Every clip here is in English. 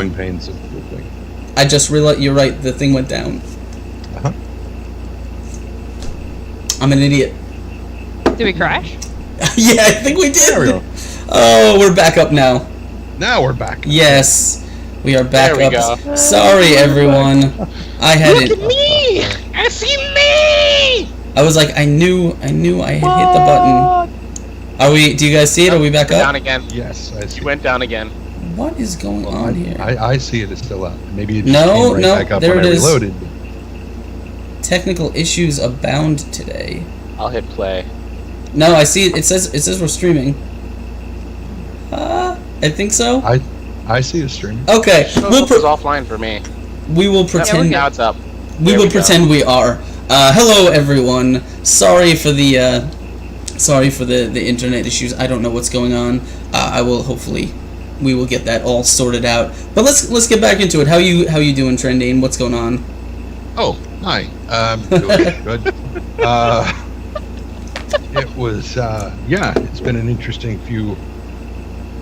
growing pains of the thing. I just realized you're right. The thing went down. Uh-huh. I'm an idiot. Did we crash? Yeah, I think we did. There we go. Oh, we're back up now. Now we're back. Yes, we are back There we up. go. Sorry, everyone. I had Look it. at me! I see me! I was like, I knew I had hit the button. Are we? Do you guys see it? Are we back Down up? again. Yes, I see. You went down again. What is going on here? I see it. It's still up. Maybe it No, came right no, back up there when it I is. reloaded. Technical issues abound today. I'll hit play. No, I see it. It says we're streaming. I think so. I see it streaming. Okay, It was offline for me. we will pretend. Now it's up. We There will we go. pretend we are. Hello, everyone. Sorry for the internet issues. I don't know what's going on. I will hopefully we will get that all sorted out. But let's get back into it. How you doing, Trendane? What's going on? Oh, hi. Doing good. It was it's been an interesting few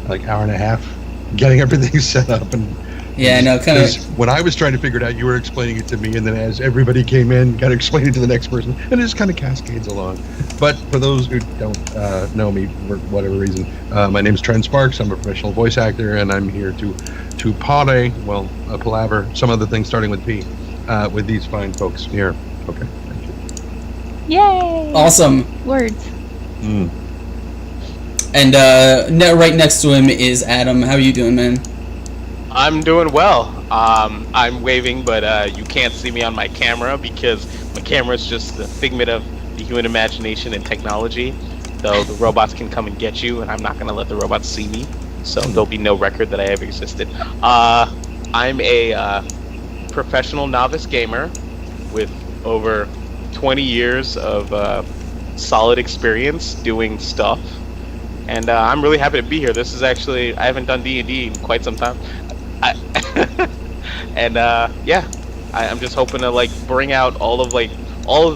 hour and a half getting everything set up and. Yeah, no, kind of. When I was trying to figure it out, you were explaining it to me, and then as everybody came in, got to explain it to the next person, and it just kind of cascades along. But for those who don't know me for whatever reason, my name is Trent Sparks. I'm a professional voice actor, and I'm here to palaver some of the things starting with P with these fine folks here. Okay, thank you. Yay! Awesome. Words. And right next to him is Adam. How are you doing, man? I'm doing well. I'm waving, but you can't see me on my camera because my camera is just the figment of the human imagination and technology. Though the robots can come and get you, and I'm not going to let the robots see me, so there'll be no record that I ever existed. I'm a professional novice gamer with over 20 years of solid experience doing stuff, and I'm really happy to be here. This is actually, I haven't done D&D in quite some time. I'm just hoping to bring out all of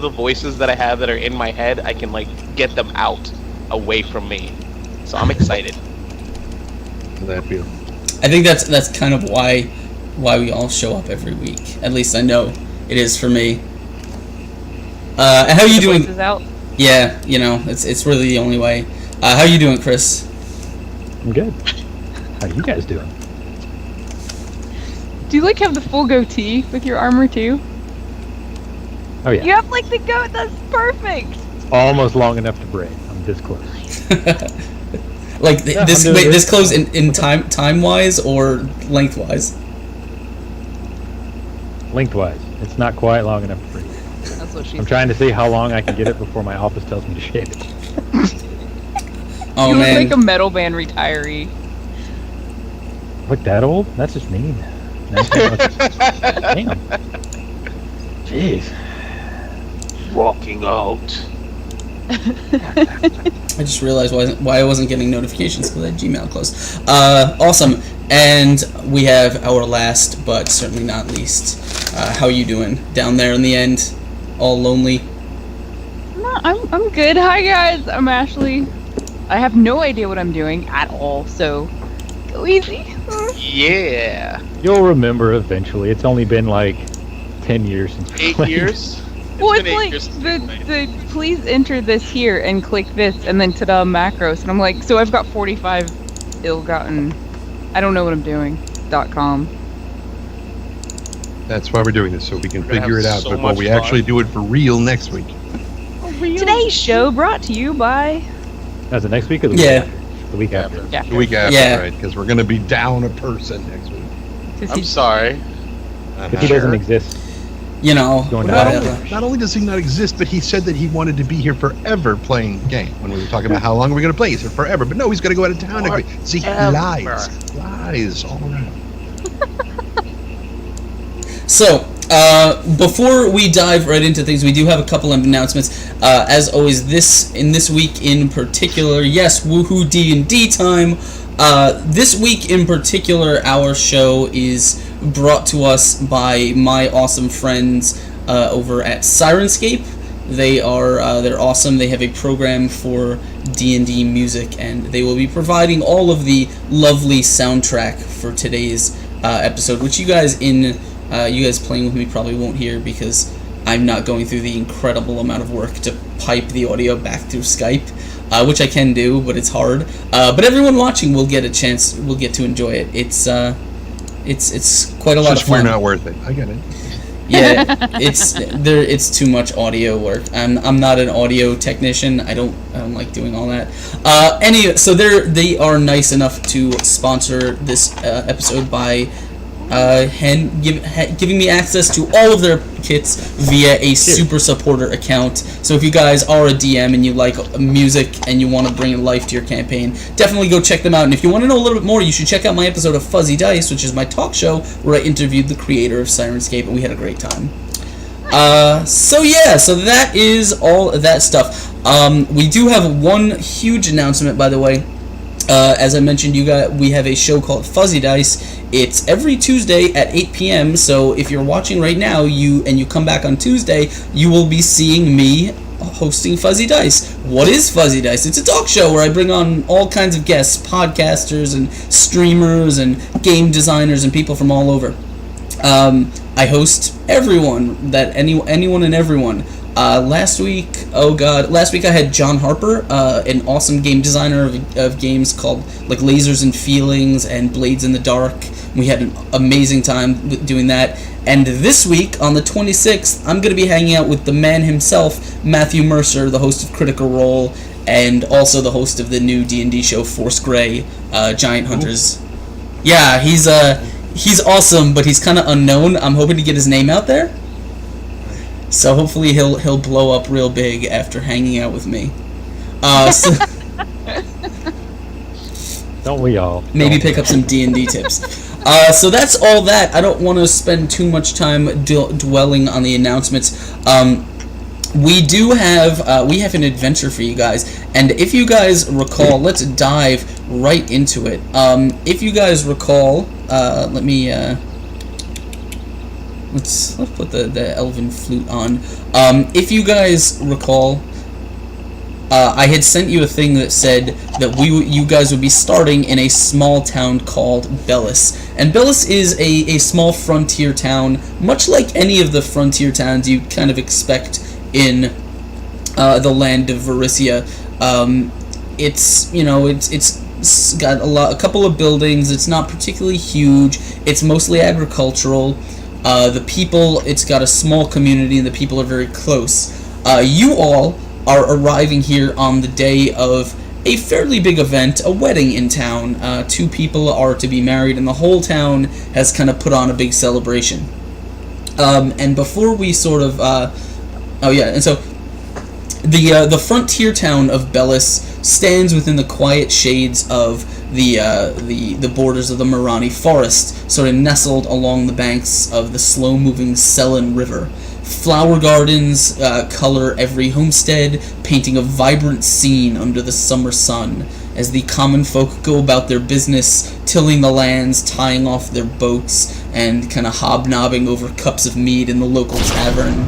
the voices that I have that are in my head. I can get them out away from me, so I'm excited. That feel. I think that's kind of why we all show up every week. At least I know it is for me. How are you doing? Voices out. Yeah, it's really the only way. How are you doing, Chris? I'm good. How are you guys doing? Do you have the full goatee with your armor too? Oh yeah. You have the goat. That's perfect. Almost long enough to braid. I'm this close. This close in time wise or lengthwise? Lengthwise. It's not quite long enough to braid. That's what she's. I'm trying to see how long I can get it before my office tells me to shave it. Oh you man. look like a metal band retiree. Look that old? That's just mean. Damn. Jeez. Walking out. I just realized why I wasn't getting notifications because I had Gmail closed. Awesome. And we have our last, but certainly not least. How are you doing down there in the end? All lonely? No, I'm good. Hi guys, I'm Ashley. I have no idea what I'm doing at all, so go easy. Yeah. You'll remember eventually. It's only been 10 years since we 8 played. years. Well, been 8 years it's since the please enter this here and click this and then ta-da macros, and I'm so I've got 45 ill-gotten, I don't know what I'm doing, .com. That's why we're doing this, so we can We're gonna figure it have out so before much we fun. actually do it for real next week. Today's show brought to you by... That's the next week or the week Yeah. after? The week after. Yeah. The week after, Yeah. right? Because we're going to be down a person next week. I'm sorry. Because he doesn't exist. Going Going Not down. whatever. not only does he not exist, but he said that he wanted to be here forever playing the game. When we were talking about how long are we going to play, he said forever. But no, he's going to go out of town next week. See, he lies all around. So, before we dive right into things, we do have a couple of announcements. As always, this week in particular, yes, woohoo D&D time. This week in particular, our show is brought to us by my awesome friends over at Sirenscape. They're awesome. They have a program for D&D music, and they will be providing all of the lovely soundtrack for today's episode, which you guys playing with me probably won't hear because I'm not going through the incredible amount of work to pipe the audio back through Skype, which I can do, but it's hard. But everyone watching will get to enjoy it. It's quite a lot of fun. We're not worth it. I get it. Yeah, it's too much audio work. I'm not an audio technician. I don't like doing all that. Anyway, so they are nice enough to sponsor this episode by giving me access to all of their kits via a super supporter account. So if you guys are a DM and you like music and you want to bring life to your campaign, definitely go check them out. And if you want to know a little bit more, you should check out my episode of Fuzzy Dice, which is my talk show where I interviewed the creator of Sirenscape, and we had a great time. So that is all that stuff. We do have one huge announcement, by the way. As I mentioned, we have a show called Fuzzy Dice. It's every Tuesday at 8 p.m. So if you're watching right now, you come back on Tuesday, you will be seeing me hosting Fuzzy Dice. What is Fuzzy Dice? It's a talk show where I bring on all kinds of guests, podcasters and streamers and game designers and people from all over. I host everyone, anyone and everyone. Last week I had John Harper, an awesome game designer of games called like Lasers and Feelings and Blades in the Dark. We had an amazing time doing that. And this week, on the 26th, I'm going to be hanging out with the man himself, Matthew Mercer, the host of Critical Role, and also the host of the new D&D show, Force Grey, Giant Hunters. Yeah, he's awesome, but he's kind of unknown. I'm hoping to get his name out there. So hopefully he'll blow up real big after hanging out with me. Don't we all? Maybe pick up some D&D tips. So that's all that. I don't want to spend too much time dwelling on the announcements. We have an adventure for you guys, and if you guys recall, let's dive right into it. If you guys recall, let's put the elven flute on. If you guys recall, I had sent you a thing that said that you guys would be starting in a small town called Bellis. And Bellis is a small frontier town, much like any of the frontier towns you kind of expect in the land of Varisia. It's got a couple of buildings. It's not particularly huge. It's mostly agricultural. The people, it's got a small community, and the people are very close. You all are arriving here on the day of a fairly big event, a wedding in town. 2 people are to be married, and the whole town has kind of put on a big celebration. And before we sort of... and so the frontier town of Bellis stands within the quiet shades of the borders of the Marani Forest, sort of nestled along the banks of the slow-moving Selen River. Flower gardens color every homestead, painting a vibrant scene under the summer sun, as the common folk go about their business, tilling the lands, tying off their boats, and kind of hobnobbing over cups of mead in the local tavern.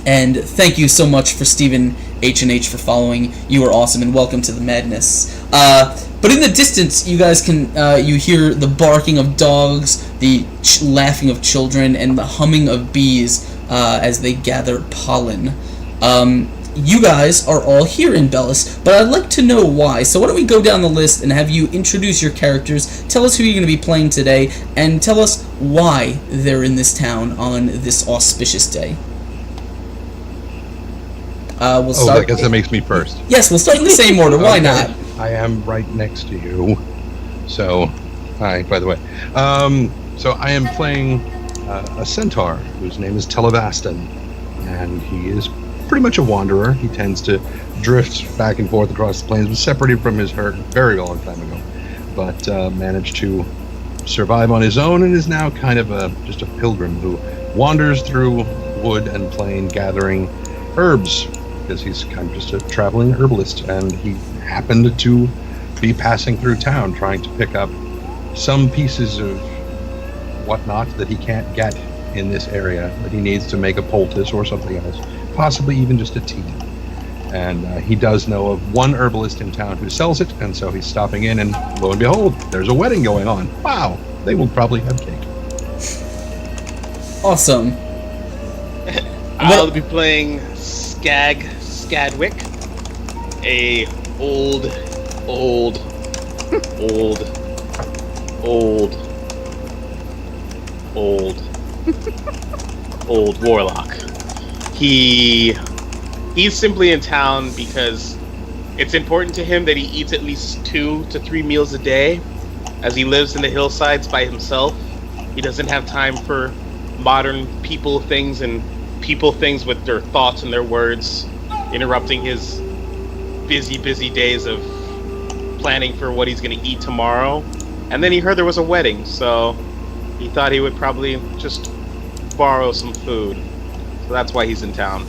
And thank you so much for Stephen H&H for following. You are awesome, and welcome to the madness. But in the distance, you guys can you hear the barking of dogs, the laughing of children, and the humming of bees as they gather pollen. You guys are all here in Bellis, but I'd like to know why. So why don't we go down the list and have you introduce your characters, tell us who you're going to be playing today, and tell us why they're in this town on this auspicious day. We'll start. I guess that makes me first. Yes, we'll start in the same order. Why not? I am right next to you. So, hi, by the way. So I am playing a centaur whose name is Televastan, and he is pretty much a wanderer. He tends to drift back and forth across the plains, was separated from his herd a very long time ago, but managed to survive on his own and is now kind of just a pilgrim who wanders through wood and plain gathering herbs, because he's kind of just a traveling herbalist, and he happened to be passing through town trying to pick up some pieces of whatnot that he can't get in this area that he needs to make a poultice or something else, possibly even just a tea. And he does know of one herbalist in town who sells it, and so he's stopping in, and lo and behold, there's a wedding going on. Wow, they will probably have cake. Awesome. I'll be playing Skadwick, a old warlock. He's simply in town because it's important to him that he eats at least 2 to 3 meals a day, as he lives in the hillsides by himself. He doesn't have time for modern people things with their thoughts and their words interrupting his busy days of planning for what he's going to eat tomorrow. And then he heard there was a wedding, so he thought he would probably just borrow some food. So that's why he's in town.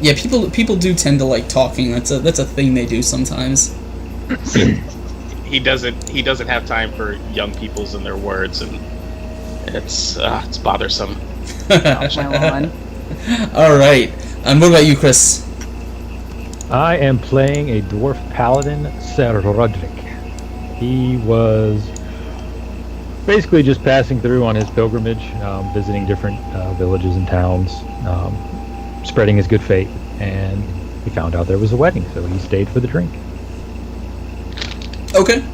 Yeah, people do tend to like talking. That's a thing they do sometimes. He doesn't have time for young peoples and their words, and it's bothersome. Off my lawn. All right. And what about you, Chris? I am playing a dwarf paladin, Sir Roderick. He was basically just passing through on his pilgrimage, visiting different villages and towns, spreading his good fate, and he found out there was a wedding, so he stayed for the drink. Okay.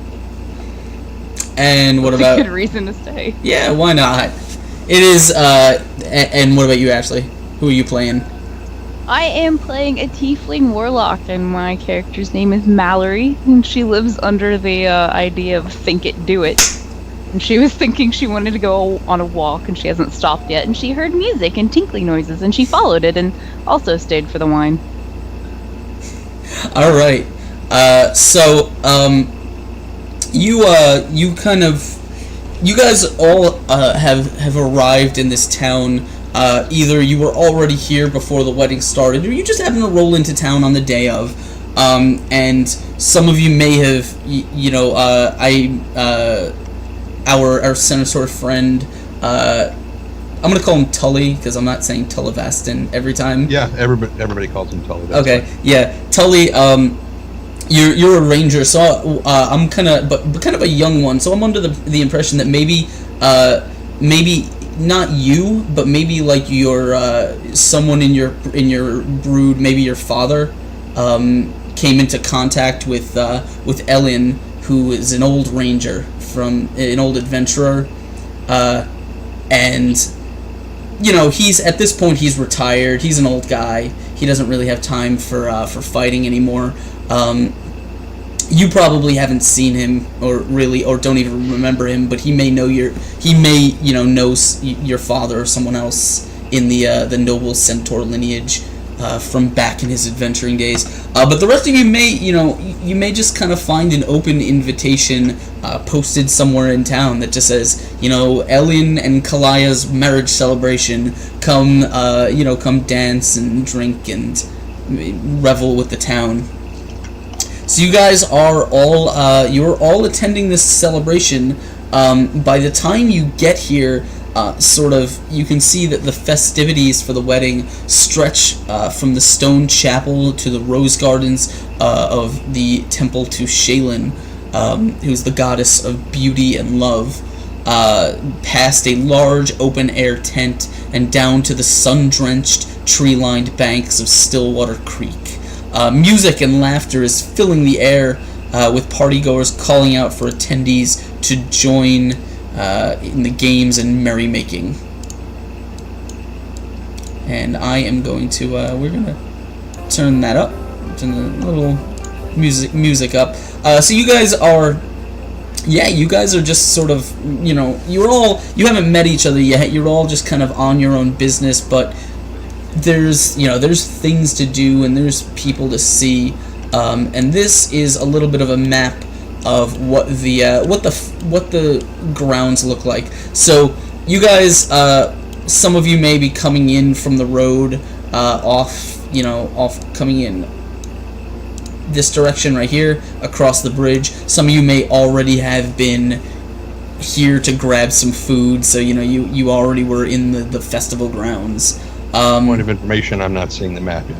And what That's about? a good reason to stay. Yeah, why not? It is. And what about you, Ashley? Who are you playing? I am playing a tiefling warlock, and my character's name is Mallory, and she lives under the idea of think it, do it. And she was thinking she wanted to go on a walk, and she hasn't stopped yet, and she heard music and tinkling noises, and she followed it, and also stayed for the wine. All right. You guys all have arrived in this town. Either you were already here before the wedding started, or you just happened to roll into town on the day of. And some of you may have, our senator friend, I'm gonna call him Tully because I'm not saying Tullivaston every time. Yeah, everybody calls him Tully. Okay, yeah, Tully. You're a ranger, so I'm kind of a young one. So I'm under the impression that maybe not you, but maybe like your someone in your brood, maybe your father, came into contact with Ellen, who is an old ranger from an old adventurer, and he's at this point he's retired. He's an old guy. He doesn't really have time for fighting anymore. You probably haven't seen him or don't even remember him, but he may know know your father or someone else in the noble centaur lineage from back in his adventuring days. But the rest of you may just kind of find an open invitation posted somewhere in town that just says, Ellen and Kalaya's marriage celebration. Come dance and drink and revel with the town. So you guys are all you're all attending this celebration. By the time you get here, you can see that the festivities for the wedding stretch from the stone chapel to the rose gardens of the temple to Shaylin, who's the goddess of beauty and love, past a large open-air tent and down to the sun-drenched, tree-lined banks of Stillwater Creek. Music and laughter is filling the air, with partygoers calling out for attendees to join in the games and merrymaking. And I am going to, we're going to turn that up, turn the little music up. So you guys are just sort of, you haven't met each other yet, you're all just kind of on your own business, but there's things to do and there's people to see, and this is a little bit of a map of what the grounds look like. So you guys, some of you may be coming in from the road, off coming in this direction right here across the bridge. Some of you may already have been here to grab some food, so you already were in the festival grounds. Point of information: I'm not seeing the map yet.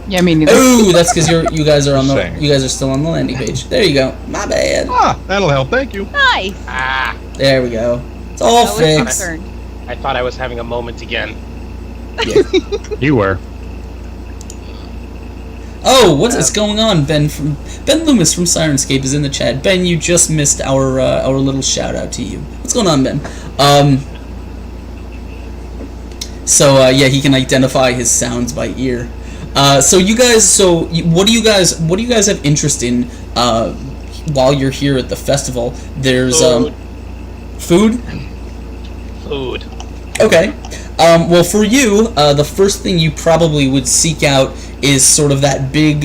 Yeah, me neither. Ooh, that's because you guys are on the Saying. you guys are still on the landing page. There you go. My bad. Ah, that'll help. Thank you. Nice. Ah, There we go. It's all That was fixed. my turn. I thought I was having a moment again. You were. Oh, what is going on? Ben Loomis from Sirenscape is in the chat. Ben, you just missed our little shout out to you. What's going on, Ben? Yeah, he can identify his sounds by ear. What do you guys have interest in while you're here at the festival? There's food. Food. Okay. Well, for you, the first thing you probably would seek out is sort of that big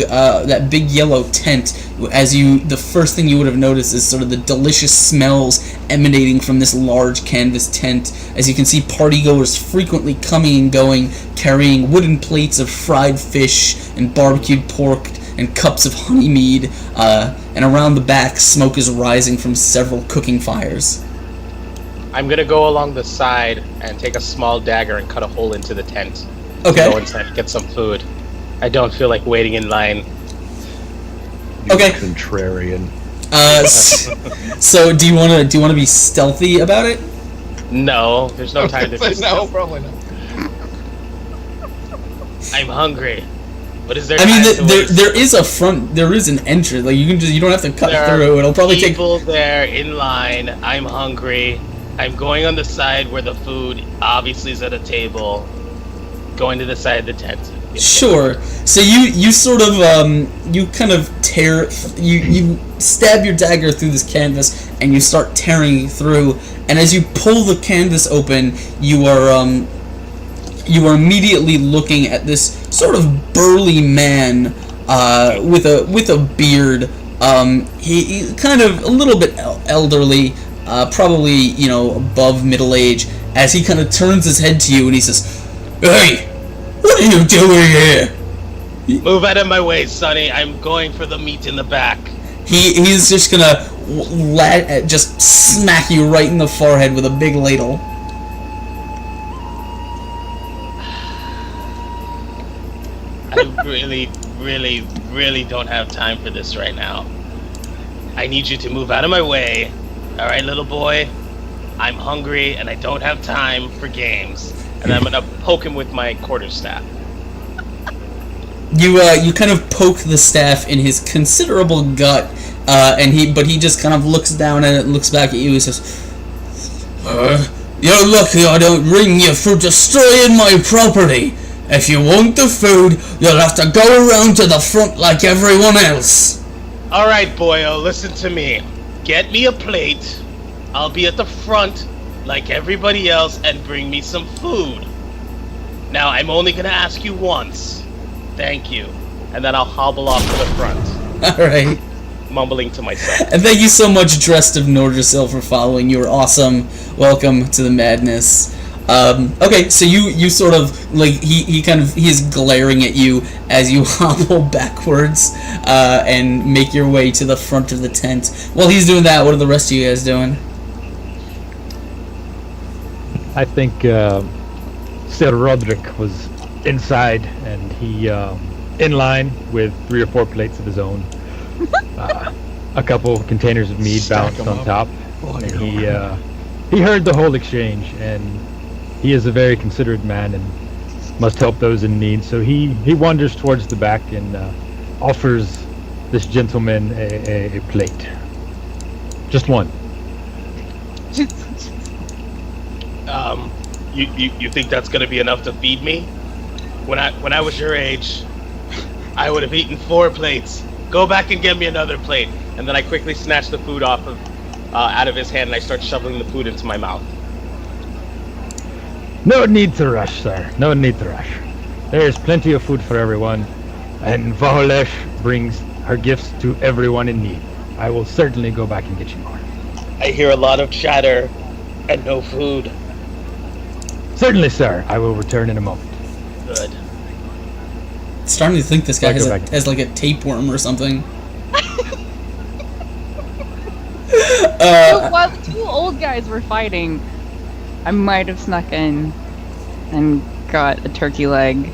yellow tent. The first thing you would have noticed is sort of the delicious smells emanating from this large canvas tent. As you can see, partygoers frequently coming and going, carrying wooden plates of fried fish and barbecued pork and cups of honey mead. And around the back, smoke is rising from several cooking fires. I'm gonna go along the side and take a small dagger and cut a hole into the tent. Okay. Go inside and get some food. I don't feel like waiting in line. You Okay. Contrarian. So do you want to be stealthy about it? No, there's no time to be. No, probably not. I'm hungry. What is there? I mean, time to waste? there is an entrance. Like you don't have to cut There through. are It'll probably take. people there in line. I'm hungry. I'm going on the side where the food obviously is at a table. Going to the side of the tent. Sure. So you sort of you kind of you stab your dagger through this canvas and you start tearing through. And as you pull the canvas open, you are immediately looking at this sort of burly man with a beard. He kind of a little bit elderly, probably above middle age. As he kind of turns his head to you and he says, "Hey, what are you doing here?" Move out of my way, Sonny. I'm going for the meat in the back. He's just gonna just smack you right in the forehead with a big ladle. I really don't have time for this right now. I need you to move out of my way. Alright, little boy? I'm hungry and I don't have time for games. And I'm gonna poke him with my quarterstaff. You kind of poke the staff in his considerable gut, and he just kind of looks down at it, looks back at you, and says, "You're lucky I don't ring you for destroying my property. If you want the food, you'll have to go around to the front like everyone else." Alright, boyo, listen to me. Get me a plate. I'll be at the front like everybody else and bring me some food. Now, I'm only gonna ask you once. Thank you. And then I'll hobble off to the front, Alright. mumbling to myself. And thank you so much, Dressed of Nordrasil, for following. You were awesome. Welcome to the madness. Okay, so you sort of, like, he is glaring at you as you hobble backwards, and make your way to the front of the tent. While he's doing that, what are the rest of you guys doing? I think Sir Roderick was inside, and he in line with 3 or 4 plates of his own, a couple containers of mead Stack balanced 'em on up. top, Oh, and you're he heard the whole exchange, and he is a very considerate man and must help those in need. So he wanders towards the back and offers this gentleman a plate, just one. You think that's gonna be enough to feed me? When I was your age, I would have eaten 4 plates. Go back and get me another plate. And then I quickly snatch the food out of his hand and I start shoveling the food into my mouth. No need to rush, sir. No need to rush. There is plenty of food for everyone, and Vaholesh brings her gifts to everyone in need. I will certainly go back and get you more. I hear a lot of chatter and no food. Certainly, sir. I will return in a moment. Good. Starting to think this guy Go back. has like a tapeworm or something. So while the 2 old guys were fighting, I might have snuck in and got a turkey leg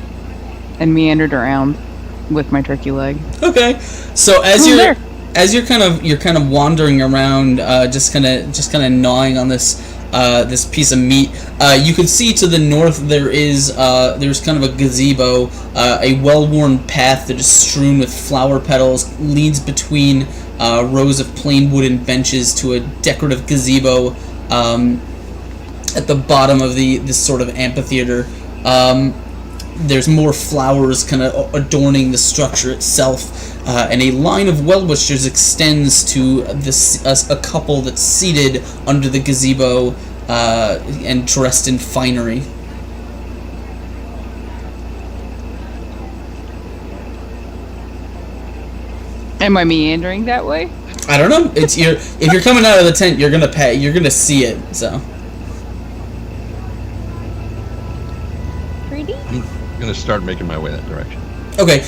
and meandered around. with my turkey leg. Okay. So as you're kind of wandering around, just kind of gnawing on this piece of meat, you can see to the north there's kind of a gazebo, a well-worn path that is strewn with flower petals, leads between rows of plain wooden benches to a decorative gazebo at the bottom of this sort of amphitheater. There's more flowers kind of adorning the structure itself, and a line of well-wishers extends to a couple that's seated under the gazebo and dressed in finery. Am I meandering that way? I don't know. If you're coming out of the tent, you're gonna see it. So. Pretty? I'm gonna start making my way that direction. Okay,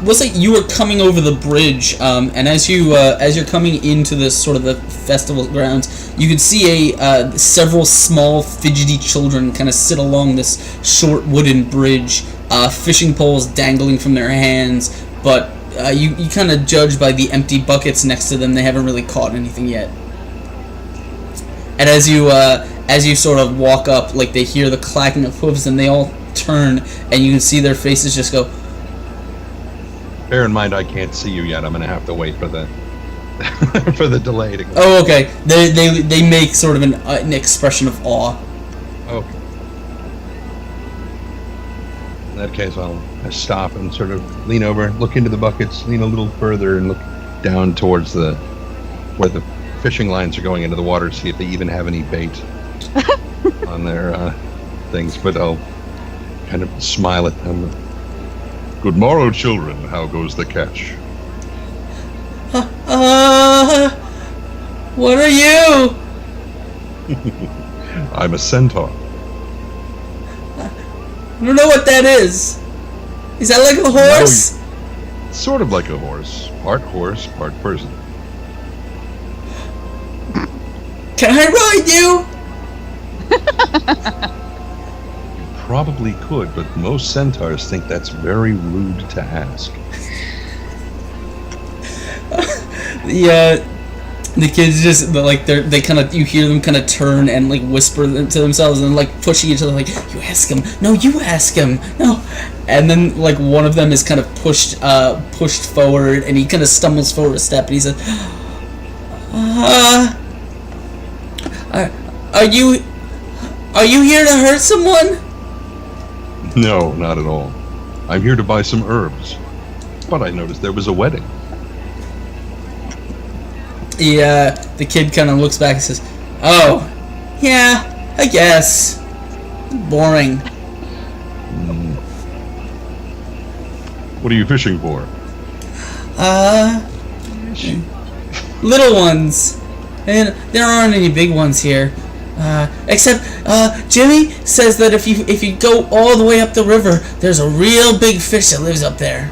we'll say you were coming over the bridge, and as you're coming into this sort of the festival grounds, you can see several small fidgety children kind of sit along this short wooden bridge, fishing poles dangling from their hands, but you kind of judge by the empty buckets next to them, they haven't really caught anything yet. And as you sort of walk up, like they hear the clacking of hooves, and they all turn, and you can see their faces just go. Bear in mind, I can't see you yet. I'm gonna have to wait for the for the delay to go. Oh, okay. They make sort of an expression of awe. Okay. In that case, I'll stop and sort of lean over, look into the buckets, lean a little further, and look down towards where the fishing lines are going into the water to see if they even have any bait on their things. But I'll kind of smile at them. Good morrow, children. How goes the catch? What are you? I'm a centaur. I don't know what that is. Is that like a horse? No, sort of like a horse, part person. Can I ride you? Probably could, but most centaurs think that's very rude to ask. The kids just they kind of, you hear them kind of turn and like whisper to themselves and like pushing each other like, you ask him, no, you ask him, no, and then like one of them is kind of pushed forward, and he kind of stumbles forward a step, and he says, are you here to hurt someone? No, not at all. I'm here to buy some herbs. But I noticed there was a wedding. The kid kind of looks back and says, oh, yeah, I guess. Boring. What are you fishing for? Little ones. And there aren't any big ones here. Except, Jimmy says that if you go all the way up the river, there's a real big fish that lives up there.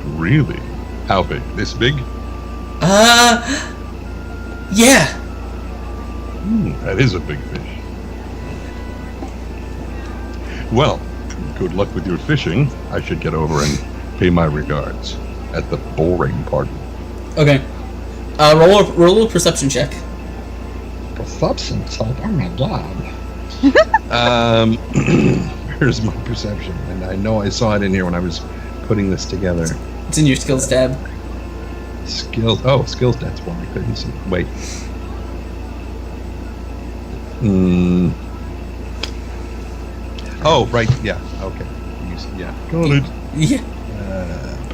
Really? How big? This big? Yeah. That is a big fish. Well, good luck with your fishing. I should get over and pay my regards at the boring party. Okay. Roll a perception check. Perception check? Oh my god. Where's my perception? And I know I saw it in here when I was putting this together. It's in your skills tab. Skills. Oh, skills. That's why I couldn't see. Wait. Oh, right. Yeah. Okay. Yeah. Got it. Yeah.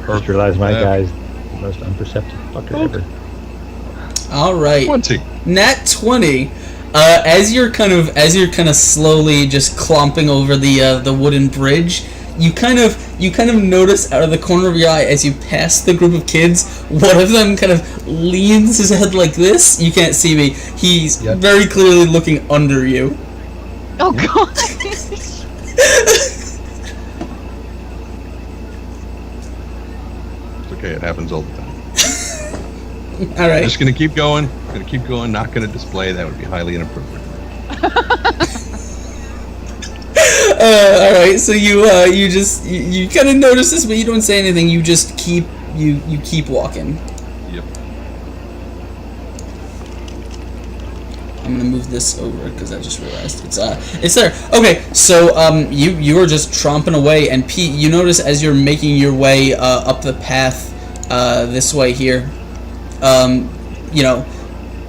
Just realized my guy's the most unperceptive fucker ever. All right. 20. Nat 20. As you're kind of slowly just clomping over the wooden bridge, you kind of notice out of the corner of your eye as you pass the group of kids, one of them kind of leans his head like this. You can't see me. He's very clearly looking under you. Oh god. It's okay. It happens all the time. All right. I'm just gonna keep going. Not gonna display. That would be highly inappropriate. All right. So you kind of notice this, but you don't say anything. You just keep walking. Yep. I'm gonna move this over because I just realized it's there. Okay, so you are just tromping away, and Pete, you notice as you're making your way up the path this way here,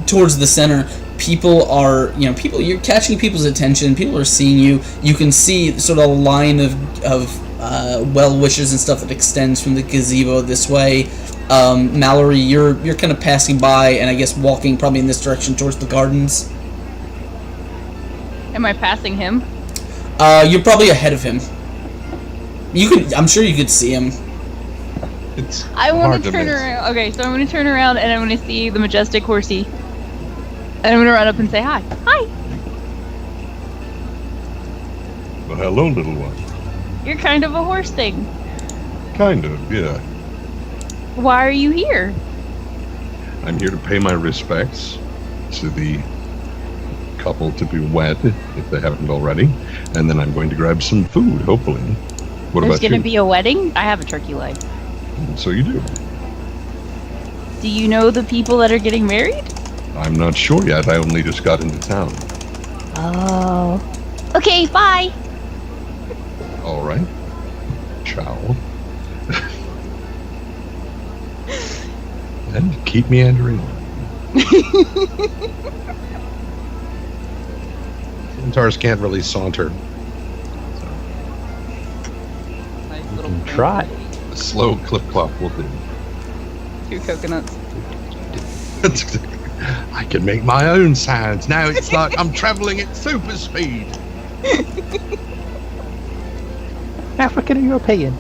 towards the center. People are, you're catching people's attention. People are seeing you. You can see sort of a line of well wishes and stuff that extends from the gazebo this way. Mallory, you're kind of passing by, and I guess walking probably in this direction towards the gardens. Am I passing him? You're probably ahead of him. I'm sure you could see him. I want hard to to turn miss. around. Okay, so I'm going to turn around and I'm going to see the majestic horsey. And I'm going to run up and say hi. Hi! Well, hello, little one. You're kind of a horse thing. Kind of, yeah. Why are you here? I'm here to pay my respects to the couple to be wed, if they haven't already. And then I'm going to grab some food, hopefully. What There's about going to you? be a wedding? I have a turkey leg. So you do. Do you know the people that are getting married? I'm not sure yet. I only just got into town. Oh. Okay, bye! All right. Ciao. And keep meandering on. Centaurs can't really saunter. Nice little can try. A slow clip-clop will do. 2 coconuts. I can make my own sounds. Now it's like I'm traveling at super speed. African or European?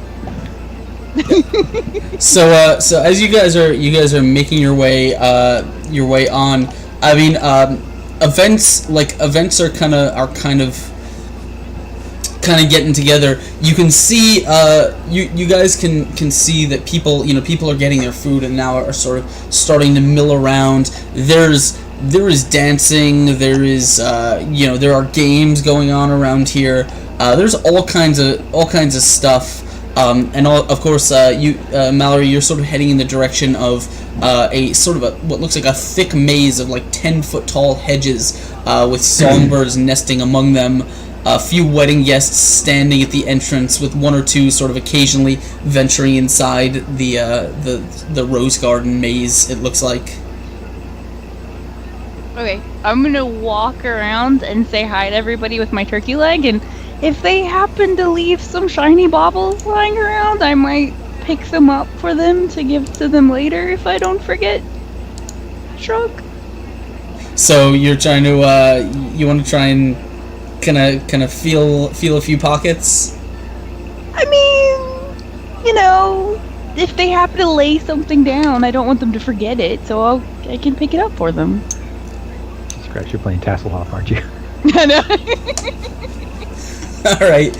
So as you guys are making your way on, I mean, events are kind of getting together. You can see you guys can see that people are getting their food and now are sort of starting to mill around. There is dancing. There is there are games going on around here. There's all kinds of stuff. Of course, Mallory, you're sort of heading in the direction of a sort of what looks like a thick maze of like 10-foot tall hedges with songbirds nesting among them. A few wedding guests standing at the entrance, with one or two sort of occasionally venturing inside the rose garden maze. It looks like. Okay, I'm gonna walk around and say hi to everybody with my turkey leg, and if they happen to leave some shiny baubles lying around, I might pick them up for them to give to them later if I don't forget. Shrug. So you're trying to you want to try and kind of feel a few pockets. I mean, if they happen to lay something down, I don't want them to forget it, so I can pick it up for them. Scratch, you're playing Tasselhoff, aren't you? I know. All right.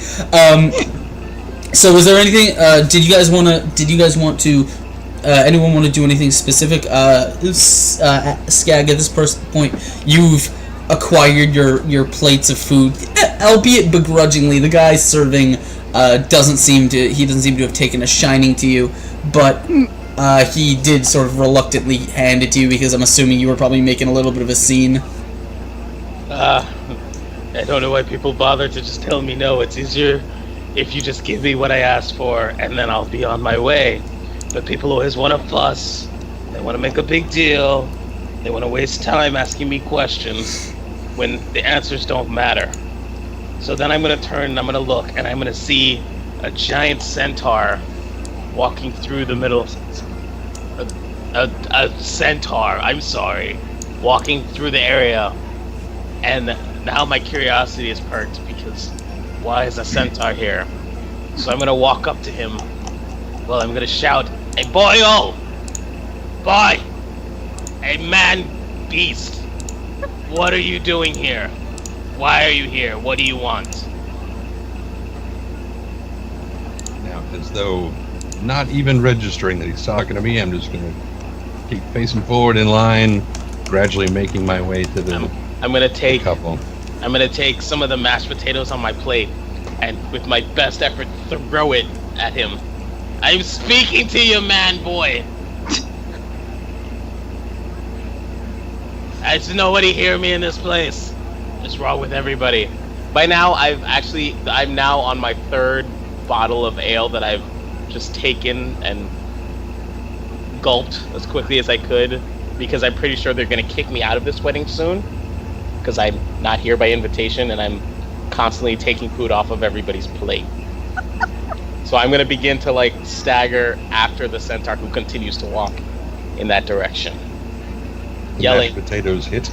So was there anything? Did you guys want to? Anyone want to do anything specific? Skag, at this point, you've acquired your plates of food, albeit begrudgingly. The guy serving doesn't seem to have taken a shining to you, but he did sort of reluctantly hand it to you because I'm assuming you were probably making a little bit of a scene. I don't know why people bother to just tell me no. It's easier if you just give me what I asked for, and then I'll be on my way. But people always want to fuss. They want to make a big deal. They want to waste time asking me questions when the answers don't matter. So then I'm going to turn and I'm going to look, and I'm going to see a giant centaur walking through the middle. A centaur, I'm sorry, walking through the area. And now my curiosity is perked because why is a centaur here? So I'm going to walk up to him. Well, I'm going to shout, "Hey, boyo! Boy! Hey, man, beast! What are you doing here? Why are you here? What do you want?" Now, as though not even registering that he's talking to me, I'm just going to keep facing forward in line, gradually making my way to the I'm gonna take couple. I'm gonna take some of the mashed potatoes on my plate, and with my best effort throw it at him. I'm speaking to you, man boy. Does nobody hear me in this place? What's wrong with everybody? By now, I'm now on my 3rd bottle of ale that I've just taken and gulped as quickly as I could, because I'm pretty sure they're gonna kick me out of this wedding soon, because I'm not here by invitation and I'm constantly taking food off of everybody's plate. So I'm gonna begin to like stagger after the centaur, who continues to walk in that direction. The Yelling. mashed potatoes hit.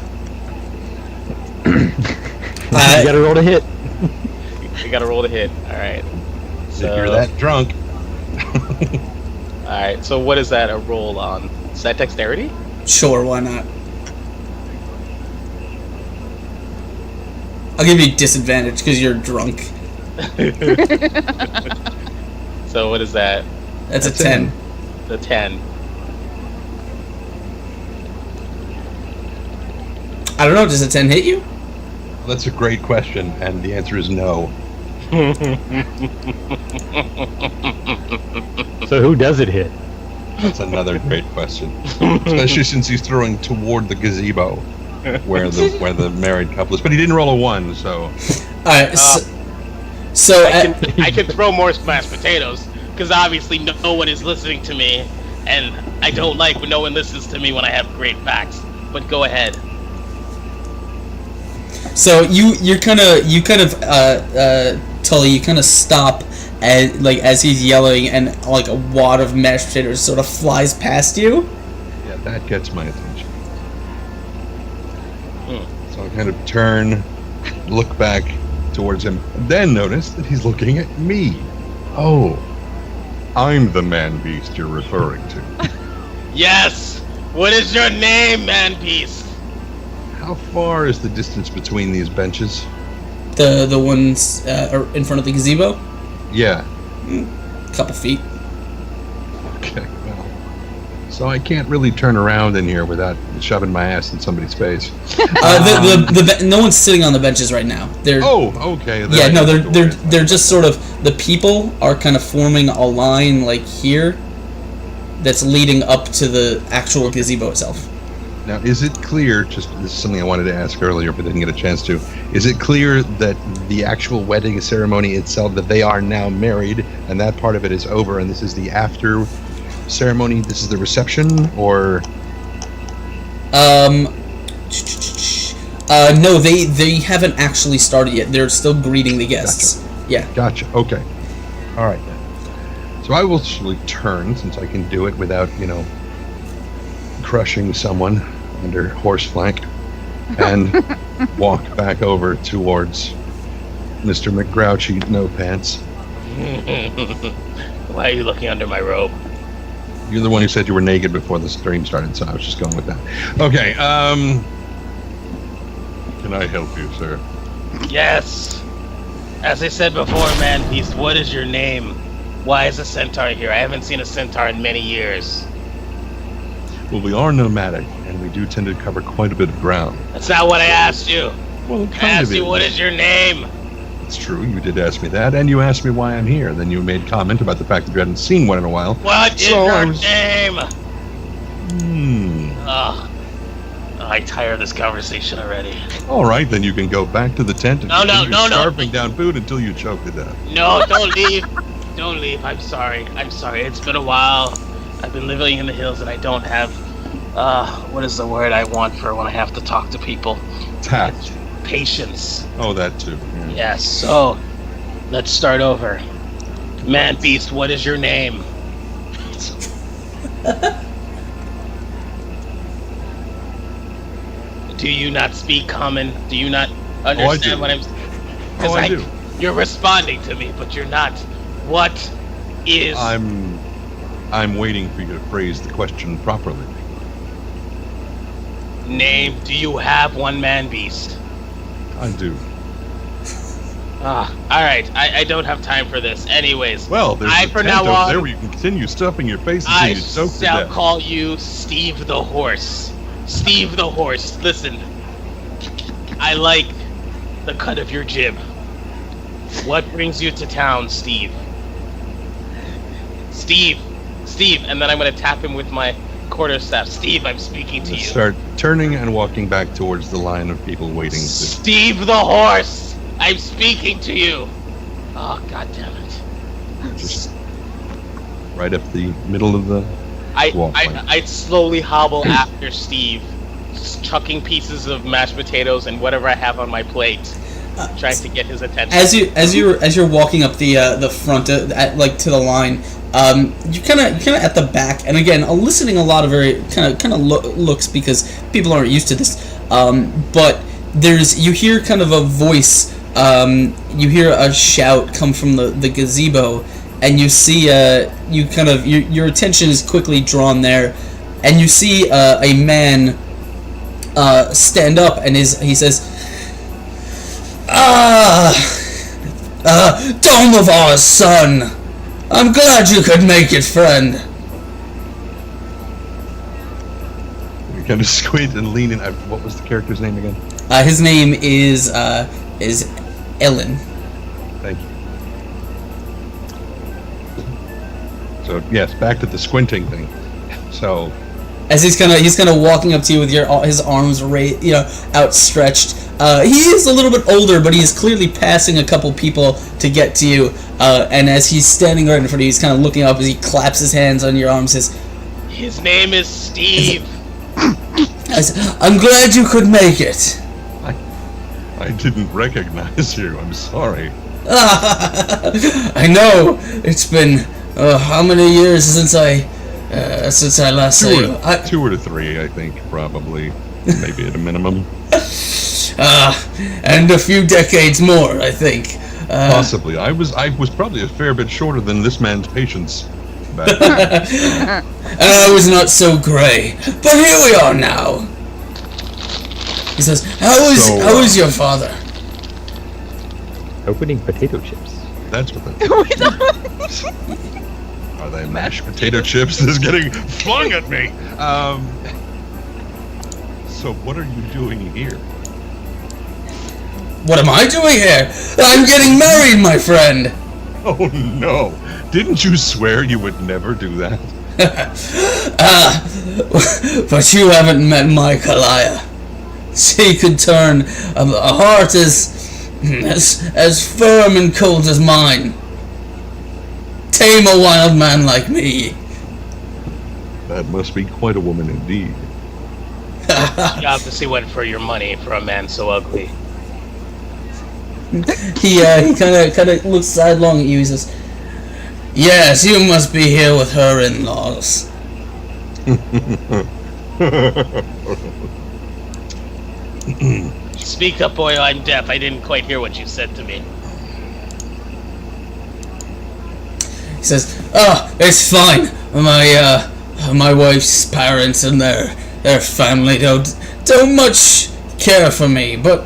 You gotta roll to hit. You gotta roll to hit. Alright. So, If you're that drunk. Alright, so what is that a roll on? Is that dexterity? Sure, why not? I'll give you disadvantage because you're drunk. So what is that? That's a 10. The 10. I don't know, does a 10 hit you? That's a great question, and the answer is no. So who does it hit? That's another great question, especially since he's throwing toward the gazebo, where the married couple is. But he didn't roll a 1, so. Alright, so I can throw more mashed potatoes, because obviously no one is listening to me, and I don't like when no one listens to me when I have great facts. But go ahead. so you kind of Tully, you kind of stop as he's yelling, and like a wad of mashed potatoes sort of flies past you. Yeah, that gets my attention. So I kind of turn, look back towards him, then notice that he's looking at me. Oh, I'm the man beast you're referring to. Yes! What is your name, man beast? How far is the distance between these benches? The ones in front of the gazebo, Yeah. couple feet. Okay, well. So I can't really turn around in here without shoving my ass in somebody's face. No one's sitting on the benches right now. They're okay. yeah, no, they're just sort of, the people are kind of forming a line like here that's leading up to the actual gazebo itself. Now, is it clear, this is something I wanted to ask earlier but didn't get a chance to, is it clear that the actual wedding ceremony itself, that they are now married and that part of it is over and this is the after ceremony, this is the reception, or? No, they haven't actually started yet. They're still greeting the guests. Gotcha. Yeah. Gotcha, okay. All right then. So I will actually turn, since I can do it without, crushing someone under horse flank, and walk back over towards Mr. McGrouchy No Pants. Why are you looking under my robe? You're the one who said you were naked before the stream started, so I was just going with that. Okay, can I help you, sir? Yes. As I said before, man beast, what is your name? Why is a centaur here? I haven't seen a centaur in many years. Well, we are nomadic, and we do tend to cover quite a bit of ground. That's not what I asked you. Well, I asked you, what is your name? It's true, you did ask me that, and you asked me why I'm here. Then you made comment about the fact that you hadn't seen one in a while. What is your name? Ugh. I tire of this conversation already. All right, then you can go back to the tent and continue scarfing down food until you choke to death. No, don't leave. Don't leave. I'm sorry. It's been a while. I've been living in the hills and I don't have, what is the word I want for when I have to talk to people? Tact. Patience. Oh, that too. Yeah. Yes, so, let's start over. Man beast, what is your name? Do you not speak common? Do you not understand what I'm saying? I do. You're responding to me, but you're not. What is... I'm waiting for you to phrase the question properly. Name, do you have one, man beast? I do. Alright, I don't have time for this. Anyways, Well, there's a tent over there where you can continue stuffing your face until you choke to shall death. call you Steve the Horse. Steve the Horse, listen. I like the cut of your jib. What brings you to town, Steve? Steve! Steve! And then I'm gonna tap him with my quarterstaff. Steve, I'm speaking to you. Start turning and walking back towards the line of people waiting to... Steve the horse! I'm speaking to you! Oh, god damn it. Just right up the middle of the walkway. I'd slowly hobble after Steve, just chucking pieces of mashed potatoes and whatever I have on my plate, trying to get his attention. As you're walking up the front, like to the line, you're kind of at the back, and again, eliciting a lot of very kind of looks because people aren't used to this. But you hear kind of a voice. You hear a shout come from the gazebo, and you see your attention is quickly drawn there, and you see a man stand up, and he says, Dome of our son, I'm glad you could make it, friend. You kind of squint and lean in. What was the character's name again? His name is Ellen. Thank you. So yes, back to the squinting thing. So as he's kind of walking up to you with his arms outstretched. He is a little bit older, but he is clearly passing a couple people to get to you. And as he's standing right in front of you, he's kind of looking up as he claps his hands on your arms. His name is Steve. I'm glad you could make it. I didn't recognize you. I'm sorry. I know. It's been how many years since I last saw you? 2 or 3, I think, probably. Maybe at a minimum. And a few decades more, I think. Possibly. I was probably a fair bit shorter than this man's patience back then. And I was not so grey. But here we are now. He says, How is your father? Opening potato chips. That's what Are they mashed potato chips? This is getting flung at me. So what are you doing here? What am I doing here? I'm getting married, my friend. Oh no! Didn't you swear you would never do that? But you haven't met my Kalaya. She could turn a heart as firm and cold as mine. Tame a wild man like me. That must be quite a woman indeed. You obviously went for your money for a man so ugly. He kind of looks sidelong at you. He says, "Yes, you must be here with her in-laws." Speak up, boy. I'm deaf. I didn't quite hear what you said to me. He says, it's fine. My wife's parents and their family don't much care for me, but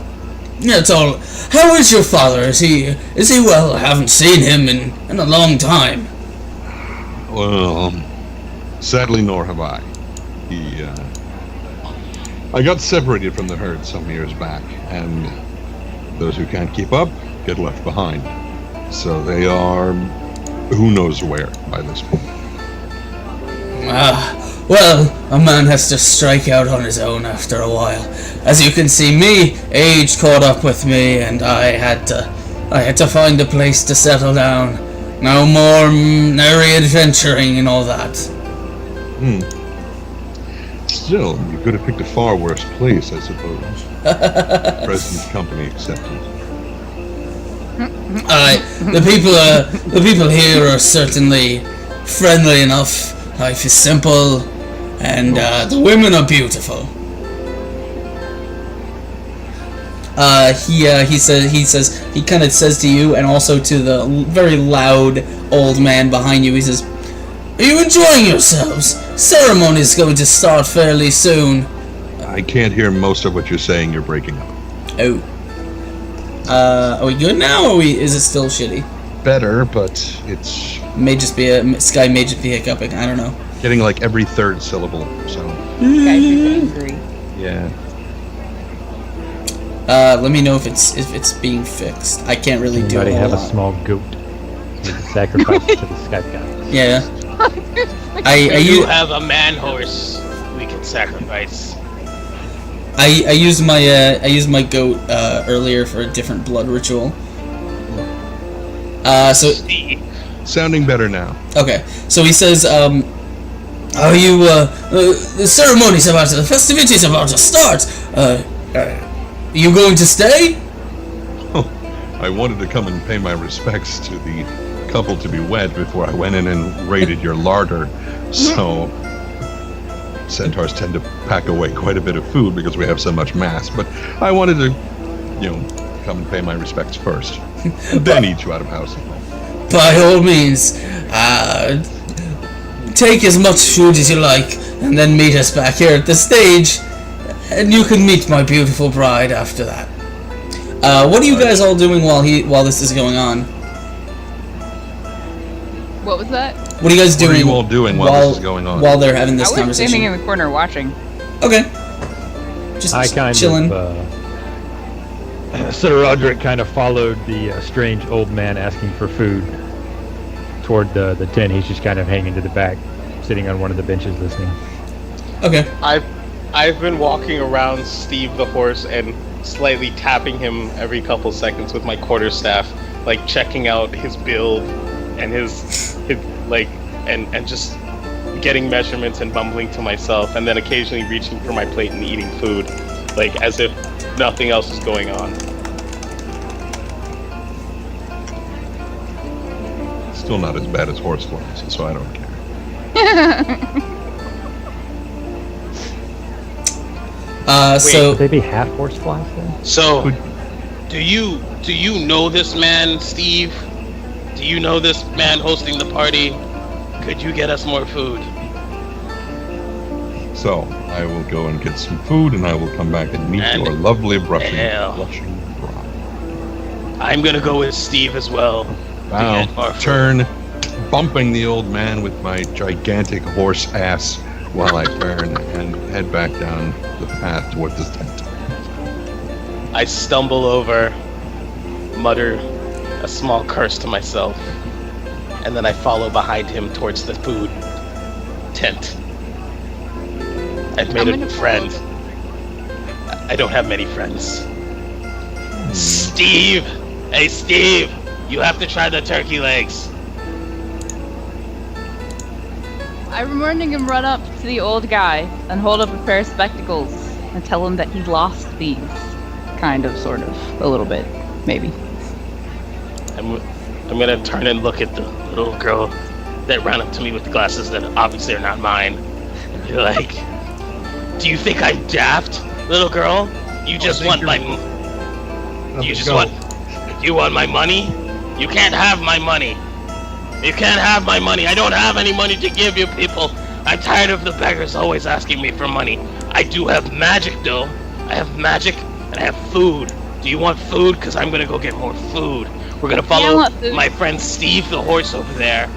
that's all. How is your father? Is he well? I haven't seen him in a long time." Well, sadly, nor have I. I got separated from the herd some years back, and those who can't keep up get left behind. So they are who knows where by this point. Well, a man has to strike out on his own after a while. As you can see, age caught up with me, and I had to find a place to settle down. No more merry adventuring and all that. Still, you could have picked a far worse place, I suppose. Present company accepted. The people here are certainly friendly enough. Life is simple, and the women are beautiful. He kind of says to you, and also to the very loud old man behind you. He says, "Are you enjoying yourselves? Ceremony is going to start fairly soon." I can't hear most of what you're saying. You're breaking up. Oh. Are we good now, or is it still shitty? Better, but it's May just be Sky may just be hiccuping. I don't know. getting like every third syllable. So Guys are angry. yeah. Let me know if it's being fixed. I can't really do it. Anybody have a small goat? So sacrifice to the Skype guy. Yeah. You have a man horse we can sacrifice. I used my goat earlier for a different blood ritual. So Sounding better now. okay. So he says, "Are you the ceremony's the festivities about to start? You going to stay?" Oh, I wanted to come and pay my respects to the couple to be wed before I went in and raided your larder. So centaurs tend to pack away quite a bit of food because we have so much mass. But I wanted to, come and pay my respects first, and then eat you out of house. By all means, take as much food as you like, and then meet us back here at the stage, and you can meet my beautiful bride after that. What are you guys all doing while this is going on? What was that? What are you guys doing? What are you all doing while this is going on? While they're having this I was conversation. standing in the corner watching. Okay. Just I kind chilling. Sir Roderick kind of followed the strange old man asking for food toward the tent. He's just kind of hanging to the back, sitting on one of the benches listening. Okay. I've been walking around Steve the horse and slightly tapping him every couple seconds with my quarterstaff, like checking out his build and his and just getting measurements and mumbling to myself, and then occasionally reaching for my plate and eating food, like as if nothing else is going on. Still not as bad as horseflies, so I don't care. So Would they be half horseflies then? So, do you know this man, Steve? Do you know this man hosting the party? Could you get us more food? So I will go and get some food, and I will come back and meet your lovely blushing bride. I'm gonna go with Steve as well. Wow. Turn, bumping the old man with my gigantic horse ass while I turn and head back down the path toward this tent. I stumble over, mutter a small curse to myself, and then I follow behind him towards the food tent. I've made a friend. I don't have many friends. Steve! Hey, Steve! You have to try the turkey legs. I'm running him run up to the old guy and hold up a pair of spectacles and tell him that he's lost these. Kind of, sort of. A little bit. Maybe. I'm gonna turn and look at the little girl that ran up to me with the glasses that obviously are not mine. And be like, do you think I'm daft, little girl? You just want my... You want my money? You can't have my money. You can't have my money. I don't have any money to give you people. I'm tired of the beggars always asking me for money. I do have magic though. I have magic and I have food. Do you want food? Because I'm going to go get more food. We're going to follow my friend Steve the horse over there.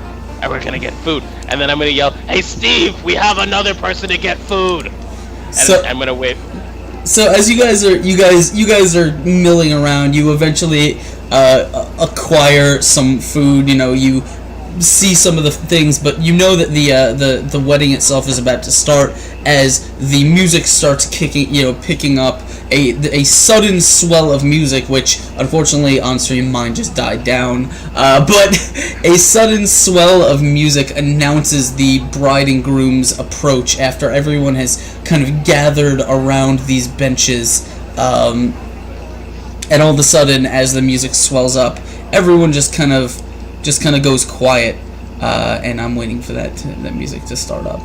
And we're going to get food. And then I'm going to yell, hey Steve, we have another person to get food. And so, I'm going to wait. So as you guys are milling around, you eventually acquire some food. You see some of the things, but you know that the wedding itself is about to start as the music starts picking up a sudden swell of music, which unfortunately on stream mine just died down. But a sudden swell of music announces the bride and groom's approach after everyone has kind of gathered around these benches. And all of a sudden, as the music swells up, everyone just kind of goes quiet, and I'm waiting for that music to start up.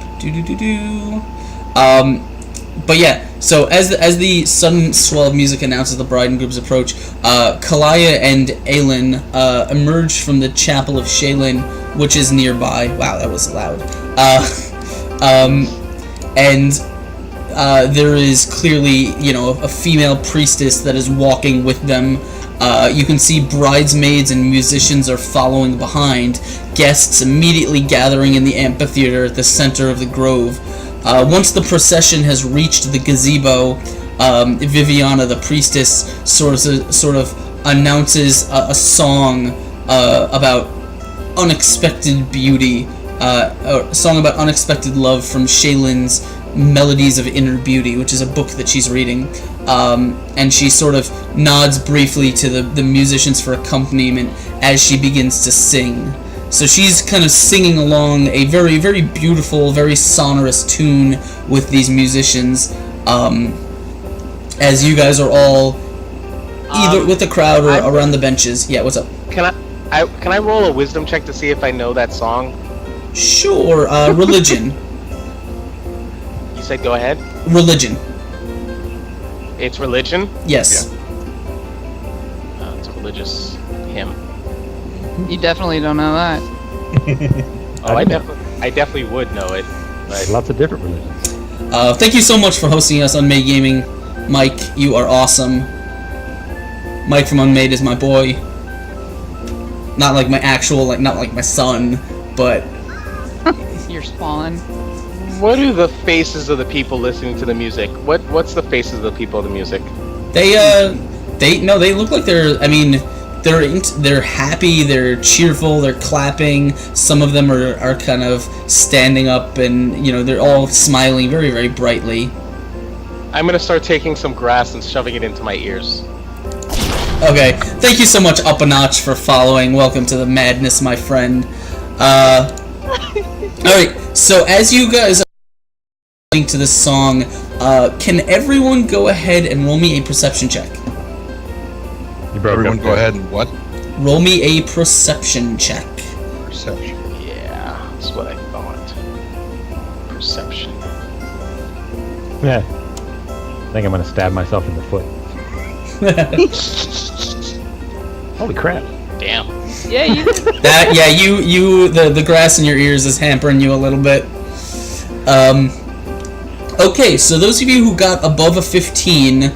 But yeah, so as the sudden swell of music announces the bride and groom's approach, Kalaya and Aelin emerge from the chapel of Shaylin, which is nearby. Wow, that was loud. And there is clearly, a female priestess that is walking with them. You can see bridesmaids and musicians are following behind, guests immediately gathering in the amphitheater at the center of the grove. Once the procession has reached the gazebo, Viviana, the priestess, sort of announces a song about unexpected beauty, a song about unexpected love from Shaylin's Melodies of Inner Beauty, which is a book that she's reading. And she sort of nods briefly to the musicians for accompaniment as she begins to sing. So she's kind of singing along a very, very beautiful, very sonorous tune with these musicians, as you guys are all either with the crowd or around the benches. Yeah, what's up? Can I roll a wisdom check to see if I know that song? Sure, religion. You said go ahead? Religion. It's religion? Yes. It's a religious hymn. You definitely don't know that. Oh, I definitely would know it. There's lots of different religions. Thank you so much for hosting us on May Gaming. Mike, you are awesome. Mike from Unmade is my boy. Not like my actual, not like my son, but... Your spawn. What are the faces of the people listening to the music? What's the faces of the people of the music? They look like they're happy, they're cheerful, they're clapping. Some of them are kind of standing up, and they're all smiling very, very brightly. I'm gonna start taking some grass and shoving it into my ears. Okay, thank you so much, Up a Notch, for following. Welcome to the madness, my friend. Alright, so as you guys are listening to this song, can everyone go ahead and roll me a perception check? You broke Everyone up go there. ahead and what? Roll me a perception check. Perception. Yeah, that's what I thought. Perception. Yeah. I think I'm gonna stab myself in the foot. Holy crap. Damn. Yeah, you did. The grass in your ears is hampering you a little bit. Okay, so those of you who got above a 15,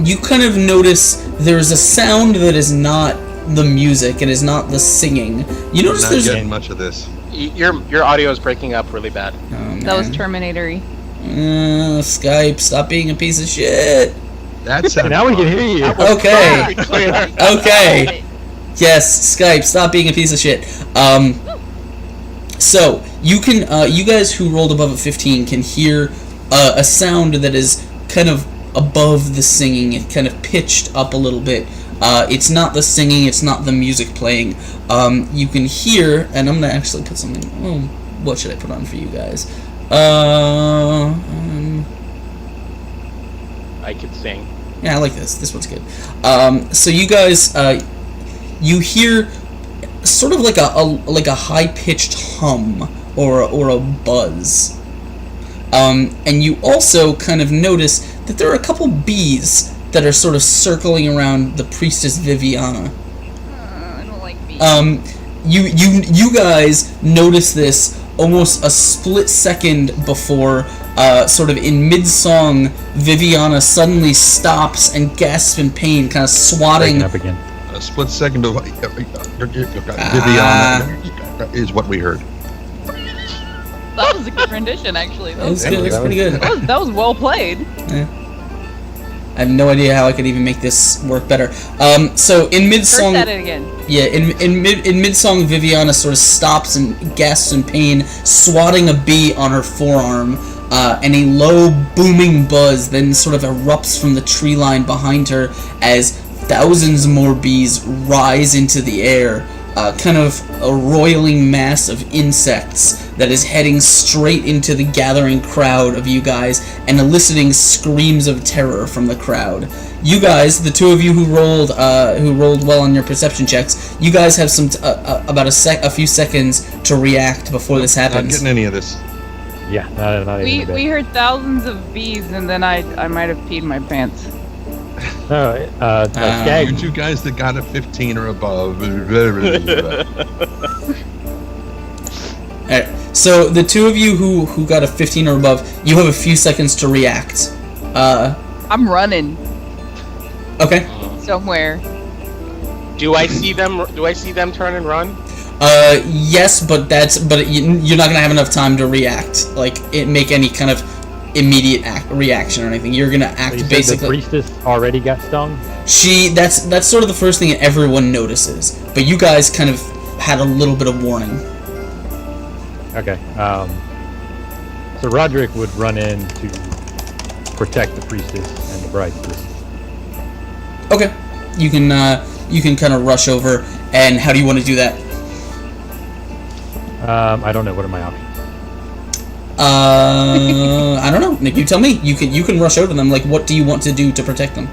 you kind of notice there's a sound that is not the music, it is not the singing. You notice Not there's getting much of this. Your audio is breaking up really bad. That was Terminator-y. Skype, stop being a piece of shit. That's Now we can hear you. Okay. Clear. Okay. Yes, Skype, stop being a piece of shit. So you can, you guys who rolled above a 15 can hear a sound that is kind of above the singing. It kind of pitched up a little bit. It's not the singing. It's not the music playing. You can hear, and I'm gonna actually put something. Oh, what should I put on for you guys? I could sing. Yeah, I like this. This one's good. So you guys, you hear sort of like a high-pitched hum or a buzz. And you also kind of notice that there are a couple bees that are sort of circling around the priestess Viviana. I don't like bees. You guys notice this almost a split second before, sort of in mid-song, Viviana suddenly stops and gasps in pain, kind of swatting. Breaking up again. A split second of Viviana is what we heard. That was a good rendition, actually. It was good. It was pretty good. That was well played. Yeah. I have no idea how I could even make this work better. So in mid-song, First at it again. yeah, in mid-song, Viviana sort of stops and gasps in pain, swatting a bee on her forearm, and a low booming buzz then sort of erupts from the tree line behind her as thousands more bees rise into the air, kind of a roiling mass of insects that is heading straight into the gathering crowd of you guys and eliciting screams of terror from the crowd. You guys, the two of you who rolled well on your perception checks, you guys have some about a few seconds to react before this Not getting getting any of this. Yeah, not even a bit. We heard thousands of bees, and then I might have peed my pants. No, Skag, You two guys that got a 15 or above. Alright, so the two of you who got a 15 or above, you have a few seconds to react. I'm running Okay. somewhere. Do I see them? Do I see them turn and run? Yes, but you're not gonna have enough time to react, like make any kind of immediate reaction or anything. You're gonna act So you basically. said the priestess already got stung? That's sort of the first thing that everyone notices, but you guys kind of had a little bit of warning. Okay. So Roderick would run in to protect the priestess and the bridegroom. Okay, you can kind of rush over, and how do you want to do that? I don't know. What are my options? I don't know. Nick, you tell me. You can rush over them. Like, what do you want to do to protect them?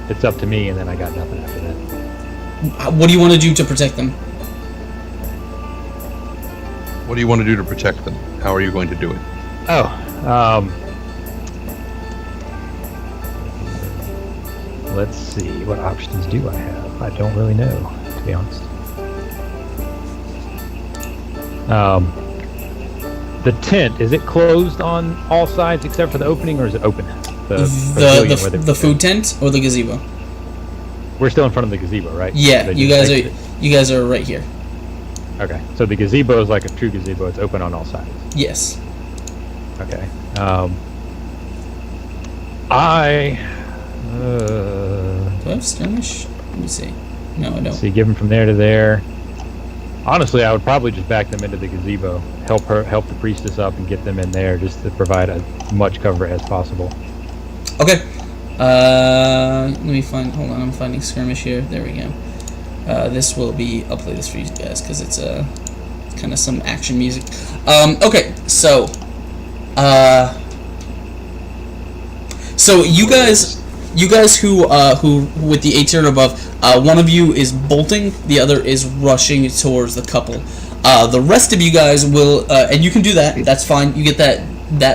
It's up to me, and then I got nothing after that. What do you want to do to protect them? What do you want to do to protect them? How are you going to do it? Let's see. What options do I have? I don't really know, to be honest. The tent, is it closed on all sides except for the opening, or is it open? The food tent or the gazebo? We're still in front of the gazebo, right? Yeah, you guys are right here. Okay, so the gazebo is like a true gazebo. It's open on all sides. Yes. Okay. Do I have skirmish? Let me see. No, I don't. see, give them from there to there. Honestly, I would probably just back them into the gazebo, help the priestess up, and get them in there just to provide as much cover as possible. Okay. Let me find. Hold on, I'm finding skirmish here. There we go. This will be. I'll play this for you guys because it's kind of some action music. Okay, so. So you guys who with the 8 and above, one of you is bolting, the other is rushing towards the couple. The rest of you guys will, and you can do that. That's fine. You get that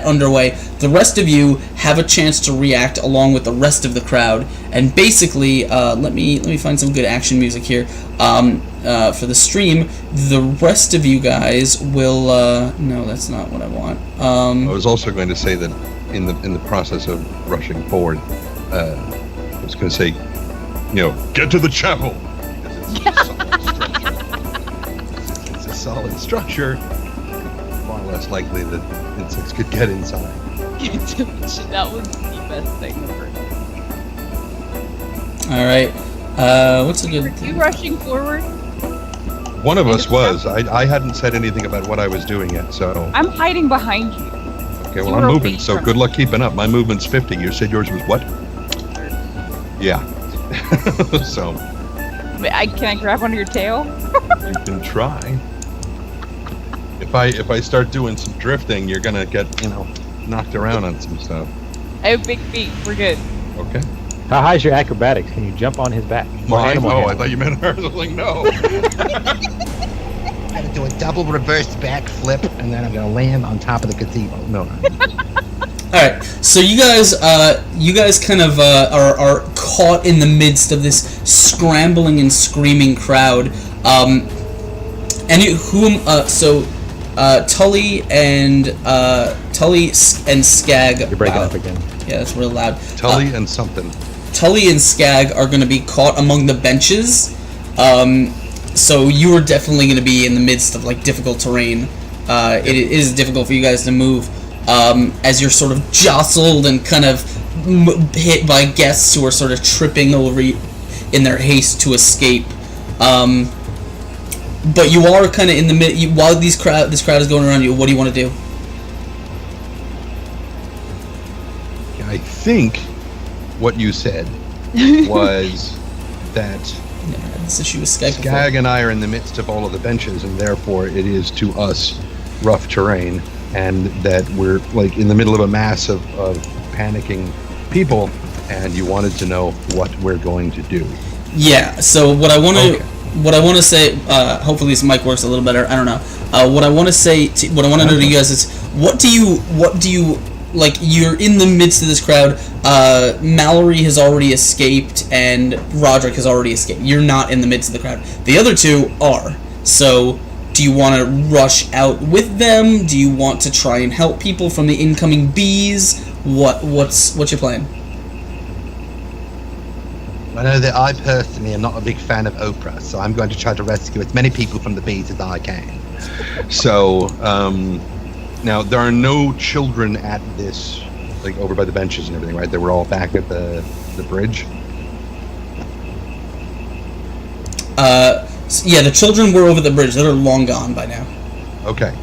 underway. The rest of you have a chance to react along with the rest of the crowd. And basically, let me find some good action music here. For the stream, the rest of you guys will. No, that's not what I want. I was also going to say that in the process of rushing forward, I was going to say, get to the chapel. It's a solid structure. Far less likely that insects could get inside. That was the best thing ever. All right. What's a good? Are you rushing forward? One of us was. I hadn't said anything about what I was doing yet, so. I'm hiding behind you. Okay, well, I'm moving, so good luck keeping up. My movement's 50. You said yours was what? Yeah. So. Can I grab onto your tail? You can try. If I start doing some drifting, you're gonna get, knocked around on some stuff. I have big feet. We're good. Okay. How high is your acrobatics? Can you jump on his back? Mine? Oh, I thought you meant hers. I was like, no. I'm gonna do a double reverse back flip, and then I'm gonna land on top of the gazebo. No. All right, so you guys kind of are caught in the midst of this scrambling and screaming crowd. Tully and Skag. You're breaking up again. Yeah, that's real loud. Tully and something. Tully and Skag are going to be caught among the benches. So you are definitely going to be in the midst of difficult terrain. It is difficult for you guys to move as you're sort of jostled and kind of hit by guests who are sort of tripping over in their haste to escape. But you are kind of in the mid. While this crowd is going around you, what do you want to do? I think what you said was that This issue with Skag. Skag and I are in the midst of all of the benches, and therefore it is to us rough terrain, and that we're in the middle of a mass of panicking people, and you wanted to know what we're going to do. Yeah. So what I want to say, hopefully this mic works a little better. I don't know. What I want to say, what I want to know to you guys is, what do you you're in the midst of this crowd. Mallory has already escaped, and Roderick has already escaped. You're not in the midst of the crowd. The other two are. So, do you want to rush out with them? Do you want to try and help people from the incoming bees? What's your plan? I know that I personally am not a big fan of Oprah, so I'm going to try to rescue as many people from the bees as I can. So, now there are no children at this, like over by the benches and everything, right? They were all back at the bridge. Yeah, the children were over the bridge. They're long gone by now. Okay.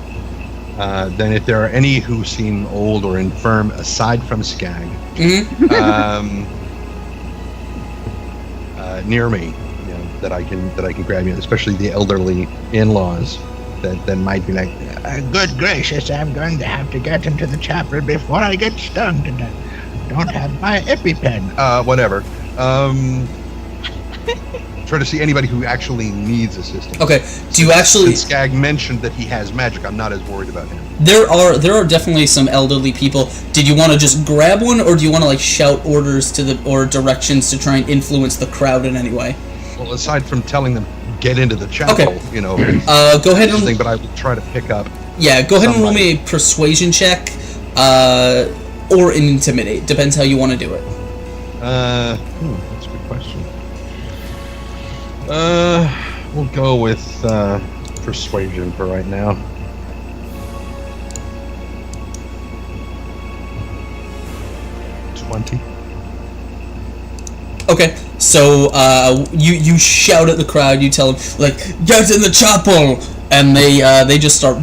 Then if there are any who seem old or infirm, aside from Skag, near me, that I can grab you, especially the elderly in-laws that might be like, Good gracious, I'm going to have to get into the chapel before I get stung to death. Don't have my EpiPen. whatever. Try to see anybody who actually needs assistance. Okay. Do you actually? Since Skag mentioned that he has magic, I'm not as worried about him. There are definitely some elderly people. Did you want to just grab one, or do you want to like shout orders or directions to try and influence the crowd in any way? Well, aside from telling them get into the chapel, Okay. Go ahead and. But I would try to pick up. Yeah, go ahead and roll me a persuasion check, or an intimidate. Depends how you want to do it. That's a good question. We'll go with persuasion for right now. Okay, so you shout at the crowd. You tell them like, "Get in the chapel," and they just start.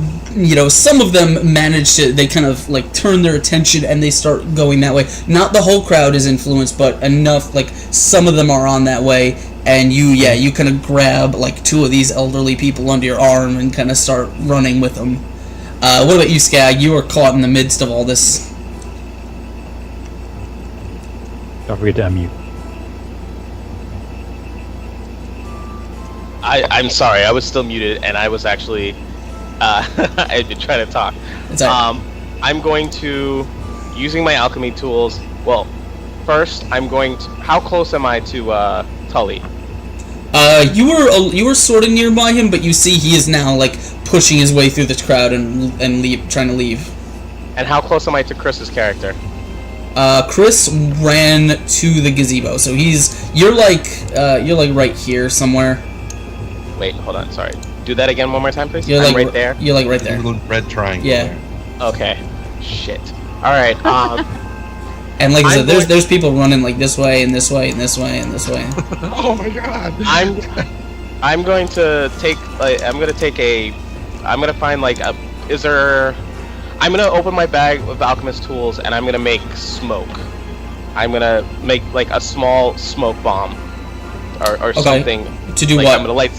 Some of them manage to. They kind of like turn their attention and they start going that way. Not the whole crowd is influenced, but enough. Like some of them are on that way. And you kind of grab like two of these elderly people under your arm and kind of start running with them. What about you, Skag? You were caught in the midst of all this. Don't forget to unmute. I'm sorry, I was still muted, and I was actually I've been trying to talk. It's all right. I'm going to using my alchemy tools. Well, first I'm going to. How close am I to Tully? You were sort of nearby him, but you see he is now like pushing his way through the crowd and trying to leave. And how close am I to Chris's character? Chris ran to the gazebo, so you're like right here somewhere. Wait, hold on, sorry. Do that again one more time, please. You're I'm like right there. You're like right there. Little red triangle. Yeah. Okay. Shit. All right. And like I said, there's people running like this way and this way and this way and this way. Oh my god. I'm going to take. I'm gonna find like a. Is there? I'm gonna open my bag of alchemist tools and I'm gonna make smoke. I'm gonna make like a small smoke bomb, or something. To do like, what? I'm gonna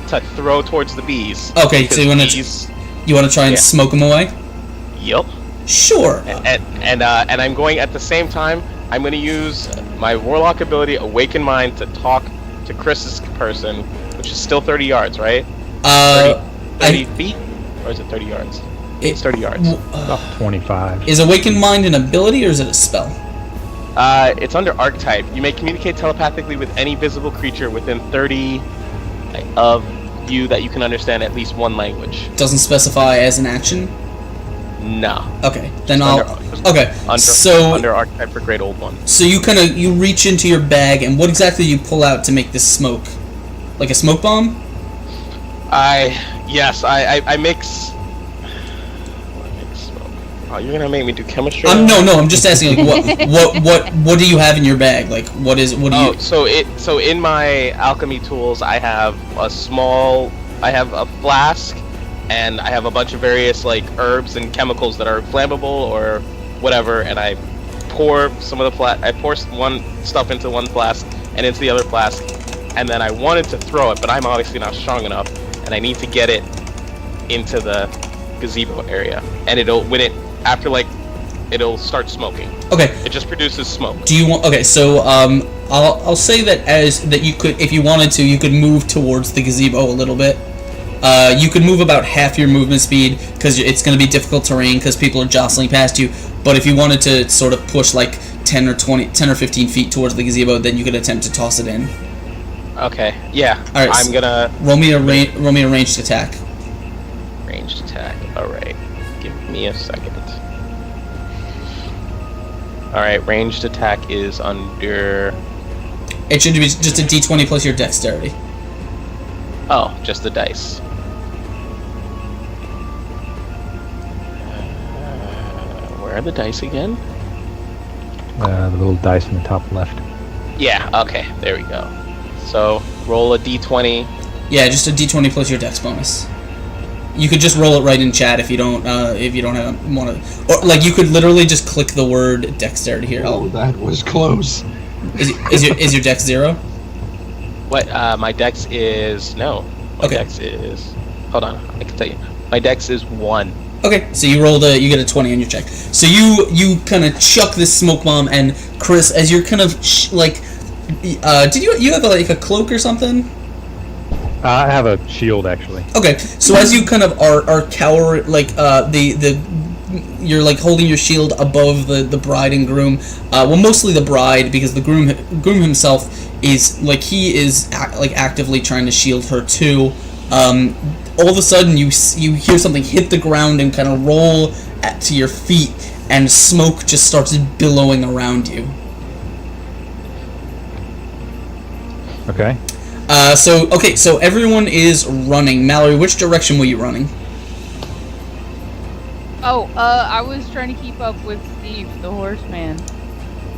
to throw towards the bees. Okay, so you want to try and smoke them away? Yup. Sure. And I'm going at the same time. I'm going to use my warlock ability, Awaken Mind, to talk to Chris's person, which is still 30 yards, right? 30 feet, or is it 30 yards? It's 30 yards. About 25. Is Awaken Mind an ability or is it a spell? It's under archetype. You may communicate telepathically with any visible creature within 30 of you that you can understand at least one language. Doesn't specify as an action? No. Okay, then under archetype for Great Old One. So you reach into your bag, and what exactly do you pull out to make this smoke? Like a smoke bomb? I mix. Oh, you're gonna make me do chemistry? No, I'm just asking. Like, what do you have in your bag? Like, what do you? So in my alchemy tools, I have a flask, and I have a bunch of various like herbs and chemicals that are flammable or whatever, and I pour one stuff into one flask and into the other flask, and then I wanted to throw it, but I'm obviously not strong enough, and I need to get it into the gazebo area, and it'll start smoking. Okay. It just produces smoke. Do you want? Okay, so I'll say that you could, if you wanted to, you could move towards the gazebo a little bit. You could move about half your movement speed because it's going to be difficult terrain because people are jostling past you. But if you wanted to sort of push like 10 or 15 feet towards the gazebo, then you could attempt to toss it in. Okay. Yeah. All right. I'm gonna roll me a ranged attack. Ranged attack. All right. Give me a second. All right. Ranged attack is under It should be just a d20 plus your dexterity. Oh, just the dice. Where are the dice again? The little dice in the top left. Yeah, okay, there we go. So, roll a d20. Yeah, just a d20 plus your dex bonus. You could just roll it right in chat if you don't want to, or like you could literally just click the word dexterity here. Oh, that was close. Is your dex 0? What? My dex is... No. My dex is... Hold on, I can tell you. My dex is 1. Okay, so you get a 20 on your check. So you kind of chuck this smoke bomb, and Chris, as you're kind of did you have like a cloak or something? I have a shield actually. Okay, so as you kind of are cowering, like you're like holding your shield above the bride and groom. Well, mostly the bride, because the groom himself is like actively trying to shield her too. All of a sudden, you hear something hit the ground and kind of roll to your feet, and smoke just starts billowing around you. Okay. So everyone is running. Mallory, which direction were you running? Oh, I was trying to keep up with Steve, the horseman.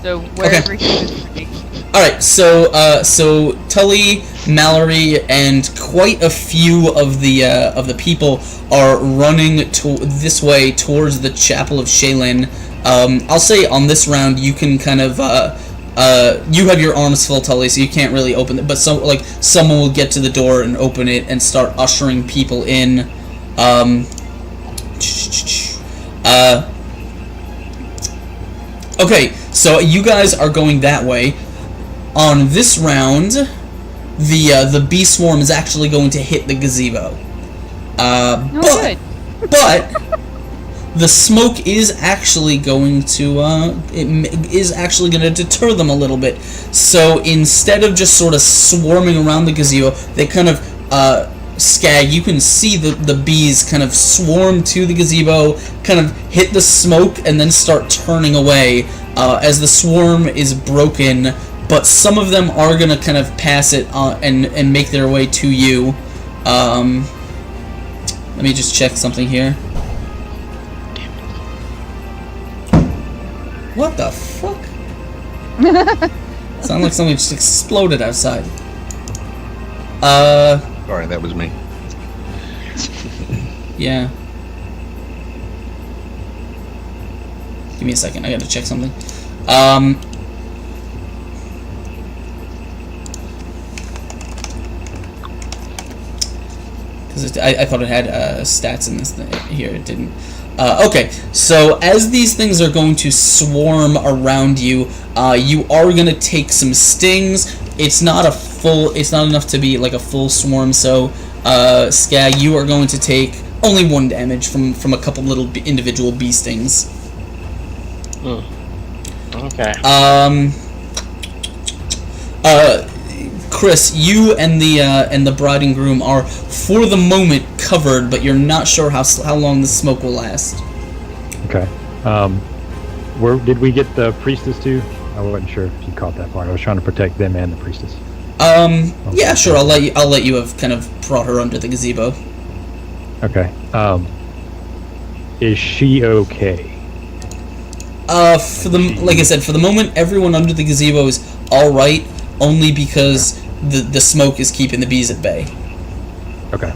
So wherever he was running. Alright, so Tully, Mallory, and quite a few of the people are running this way towards the Chapel of Shaylin. I'll say on this round you can kind of you have your arms full, Tully, so you can't really open it, but someone will get to the door and open it and start ushering people in. Okay, so you guys are going that way. On this round, the bee swarm is actually going to hit the gazebo. But the smoke is actually going to deter them a little bit. So instead of just sort of swarming around the gazebo, they kind of Skag, you can see the bees kind of swarm to the gazebo, kind of hit the smoke, and then start turning away as the swarm is broken. But some of them are gonna kind of pass it and make their way to you. Let me just check something here. What the fuck? Sound like something just exploded outside. Sorry, that was me. Yeah. Give me a second, I gotta check something. Because I thought it had stats in this thing. Here, it didn't. Okay, so as these things are going to swarm around you, you are gonna take some stings. It's not enough to be like a full swarm. So, Skag, you are going to take only 1 damage from a couple little individual bee stings. Okay. Chris, you and the bride and groom are for the moment covered, but you're not sure how long the smoke will last. Okay. Where did we get the priestess to? I wasn't sure if you caught that part. I was trying to protect them and the priestess. Yeah, sure. I'll let you have kind of brought her under the gazebo. Okay. Is she okay? Like I said, for the moment, everyone under the gazebo is all right, only because the smoke is keeping the bees at bay. Okay.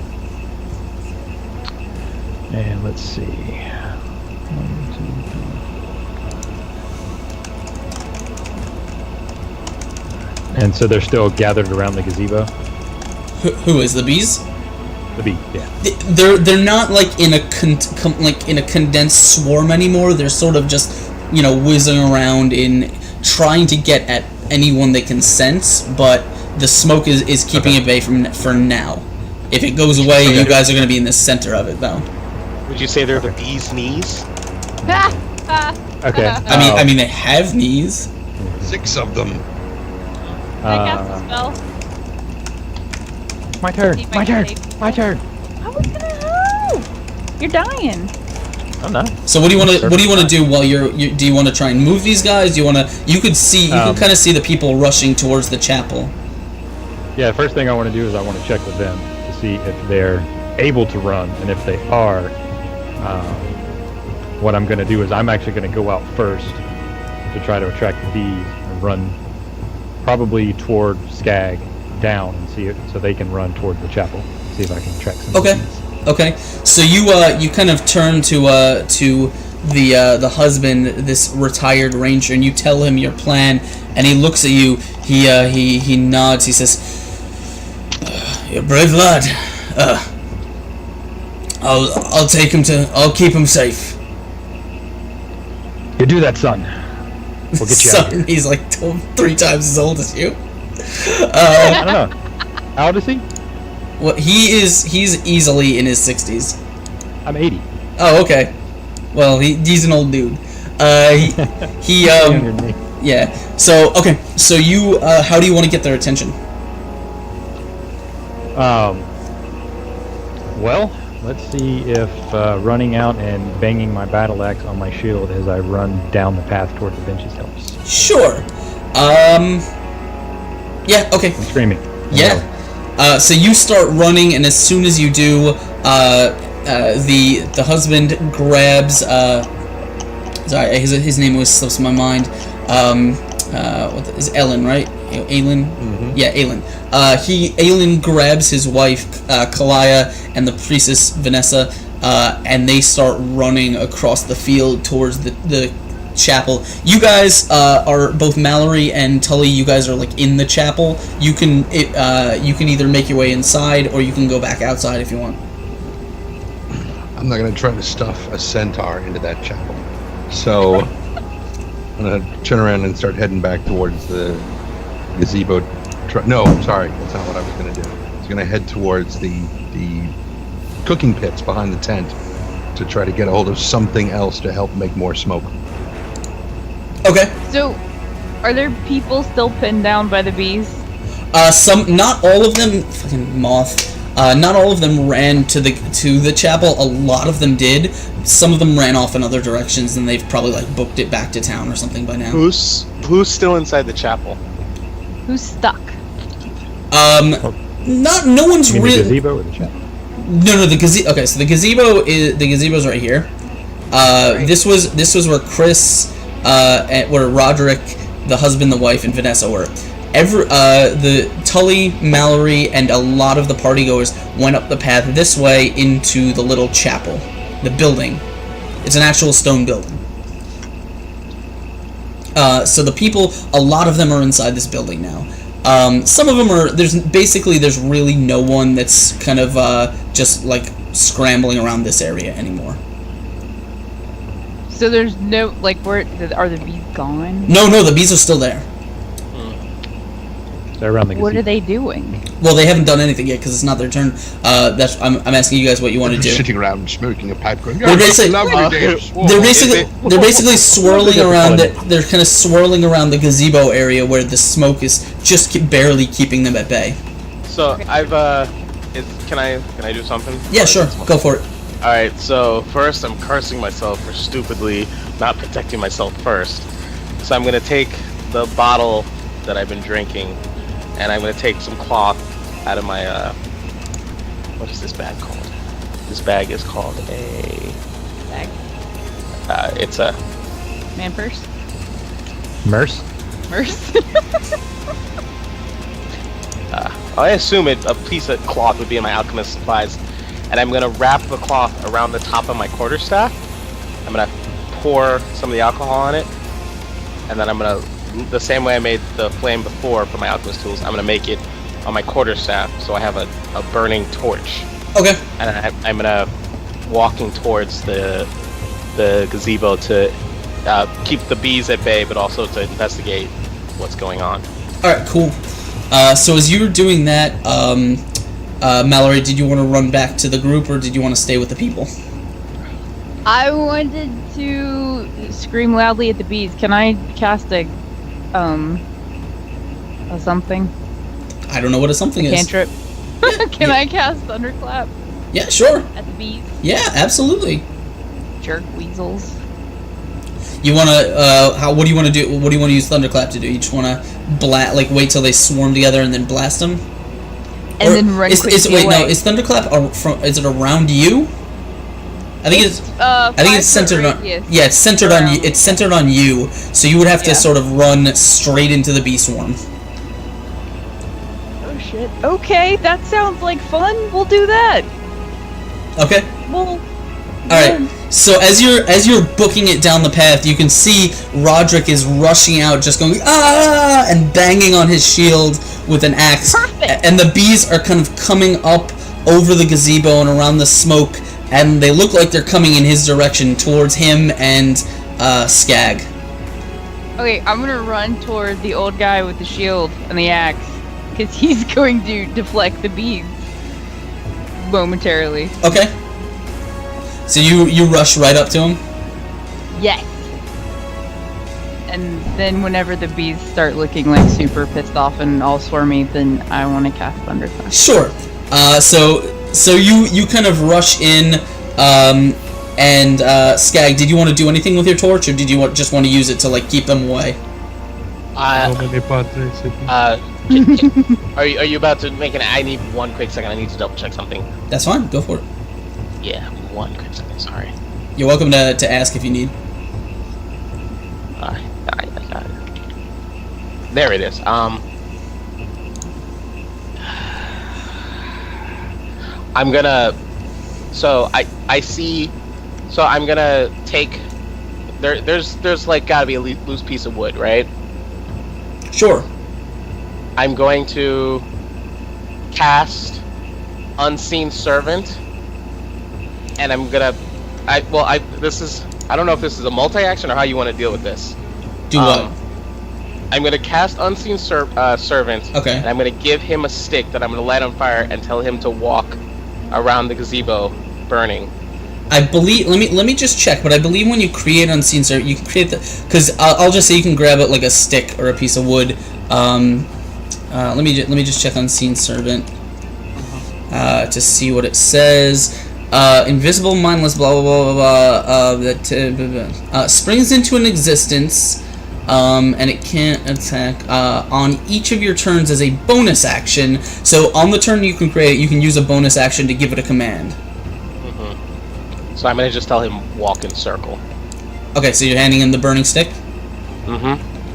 And let's see. 1, 2, 3. And so they're still gathered around the gazebo? Who is the bees? The bee, yeah. They're not like in a condensed swarm anymore. They're sort of just, whizzing around trying to get at anyone they can sense, but the smoke is keeping it bay for now. If it goes away, you guys are going to be in the center of it, though. Would you say they're the bee's knees? Okay. I mean, they have knees. 6 of them. Can I cast a spell? My turn. See if I My can turn. save My turn. I was gonna help! You're dying. I'm not. So what do you want to do while do you want to try and move these guys? Do you want to? You can kind of see the people rushing towards the chapel. Yeah, the first thing I want to do is I want to check with them to see if they're able to run, and if they are, what I'm going to do is I'm actually going to go out first to try to attract the bees and run probably toward Skag down and see it so they can run toward the chapel. See if I can attract some bees. Okay, so you kind of turn to the husband, this retired ranger, and you tell him your plan, and he looks at you. He nods. He says, "You're a brave lad. I'll I'll keep him safe." You do that, son. We'll get you out of here. He's like 3 times as old as you. I don't know. How old is he? Well, he's easily in his 60s. I'm 80. Oh, okay. Well, he's an old dude. He Younger than me. yeah. So okay. So you how do you want to get their attention? Well, let's see if running out and banging my battle axe on my shield as I run down the path toward the benches helps. Sure. Yeah. Okay. I'm screaming. Yeah. So you start running, and as soon as you do, the husband grabs. Sorry, his name slips my mind. What is Ellen, right? Aelin? Mm-hmm. Yeah, Aelin. Aelin grabs his wife, Kalaya, and the priestess, Vanessa, and they start running across the field towards the chapel. You guys are both Mallory and Tully. You guys are like in the chapel. You can either make your way inside or you can go back outside if you want. I'm not going to try to stuff a centaur into that chapel. So I'm going to turn around and start heading back towards the gazebo. No, sorry, that's not what I was going to do. I was going to head towards the cooking pits behind the tent to try to get a hold of something else to help make more smoke. Okay. So, are there people still pinned down by the bees? Not all of them. Fucking moth. Not all of them ran to the chapel. A lot of them did. Some of them ran off in other directions, and they've probably like booked it back to town or something by now. Who's still inside the chapel? Who's stuck? No one's You mean really. the gazebo or the chapel? No, the gazebo. Okay, so the gazebo's right here. Right. This was where Chris, where Roderick, the husband, the wife, and Vanessa were. The Tully, Mallory, and a lot of the partygoers went up the path this way into the little chapel, the building. It's an actual stone building. So the people, a lot of them are inside this building now. Some of them are. There's really no one that's kind of just like scrambling around this area anymore. So there's no, like, where are the bees gone? No, the bees are still there. They're around the gazebo. What are they doing? Well, they haven't done anything yet because it's not their turn. I'm asking you guys what you want to do. Sitting around smoking a pipe, going, They're basically- They're basically swirling around. They're kind of swirling around the gazebo area where the smoke is just barely keeping them at bay. So I've can I do something? Yeah, sure. Go for it. All right. So first, I'm cursing myself for stupidly not protecting myself first. So I'm gonna take the bottle that I've been drinking, and I'm gonna take some cloth out of my what is this bag called? This bag is called a Bag. It's a Man purse? Merce? Merce? I assume a piece of cloth would be in my alchemist supplies, and I'm gonna wrap the cloth around the top of my quarterstaff. I'm gonna pour some of the alcohol on it, and then I'm gonna, the same way I made the flame before for my alchemist tools, I'm gonna make it on my quarterstaff, so I have a burning torch. Okay. And I'm gonna walking towards the gazebo to keep the bees at bay, but also to investigate what's going on. All right. Cool. So as you were doing that, Mallory, did you want to run back to the group or did you want to stay with the people? I wanted to scream loudly at the bees. Can I cast a something? I don't know what a something is. Cantrip. Can I cast thunderclap Yeah, sure. at the bees? Yeah, absolutely. jerk weasels. You wanna what do you want to do? What do you want to use Thunderclap to do? You just want to wait till they swarm together and then blast them? And then run quickly wait, away. no, is Thunderclap is it around you? I think it's centered on. Yeah, it's centered on you. It's centered on you. So you would have to sort of run straight into the bee swarm. Oh shit. Okay, that sounds like fun. We'll do that. Okay. Well. Alright, so as you're booking it down the path, you can see Roderick is rushing out, just going, ah, and banging on his shield with an axe. Perfect. And the bees are kind of coming up over the gazebo and around the smoke, and they look like they're coming in his direction, towards him and Skag. Okay, I'm gonna run toward the old guy with the shield and the axe, because he's going to deflect the bees momentarily. Okay. So you rush right up to him? Yes. And then whenever the bees start looking like super pissed off and all swarmy, then I want to cast Thunderclap. Sure. So you kind of rush in, and Skag, did you want to do anything with your torch, or did you just want to use it to like keep them away? Are you about to make an? I need 1 quick second. I need to double check something. That's fine. Go for it. Yeah, 1 quick second. Sorry. You're welcome to ask if you need. There it is. I'm gonna. So I see. So I'm gonna take. There's like gotta be a loose piece of wood, right? Sure. I'm going to cast Unseen Servant, and I'm gonna. I don't know if this is a multi-action or how you want to deal with this. Do what? I'm gonna cast Unseen Servant. Okay. And I'm gonna give him a stick that I'm gonna light on fire and tell him to walk around the gazebo, burning. I believe. Let me just check. But I believe when you create Unseen Servant, you can create the. Because I'll just say you can grab it like a stick or a piece of wood. Let me just check Unseen Servant. To see what it says. Invisible, mindless, blah blah blah blah blah. That springs into an existence, and it can't attack on each of your turns as a bonus action. So on the turn you can create, you can use a bonus action to give it a command. So I'm gonna just tell him walk in circle. Okay, so you're handing him the burning stick.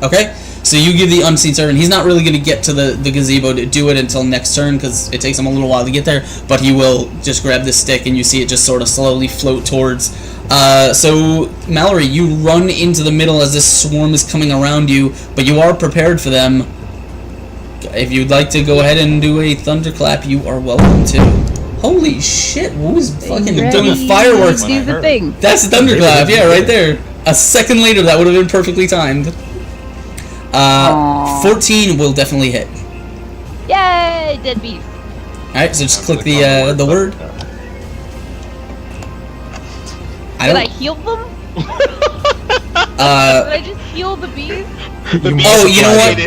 Okay. So you give the Unseen Servant. He's not really going to get to the gazebo to do it until next turn because it takes him a little while to get there. But he will just grab this stick, and you see it just sort of slowly float towards. So Mallory, you run into the middle as this swarm is coming around you, but you are prepared for them. If you'd like to go ahead and do a thunderclap, you are welcome to. Holy shit! Who's fucking doing fireworks? Do the thing. That's a thunderclap. Yeah, right there. A second later, that would have been perfectly timed. 14 will definitely hit. Yay, dead bees. Alright, so just click the word. Did I heal them? Did I just heal the bees? Oh, you know what?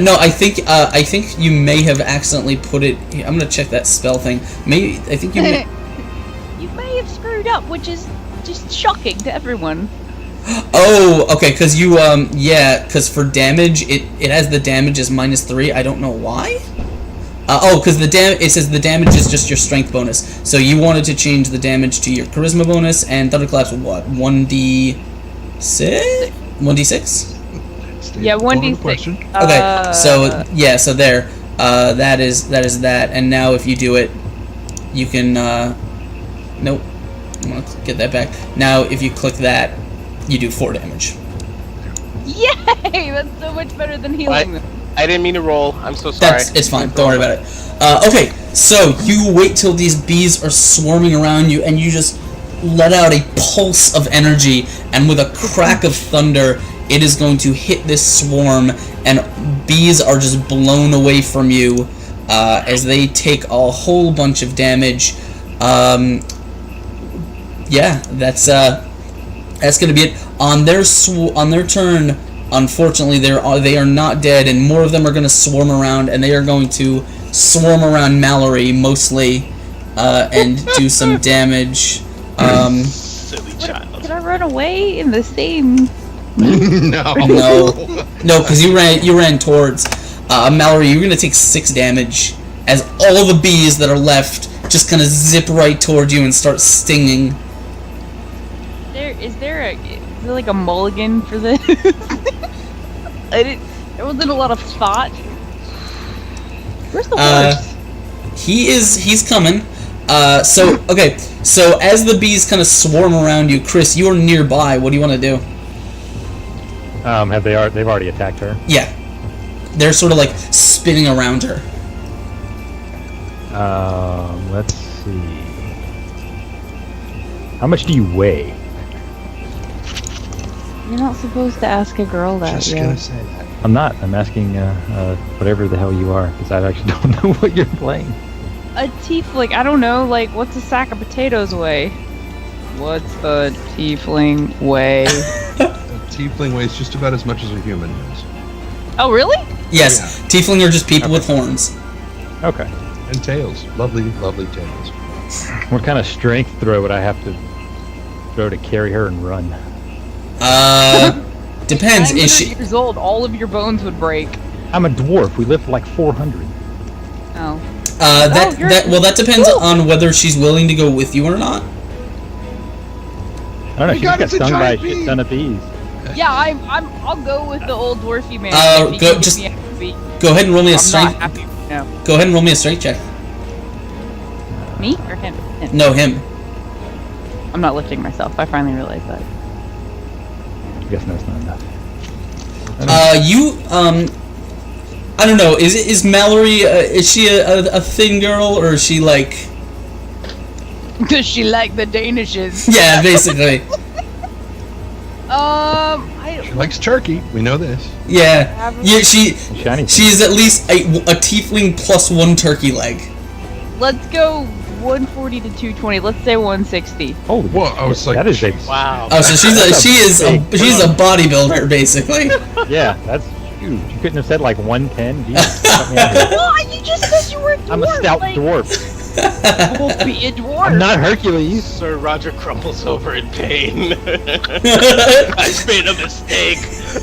No, I think you may have accidentally put it. I'm gonna check that spell thing. Maybe I think you. You may have screwed up, which is just shocking to everyone. Oh, okay, because you, because for damage, it has the damage as -3, I don't know why? Because it says the damage is just your strength bonus, so you wanted to change the damage to your charisma bonus, and Thunderclap's what, 1d6? 1d6? Yeah, 1d6. Okay, so, yeah, so there, that is that, and now if you do it, you can, nope, I'm gonna get that back. Now, if you click that, you do 4 damage. Yay! That's so much better than healing them. I didn't mean to roll. I'm so sorry. It's fine. Don't worry about it. Okay, so you wait till these bees are swarming around you, and you just let out a pulse of energy, and with a crack of thunder, it is going to hit this swarm, and bees are just blown away from you as they take a whole bunch of damage. Yeah, that's gonna be it. On their turn, unfortunately, they are not dead, and more of them are gonna swarm around, and they are going to swarm around Mallory mostly, and do some damage. Silly child. Can run away in the same? No. No, because you ran towards Mallory. You're gonna take 6 damage as all the bees that are left just kind of zip right towards you and start stinging. Is there like a mulligan for this? There wasn't a lot of thought. Where's the horse? He's coming. So as the bees kind of swarm around you, Chris, you are nearby. What do you want to do? They've already attacked her? Yeah. They're sort of like spinning around her. Let's see. How much do you weigh? You're not supposed to ask a girl that. Just gonna say that. I'm not. I'm asking whatever the hell you are, because I actually don't know what you're playing. A tiefling, I don't know, like, what's a sack of potatoes weigh? What's a tiefling weigh? A tiefling weighs just about as much as a human does. Oh, really? Yes, Yeah. tiefling are just people with horns. Okay. And tails. Lovely, lovely tails. What kind of strength throw would I have to throw to carry her and run? Depends. Is 900 she? years old, all of your bones would break. I'm a dwarf. We live like 400. Oh. That depends on whether she's willing to go with you or not. I don't know. We She got just it, got it's a stung by a giant shit bee. ton of bees. Yeah, I'll go with the old dwarfy man. if he go- can just- give me a beat. Go ahead and roll me a I'm not strength. happy. No. Go ahead and roll me a strength check. Me or him? Him. No, him. I'm not lifting myself. I finally realized that. I guess that's not enough. I don't know. Is Mallory? Is she a thin girl, or is she like? Does she like the Danishes? Yeah, basically. She likes turkey. We know this. Yeah. She Shiny. is at least a tiefling plus 1 turkey leg. Let's go 140 to 220. Let's say 160. Holy Whoa, I was shit, like, that is a Wow. Oh, so she's a bodybuilder basically. yeah, that's huge. You couldn't have said like 110. Jesus, cut me out here. What? You just said you were a dwarf. I'm a stout like, dwarf. We'll be a dwarf. I'm not Hercules. Sir Roger crumbles over in pain. I've made a mistake.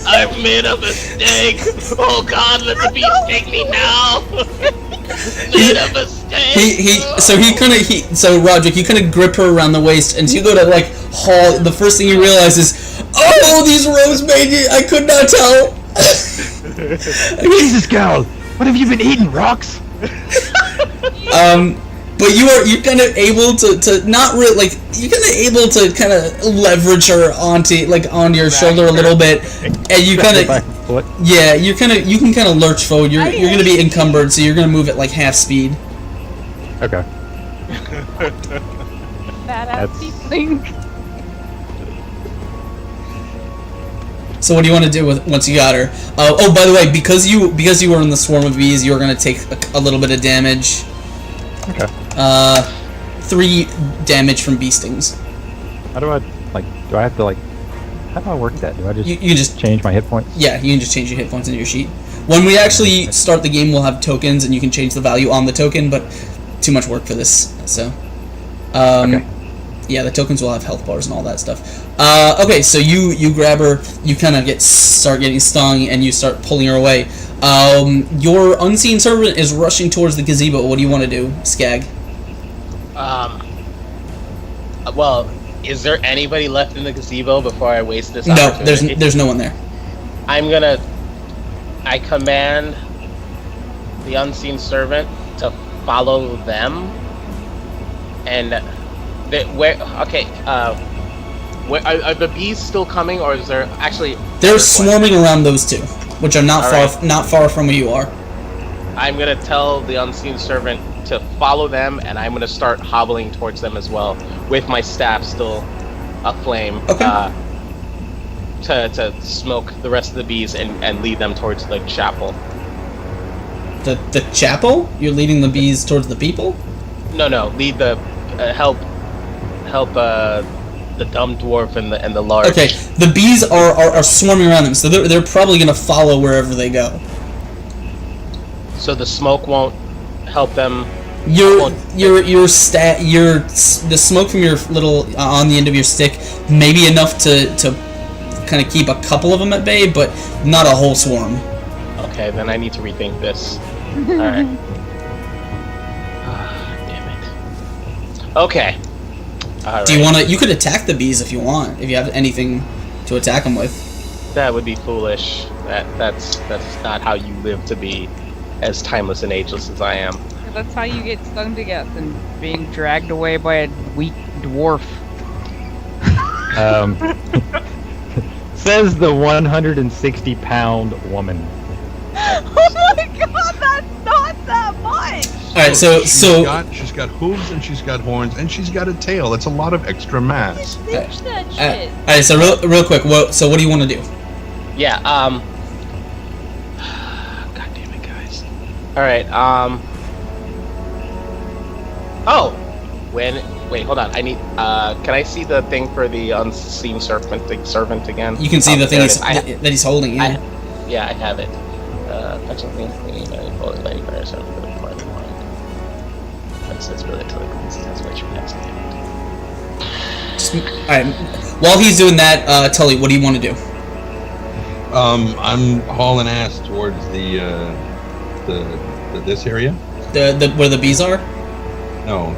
I've made a mistake. Oh God, let the beast take me now. Made a mistake. So Roderick, you kind of grip her around the waist, and you go to like haul. The first thing you realize is, oh, these robes made you. I could not tell. Jesus, girl, what have you been eating? Rocks? But you're kind of able to not really like you're kind of able to kind of leverage her onto your shoulder a little bit, and you kind of you can kind of lurch forward. You're going to be encumbered, so you're going to move at like half speed. Okay. Badass tiefling. So what do you want to do once you got her? Oh, by the way, because you were in the swarm of bees, you're going to take a little bit of damage. Okay. 3 damage from bee stings. How do I have to how do I work that? Do I just You can just change my hit points? Yeah, you can just change your hit points in your sheet. When we actually start the game, we'll have tokens, and you can change the value on the token, but too much work for this, so... Okay. Yeah, the tokens will have health bars and all that stuff. Okay, so you grab her, you kind of start getting stung, and you start pulling her away. Your unseen servant is rushing towards the gazebo. What do you want to do, Skag? Well, is there anybody left in the gazebo before I waste this No, opportunity? there's no one there. I command the unseen servant to follow them, and where are the bees still coming, or is there actually? They're swarming around those two, which are not All not far from where you are. I'm gonna tell the unseen servant to follow them, and I'm gonna start hobbling towards them as well, with my staff still aflame. Okay. To smoke the rest of the bees and lead them towards the chapel. The chapel? You're leading the bees towards the people? No, lead the help the dumb dwarf and the large. Okay, the bees are swarming around them, so they're probably gonna follow wherever they go. So the smoke won't help them the smoke from your little on the end of your stick maybe enough to kind of keep a couple of them at bay, but not a whole swarm. Okay, then I need to rethink this. All right. Damn it. Okay. All right. Do you want to? You could attack the bees if you want. If you have anything to attack them with. That would be foolish. That's not how you live to be as timeless and ageless as I am. That's how you get stung to death and being dragged away by a weak dwarf. Says the 160-pound woman. Oh my god, that's not that much! Alright, so she's got hooves and she's got horns and she's got a tail. That's a lot of extra mass. Ditch that shit. Alright, so real quick, so what do you want to do? Yeah, God damn it, guys. Alright, oh! Wait, hold on, I need, can I see the thing for the unseen servant again? You can see the thing that he's holding, yeah. I have it. Actually, hold it like fire servant for the part of the mind. That's really to the that's what you next. Alright, while he's doing that, Tully, what do you want to do? I'm hauling ass towards the this area. The where the bees are? No,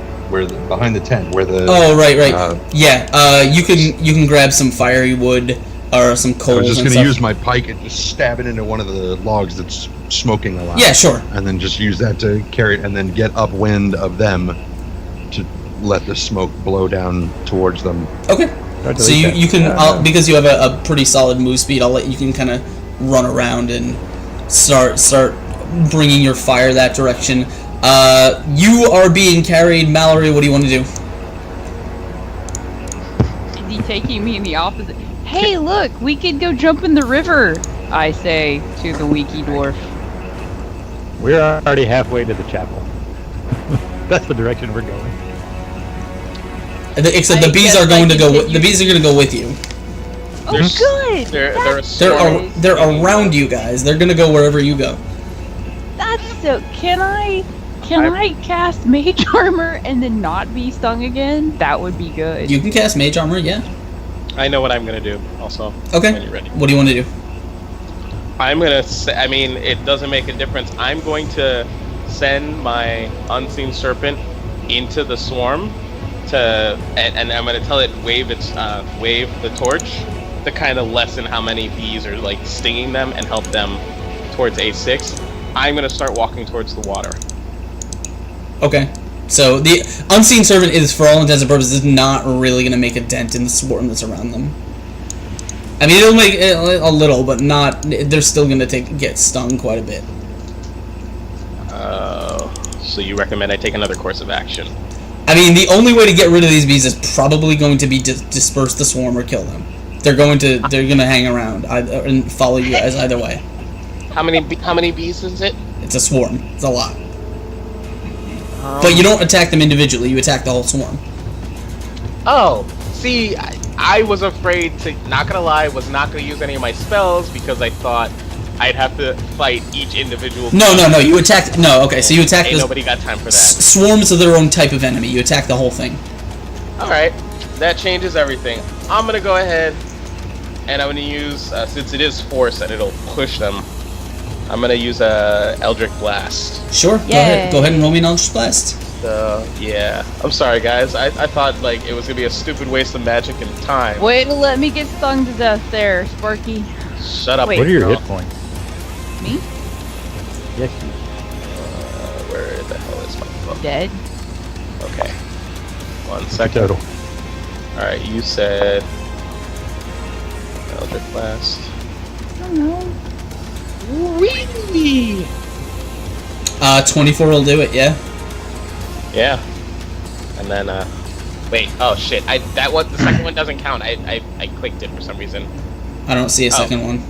behind the tent, where the. Oh, right. You can grab some firewood or some coals. I was just and gonna stuff. use my pike and just stab it into one of the logs that's smoking a lot. Yeah, sure. And then just use that to carry it, and then get upwind of them to let the smoke blow down towards them. Okay. So you can because you have a pretty solid move speed. I'll let you can kind of run around and start bringing your fire that direction. You are being carried, Mallory. What do you want to do? Is he taking me in the opposite? Hey, look, we could go jump in the river, I say to the weaky dwarf. We're already halfway to the chapel. That's the direction we're going. Except the bees are going to go. The bees are going to go with you. Oh, good. They're around you guys. They're going to go wherever you go. That's so. Can I cast mage armor and then not be stung again? That would be good. You can cast mage armor, yeah. I know what I'm gonna do. Also. Okay. When you're ready. What do you want to do? I'm gonna say, I mean, it doesn't make a difference. I'm going to send my unseen serpent into the swarm and I'm gonna tell it wave the torch to kind of lessen how many bees are like stinging them and help them towards A6. I'm gonna start walking towards the water. Okay. So the unseen servant is, for all intents and purposes, not really gonna make a dent in the swarm that's around them. I mean, it'll make a little, but not. They're still gonna get stung quite a bit. So you recommend I take another course of action? I mean, the only way to get rid of these bees is probably going to be disperse the swarm or kill them. They're gonna hang around and follow you guys either way. How many bees is it? It's a swarm. It's a lot. But you don't attack them individually. You attack the whole swarm. Oh, see, I was afraid to. Not gonna lie, was not gonna use any of my spells because I thought I'd have to fight each individual. No. You attack. No. Okay. So you attack. Ain't nobody got time for that. Swarms are their own type of enemy. You attack the whole thing. All right, that changes everything. I'm gonna go ahead and I'm gonna use since it is force and it'll push them. I'm gonna use a Eldritch Blast. Sure. Go ahead and roll me an Eldritch Blast. Yeah. I'm sorry, guys. I thought like it was gonna be a stupid waste of magic and time. Way to let me get stung to death there, Sparky. Shut up. Wait, what are your girl. hit points? Me? Yes. Where the hell is my book? Dead. Okay. 1 second. Total. All right. You said Eldritch Blast. I don't know. Whee! 24 will do it. Yeah. Yeah. And then wait. Oh shit. The second one doesn't count. I clicked it for some reason. I don't see a second one.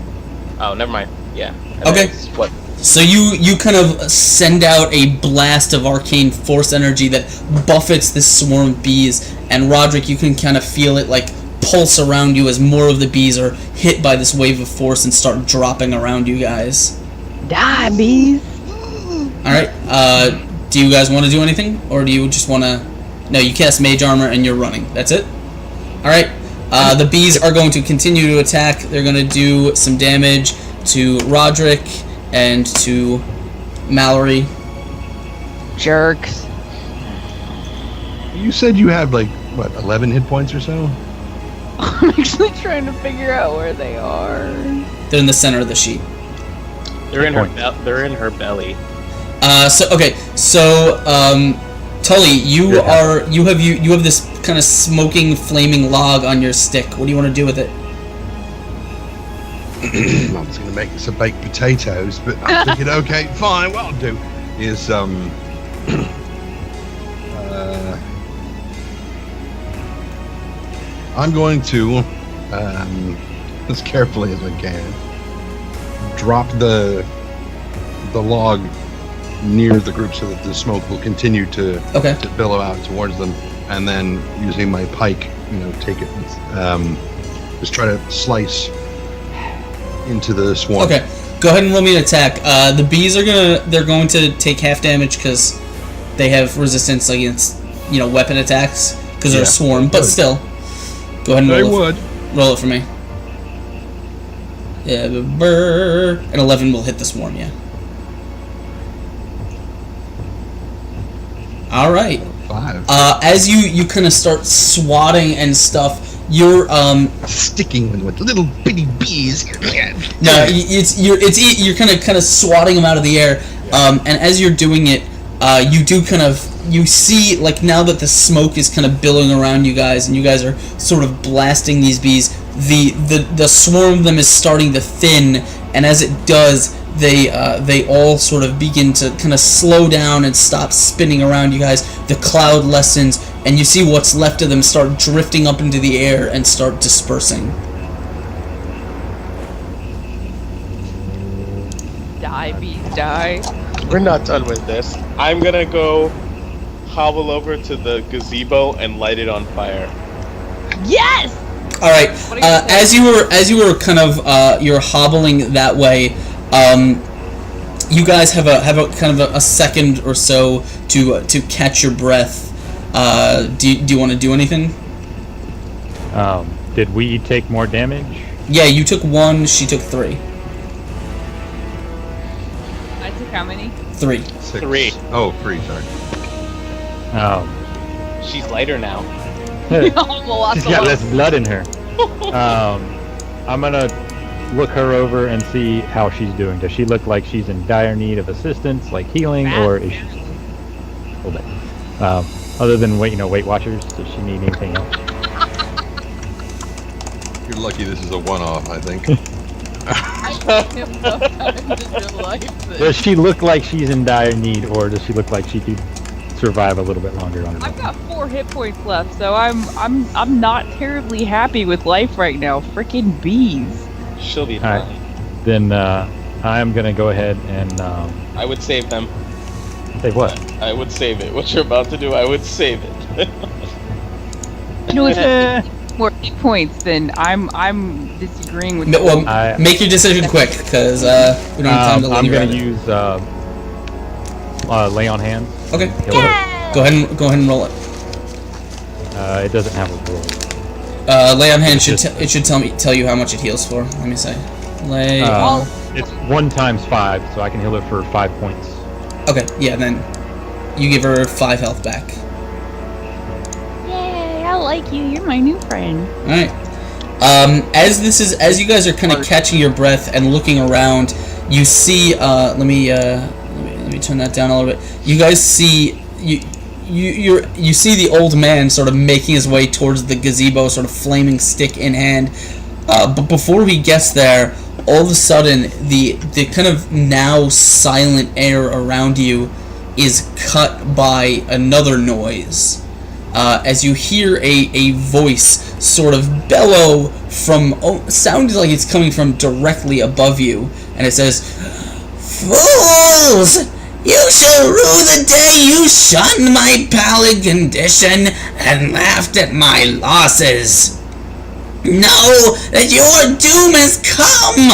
Oh, never mind. Yeah. And Okay. then what? So you kind of send out a blast of arcane force energy that buffets this swarm of bees, and Roderick, you can kind of feel it like pulse around you as more of the bees are hit by this wave of force and start dropping around you guys. Die, bees. All right. Do you guys want to do anything, or do you just want to? No, you cast mage armor and you're running. That's it. All right. The bees are going to continue to attack. They're going to do some damage to Roderick and to Mallory. Jerks. You said you have like what, 11 hit points or so? I'm actually trying to figure out where they are. They're in the center of the sheet. They're in her belly. Tully, you have this kind of smoking, flaming log on your stick. What do you want to do with it? I was going to make some baked potatoes, but I'm thinking, okay, fine. What I'll do is I'm going to as carefully as I can drop the log near the group so that the smoke will continue to billow out towards them, and then using my pike, take it, just try to slice into the swarm. Okay, go ahead and roll me an attack. The bees they're going to take half damage because they have resistance against weapon attacks because they're a swarm, but still, go ahead and roll it for me. Yeah, an 11 will hit the swarm. Yeah. All right. 5. As you kind of start swatting and stuff, you're sticking with little bitty bees. No, you're kind of swatting them out of the air. And as you're doing it, you see, like, now that the smoke is kind of billowing around you guys, and you guys are sort of blasting these bees, the swarm of them is starting to thin, and as it does, they all sort of begin to kind of slow down and stop spinning around you guys. The cloud lessens, and you see what's left of them start drifting up into the air and start dispersing. Die, bees, die. We're not done with this. I'm gonna go hobble over to the gazebo and light it on fire. Yes! All right. As you were kind of you're hobbling that way, you guys have a kind of a second or so to catch your breath. Do you want to do anything? Did we take more damage? Yeah, you took 1. She took 3. I took how many? 3. 6. 3. Oh, 3. Sorry. She's lighter now. She's got less blood in her. I'm gonna look her over and see how she's doing. Does she look like she's in dire need of assistance, like healing, or is she? Hold it. Other than Weight Watchers, does she need anything else? You're lucky this is a one-off, I think. Does she look like she's in dire need, or does she look like she could survive a little bit longer on her I've own? got 4 hit points left, so I'm not terribly happy with life right now. Frickin' bees. She'll be fine. Alright. Then I'm gonna go ahead and I would save them. say what? I would save it. What you're about to do, I would save it. If more hit points, then I'm disagreeing with you. Well, make your decision quick, because we don't have time to I'm linger gonna at it. use lay on hands. Okay. Heal her. Go ahead and roll it. It doesn't have a roll. Lay on hand should tell you how much it heals for. Let me say. Lay on. It's 1 times 5, so I can heal her for 5 points. Okay, yeah, then you give her 5 health back. Yay, I like you. You're my new friend. All right. As you guys are kind of catching your breath and looking around, you see. Let me turn that down a little bit. You guys see you see the old man sort of making his way towards the gazebo, sort of flaming stick in hand. But before he gets there, all of a sudden, the kind of now silent air around you is cut by another noise. As you hear a voice sort of bellow from, sounds like it's coming from directly above you, and it says, "Fools! You shall rue the day you shunned my pallid condition and laughed at my losses. Know that your doom has come.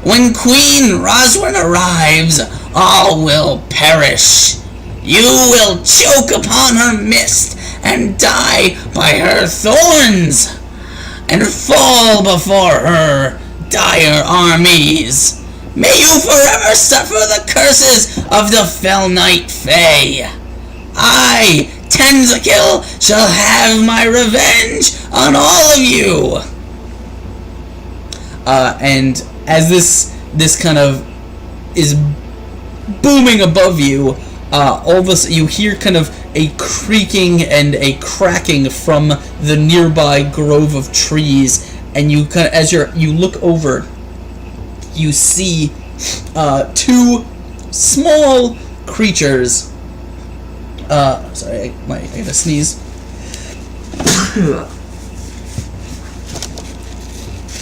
When Queen Roswin arrives, all will perish. You will choke upon her mist and die by her thorns, and fall before her dire armies. May you forever suffer the curses of the Fellnight Fae. I, Tenzakil, shall have my revenge on all of you. And as this kind of is booming above you, all of a sudden you hear kind of a creaking and a cracking from the nearby grove of trees, and you kind of, as you look over, you see two small creatures. Sorry, I gotta sneeze.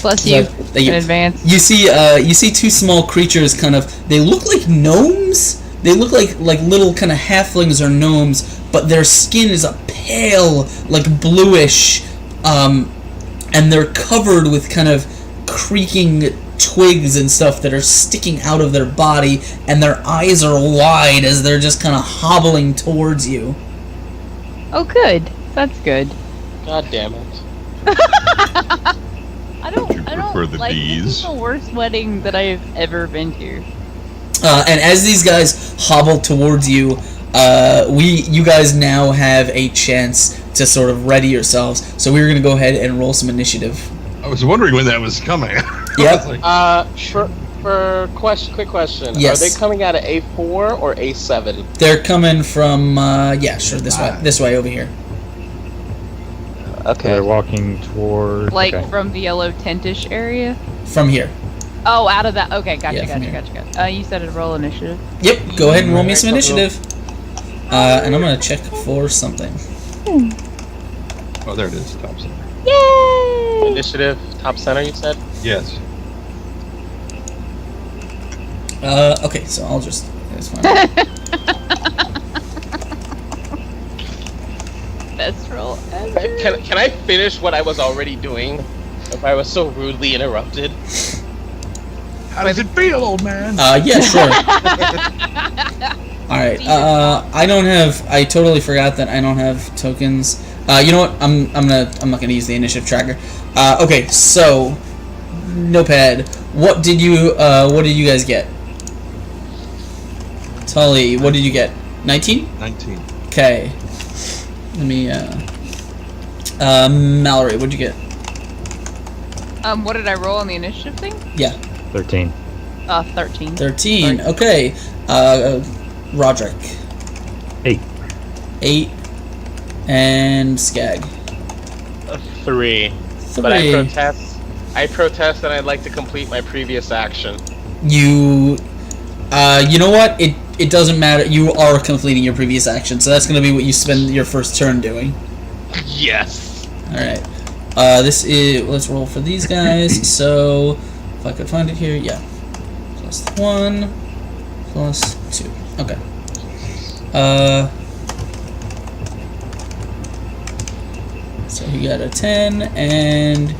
Bless you in advance. You see two small creatures. Kind of, they look like gnomes. They look like little kind of halflings or gnomes, but their skin is a pale, like bluish, and they're covered with kind of creaking twigs and stuff that are sticking out of their body, and their eyes are wide as they're just kind of hobbling towards you. Oh, good. That's good. God damn it. I don't prefer the like bees? This is the worst wedding that I've ever been to. And as these guys hobble towards you, you guys now have a chance to sort of ready yourselves. So we're gonna go ahead and roll some initiative. I was wondering when that was coming. Yep. Quick question. Yes. Are they coming out of A4 or A7? They're coming from this way over here. Okay. They're walking toward. Like okay. from the yellow tentish area. From here. Oh, out of that. Okay, gotcha. Yeah, You said to roll initiative. Yep. Go ahead and roll me some initiative. And I'm gonna check for something. Oh, there it is. Top center. Yay! Initiative, top center, you said? Yes. Okay, so I'll just. That's fine. Best roll ever. Can I finish what I was already doing? If I was so rudely interrupted. How does it feel, old man? Yeah, sure. Alright, I totally forgot that I don't have tokens. You know what? I'm not gonna use the initiative tracker. Okay, so Notepad, what did you guys get? Tully, what did you get? 19? 19. Okay. Let me Mallory, what'd you get? What did I roll on the initiative thing? Yeah. 13. 13. 13. Okay. Roderick. 8. 8. And Skag. 3. 3. But I protest and I'd like to complete my previous action. You know what? It doesn't matter. You are completing your previous action, so that's going to be what you spend your first turn doing. Yes. All right. This is. Let's roll for these guys. So, if I could find it here, yeah. +1, +2. Okay. So he got a 10 and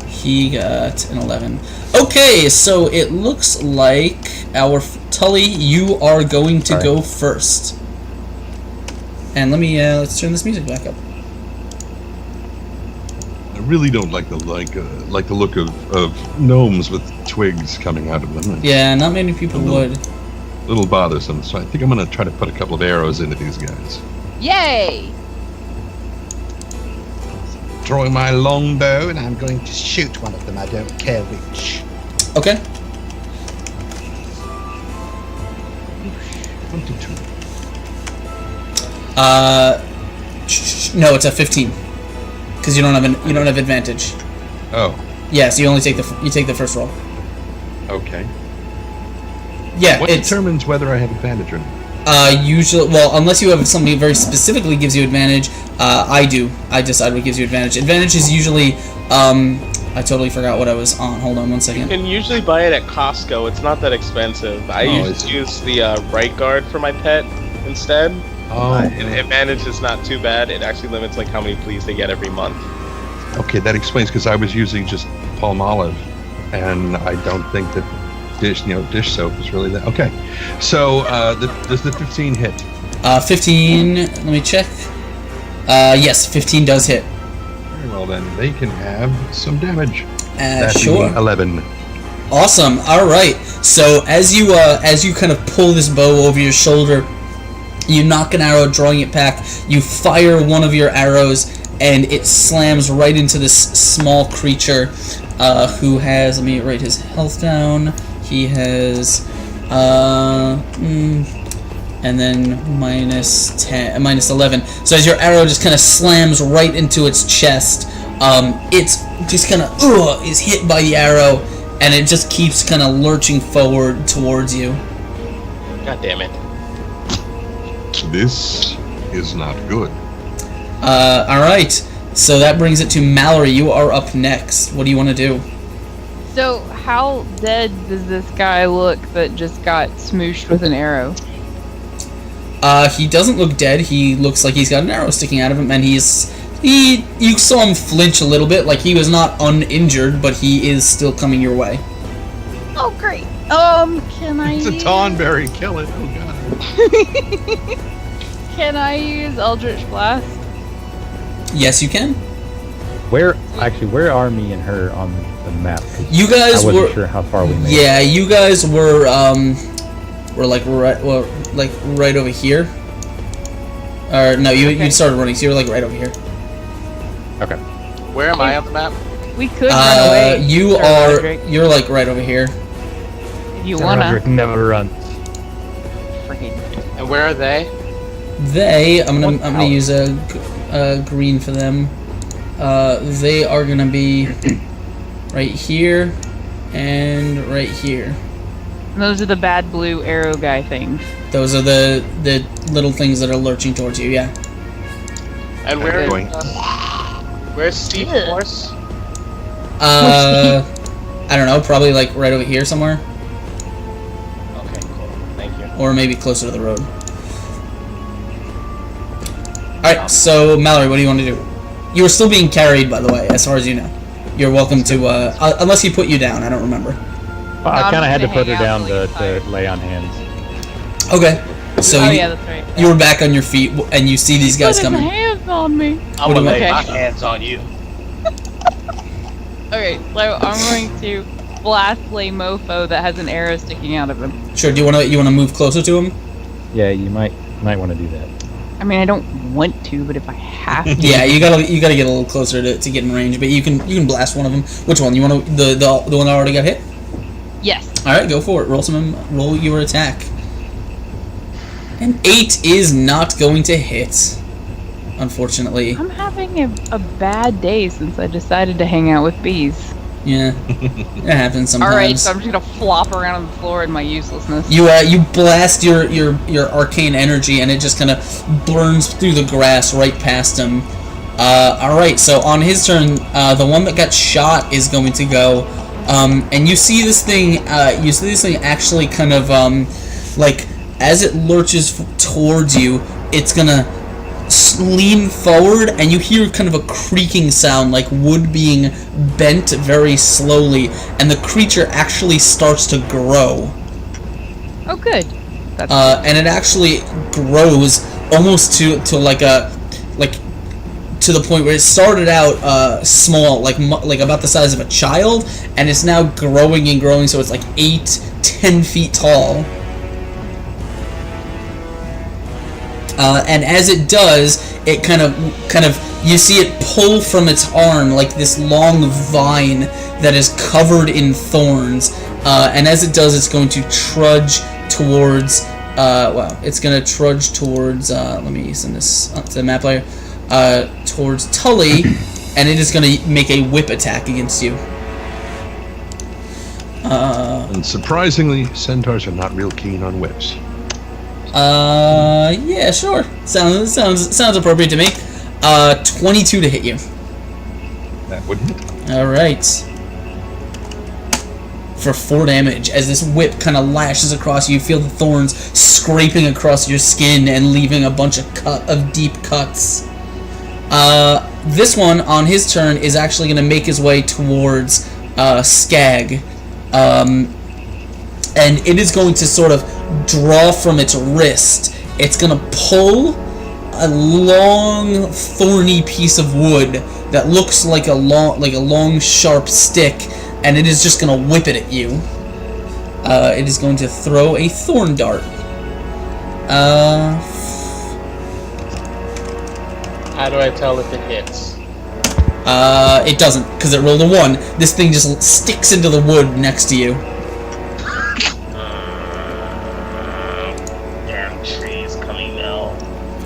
he got an 11. Okay, so it looks like our Tully, you are going to go first. And let's turn this music back up. I really don't like the look of gnomes with twigs coming out of them. Yeah, not many people would. A little bothersome, so I think I'm gonna try to put a couple of arrows into these guys. Yay! Drawing my longbow, and I'm going to shoot one of them. I don't care which. Okay. 22. No, it's a 15. Because you don't have advantage. Oh, Yeah, so you take the first roll. okay. Yeah, What it's determines whether I have advantage or not? usually, well, unless you have something very specifically gives you advantage. I do. I decide what gives you advantage. Advantage is usually I totally forgot what I was on. Hold on one You second. can usually buy it at Costco. It's not that expensive. I usually use the right guard for my pet instead. Oh, And advantage is not too bad. It actually limits like how many fleas they get every month. okay, that explains because I was using just Palmolive, and I don't think that dish soap is really that. Okay, so does the 15 hit? 15. Let me check. Yes, 15 does hit. Very well then, they can have some damage. That Sure. being 11. Awesome. All right. So as you kind of pull this bow over your shoulder, you knock an arrow, drawing it back. You fire one of your arrows, and it slams right into this small creature, who has. Let me write his health down. He has, and then minus 11. So as your arrow just kind of slams right into its chest, it's just kind of is hit by the arrow. And it just keeps kind of lurching forward towards you. God damn it. This is not good. Alright. So that brings it to Mallory. You are up next. What do you want to do? So, how dead does this guy look that just got smooshed with an arrow? He doesn't look dead. He looks like he's got an arrow sticking out of him, and you saw him flinch a little bit, like he was not uninjured, but he is still coming your way. Oh, great. Can I It's a Tonberry. Kill it. Oh god. Can I use Eldritch Blast? Yes, you can. Where are me and her on the map? 'Cause You guys I wasn't were. sure how far we made. Yeah, you guys were like right over here. Or no, you started running, so you were like right over here. Okay. Where am I on the map? We could run away. You're like right over here. If you wanna. Roderick never runs. Freaking. And where are they? I'm gonna use a green for them. They are gonna be right here and right here. And those are the bad blue arrow guy things. Those are the little things that are lurching towards you. Yeah. And Where are you going? Where's Steve Force? I don't know. Probably like right over here somewhere, Okay, cool. Thank you. or maybe closer to the road. All right. So Mallory, what do you want to do? You were still being carried, by the way, as far as you know. You're welcome to, unless he put you down. I don't remember. Well, I I'm kind of had to gonna put hang her out down till to he's lay on hands. Okay. So Oh you, yeah, that's right. you were back on your feet, and you see these guys Put his coming. hands on me. I'm What gonna do lay you- my Okay. hands on you. Okay, so I'm going to blast Lay Mofo that has an arrow sticking out of him. Sure. Do you want to move closer to him? Yeah, you might want to do that. I mean, I don't want to, but if I have to. Yeah, you gotta get a little closer to get in range, but you can blast one of them. Which one? You want to the one that already got hit? Yes. All right, go for it. Roll your attack. An 8 is not going to hit, unfortunately. I'm having a bad day since I decided to hang out with bees. Yeah, it happens sometimes. Alright, so I'm just gonna flop around on the floor in my uselessness. You blast your arcane energy, and it just kind of burns through the grass right past him. All right, so on his turn, the one that got shot is going to go, and you see this thing. Actually kind of like as it lurches towards you, it's gonna lean forward, and you hear kind of a creaking sound, like wood being bent very slowly, and the creature actually starts to grow. Oh, good. That's And it actually grows almost to to the point where it started out small, like about the size of a child, and it's now growing and growing, so it's like 8-10 feet tall. And as it does, it kind of you see it pull from its arm like this long vine that is covered in thorns. And as it does, it's going to trudge towards. It's going to trudge towards. Let me send this to the map layer. Towards Tully, and it is going to make a whip attack against you. And surprisingly, centaurs are not real keen on whips. Yeah, sure. Sounds appropriate to me. 22 to hit you. That would hit. All right. For 4 damage, as this whip kind of lashes across you, feel the thorns scraping across your skin and leaving a bunch of deep cuts. This one, on his turn, is actually going to make his way towards Skag. And it is going to sort of draw from its wrist it's gonna pull a long, thorny piece of wood that looks like a long, sharp stick, and it is just gonna whip it at you. It is going to throw a thorn dart. How do I tell if it hits? It doesn't, because it rolled a 1. This thing just sticks into the wood next to you. Damn trees coming now.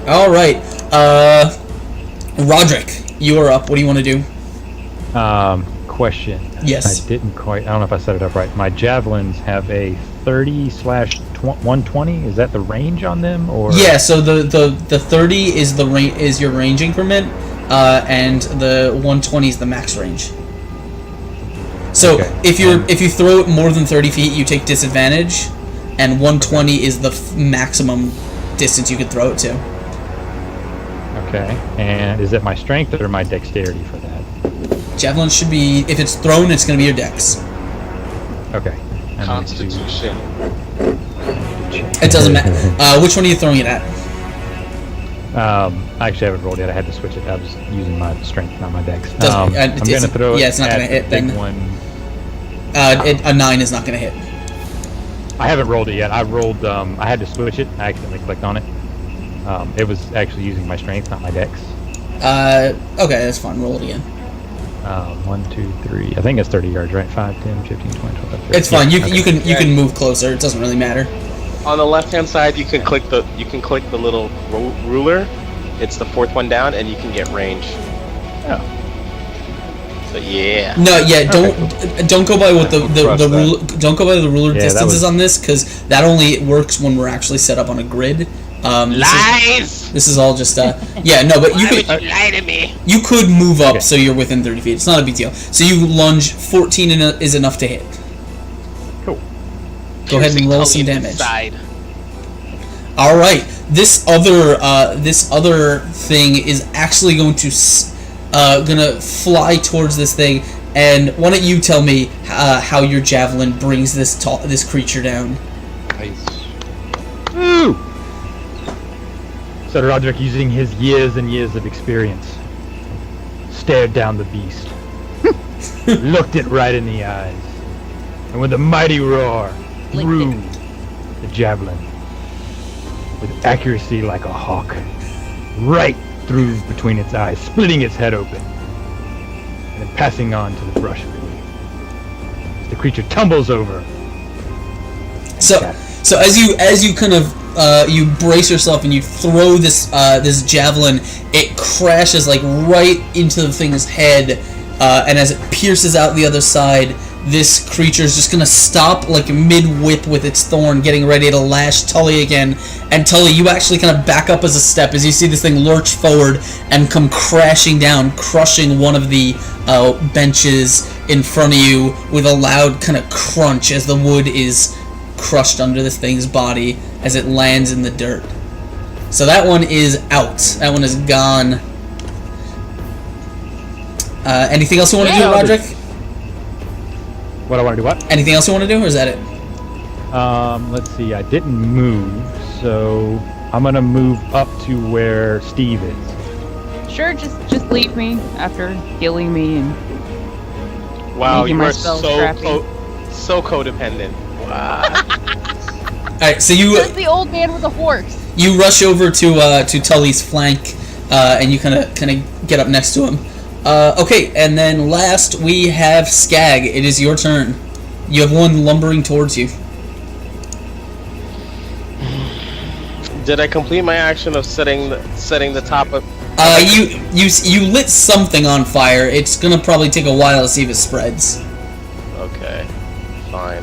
Alright, Roderick, you are up. What do you want to do? Question. Yes. I didn't quite. I don't know if I set it up right. My javelins have a 30/120. Is that the range on them, or? Yeah. So the 30 is is your range increment, and the 120 is the max range. So Okay. if you throw it more than 30 feet, you take disadvantage, and 120 is the maximum distance you could throw it to. Okay. And is it my strength or my dexterity for that? Javelin should be, if it's thrown, it's going to be your dex. Okay. I need to Constitution. change. It doesn't matter. Which one are you throwing it at? I actually haven't rolled yet. I had to switch it. I was using my strength, not my dex. Doesn't- I'm going to throw it. yeah, it's not at gonna hit the big then. one. A 9 is not going to hit. I haven't rolled it yet. I rolled. I had to switch it. I accidentally clicked on it. It was actually using my strength, not my dex. Okay, that's fine. Roll it again. 1, 2, 3. I think it's 30 yards, right? 5, 10, 15, 20, 25, 30. It's fine. Yeah, You okay. you can move closer. It doesn't really matter. On the left-hand side, you can click the little ruler. It's the 4th one down, and you can get range. Oh. So yeah. No, yeah, don't go by what the Trust that. ruler. Don't go by the ruler Yeah, that distances was- on this, because that only works when we're actually set up on a grid. Lies! This is all just yeah, no, but you Why could would you lie to me? you could move up Okay. so you're within 30 feet. It's not a big deal. So you lunge. 14 is enough to hit. Cool. Go ahead and Piercing roll some Tully damage. inside. All right, this other thing is actually going to gonna fly towards this thing. And why don't you tell me how your javelin brings this creature down? Nice. Woo! So Roderick, using his years and years of experience, stared down the beast, looked it right in the eyes, and with a mighty roar, threw the javelin with accuracy like a hawk, right through between its eyes, splitting its head open, and then passing on to the brush beneath. As the creature tumbles over. So as you kind of you brace yourself and you throw this javelin, it crashes like right into the thing's head, and as it pierces out the other side, this creature is just gonna stop like mid-whip with its thorn, getting ready to lash Tully again. And Tully, you actually kind of back up as a step as you see this thing lurch forward and come crashing down, crushing one of the benches in front of you with a loud kind of crunch as the wood is crushed under this thing's body as it lands in the dirt. So that one is out. That one is gone. Anything else you want to do, Roderick? What I want to do? What? Anything else you want to do, or is that it? Let's see. I didn't move, so I'm gonna move up to where Steve is. Sure, just leave me after healing me and Wow, Making you my are spells so crappy. so codependent. Wow. All right, so you Where's the old man with the horse? you rush over to Tully's flank, and you kind of get up next to him. Okay, and then last we have Skag. It is your turn. You have one lumbering towards you. Did I complete my action of setting the top of? You lit something on fire. It's gonna probably take a while to see if it spreads. Okay, fine.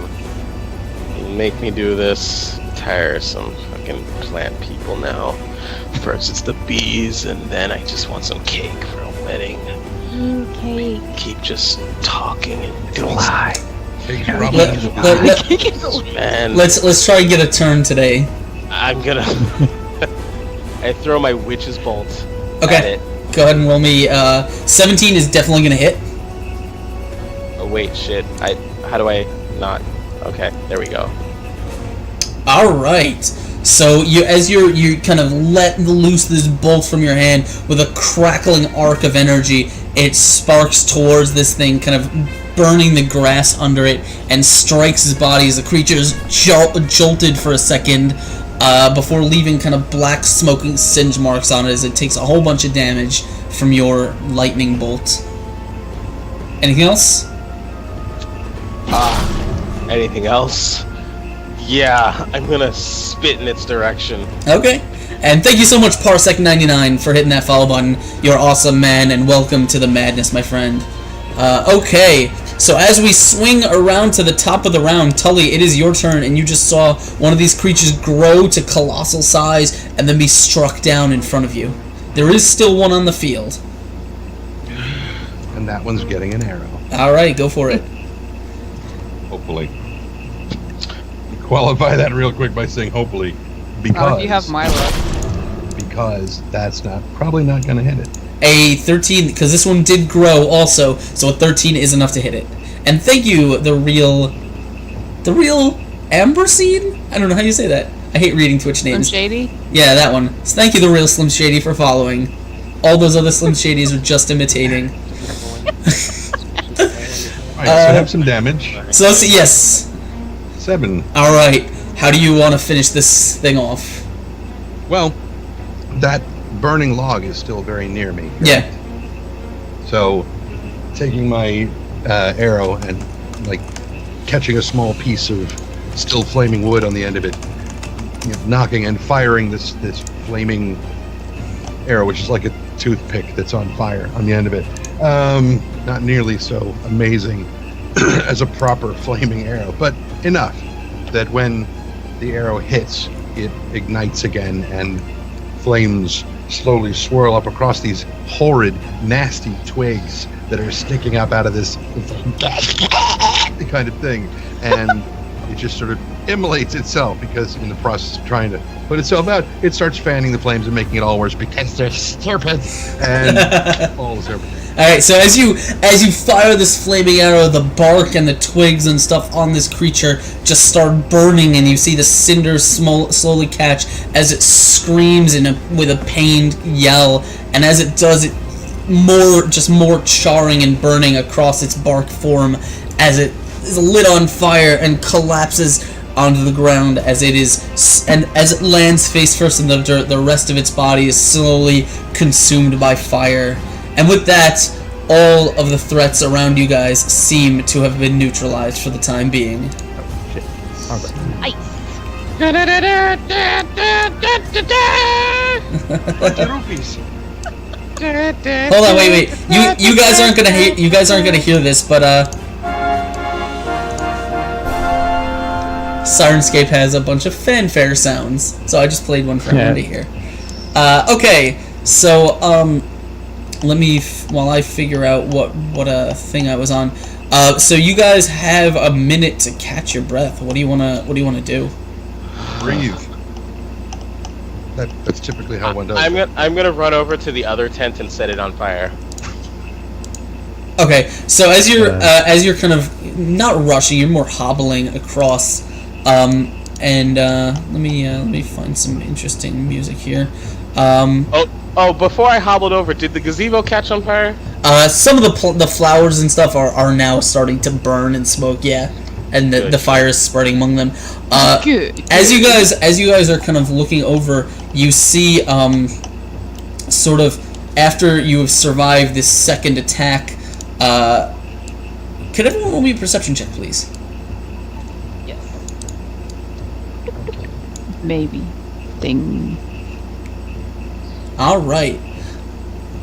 You make me do this. Tiresome fucking plant people now. First it's the bees, and then I just want some cake for a wedding. Okay. Keep just talking and doing Fly. Pigs Yeah. rubbing Let- his let- eye. man. Let's try and get a turn today. I'm gonna. I throw my witch's bolt at Okay, it. go ahead and roll me. 17 is definitely gonna hit. Oh wait, shit. How do I not? Okay, there we go. All right. So as you kind of let loose this bolt from your hand with a crackling arc of energy, it sparks towards this thing, kind of burning the grass under it, and strikes his body as the creature is jolted for a second before leaving kind of black smoking singe marks on it as it takes a whole bunch of damage from your lightning bolt. Anything else? Anything else? Yeah, I'm gonna spit in its direction. Okay. And thank you so much, Parsec99, for hitting that follow button. You're awesome, man, and welcome to the madness, my friend. Okay, so as we swing around to the top of the round, Tully, it is your turn, and you just saw one of these creatures grow to colossal size and then be struck down in front of you. There is still one on the field. And that one's getting an arrow. Alright, go for it. Hopefully. Qualify that real quick by saying hopefully. Because, if you have my luck. because that's probably not going to hit it. A 13, because this one did grow also, so a 13 is enough to hit it. And thank you, the real Amber Seed? I don't know how you say that. I hate reading Twitch names. Slim Shady? Yeah, that one. So thank you, the real Slim Shady, for following. All those other Slim Shadys are just imitating. Alright, so I have some damage. So let's see, yes. 7. Alright, how do you want to finish this thing off? Well, that burning log is still very near me. Yeah. So, taking my arrow and like catching a small piece of still flaming wood on the end of it, knocking and firing this flaming arrow, which is like a toothpick that's on fire on the end of it. Not nearly so amazing as a proper flaming arrow, but enough that when the arrow hits, it ignites again and flames slowly swirl up across these horrid, nasty twigs that are sticking up out of this kind of thing, and it just sort of immolates itself because in the process of trying to put itself out, it starts fanning the flames and making it all worse because they're serpents and all the serpents. Alright, so as you fire this flaming arrow, the bark and the twigs and stuff on this creature just start burning, and you see the cinders slowly catch as it screams with a pained yell, and as it does, it more charring and burning across its bark form as it is lit on fire and collapses onto the ground as it lands face first in the dirt. The rest of its body is slowly consumed by fire. And with that, all of the threats around you guys seem to have been neutralized for the time being. Shit. Alright. Hold on, wait. You guys aren't gonna hear this, but Sirenscape has a bunch of fanfare sounds, so I just played one for everyone to hear. Okay, so let me while I figure out what thing I was on. So you guys have a minute to catch your breath. What do you wanna do? Breathe. That's typically how one does. I'm gonna run over to the other tent and set it on fire. Okay, so as you're kind of not rushing, you're more hobbling across. Let me find some interesting music here. Before I hobbled over, did the gazebo catch on fire? Some of the flowers and stuff are now starting to burn and smoke. Yeah, and the fire is spreading among them. Good. As you guys are kind of looking over, you see sort of after you have survived this second attack. Could everyone roll me a perception check, please? Yes. Maybe. Ding. All right.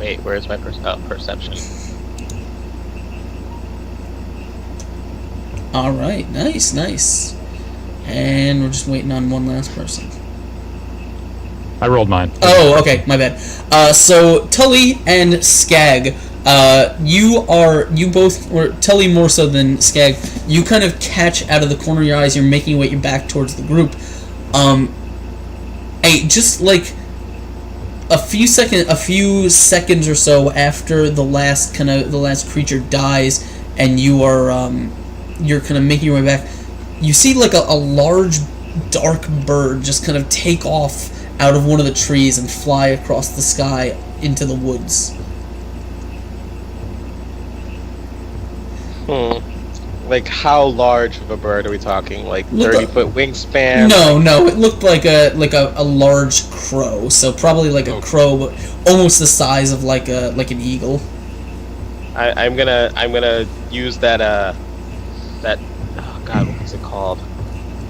Wait, where's my perception? All right. Nice. And we're just waiting on one last person. I rolled mine. Oh, okay, my bad. So Tully and Skag, you both, or Tully more so than Skag, you kind of catch out of the corner of your eyes. You're making your way back towards the group. Just like a few seconds or so after the last creature dies, and you're kind of making your way back. You see like a large dark bird just kind of take off out of one of the trees and fly across the sky into the woods. Like, how large of a bird are we talking? Like, Look 30-foot wingspan? No, it looked like a large crow. So probably like a crow, but almost the size of like an eagle. I'm gonna use that oh god, what's it called?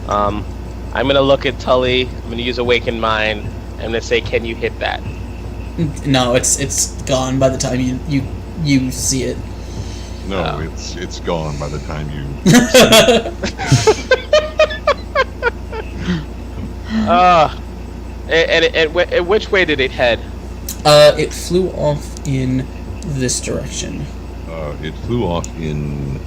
I'm gonna look at Tully. I'm gonna use Awakened Mind. I'm gonna say, can you hit that? No, it's gone by the time you see it. No, it's gone by the time you. And which way did it head? It flew off in this direction. It flew off in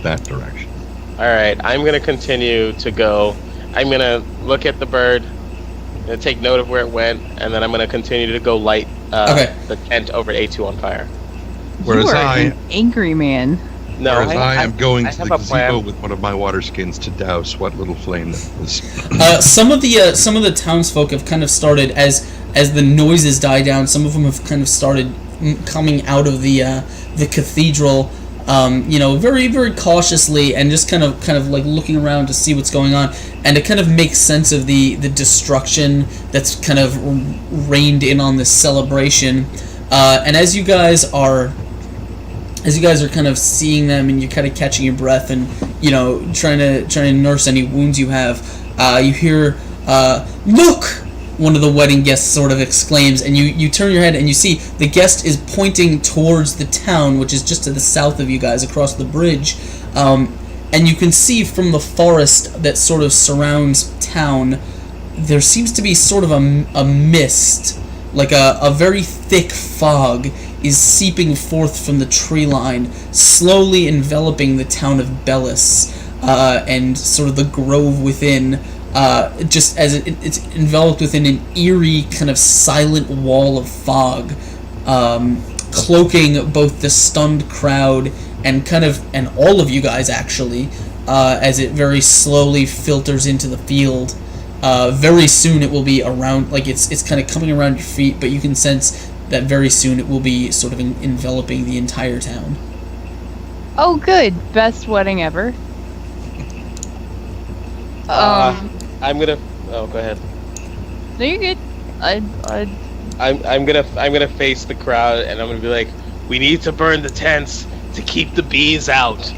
that direction. Alright, I'm gonna continue to go. I'm gonna look at the bird, I'm gonna take note of where it went, and then I'm gonna continue to go light the tent over A2 on fire. Whereas you are I- an angry man. No, Whereas I am going I to have the a plan. gazebo with one of my water skins to douse what little flame that was. Some of the townsfolk have kind of started as the noises die down. Some of them have kind of started coming out of the cathedral, very very cautiously and just kind of like looking around to see what's going on and to kind of make sense of the destruction that's kind of rained in on this celebration. And as you guys are kind of seeing them and you're kind of catching your breath and trying to nurse any wounds you have, you hear look, one of the wedding guests sort of exclaims, and you turn your head and you see the guest is pointing towards the town, which is just to the south of you guys across the bridge, and you can see from the forest that sort of surrounds town there seems to be sort of a mist, like a very thick fog is seeping forth from the tree line, slowly enveloping the town of Bellis, and sort of the grove within, just as it's enveloped within an eerie kind of silent wall of fog, cloaking both the stunned crowd and all of you guys actually, as it very slowly filters into the field. Very soon it will be around, like it's kind of coming around your feet, but you can sense that very soon it will be sort of enveloping the entire town. Oh, good. Best wedding ever. I'm gonna. Oh, go ahead. No, you're good. I'm gonna face the crowd and I'm gonna be like, we need to burn the tents to keep the bees out.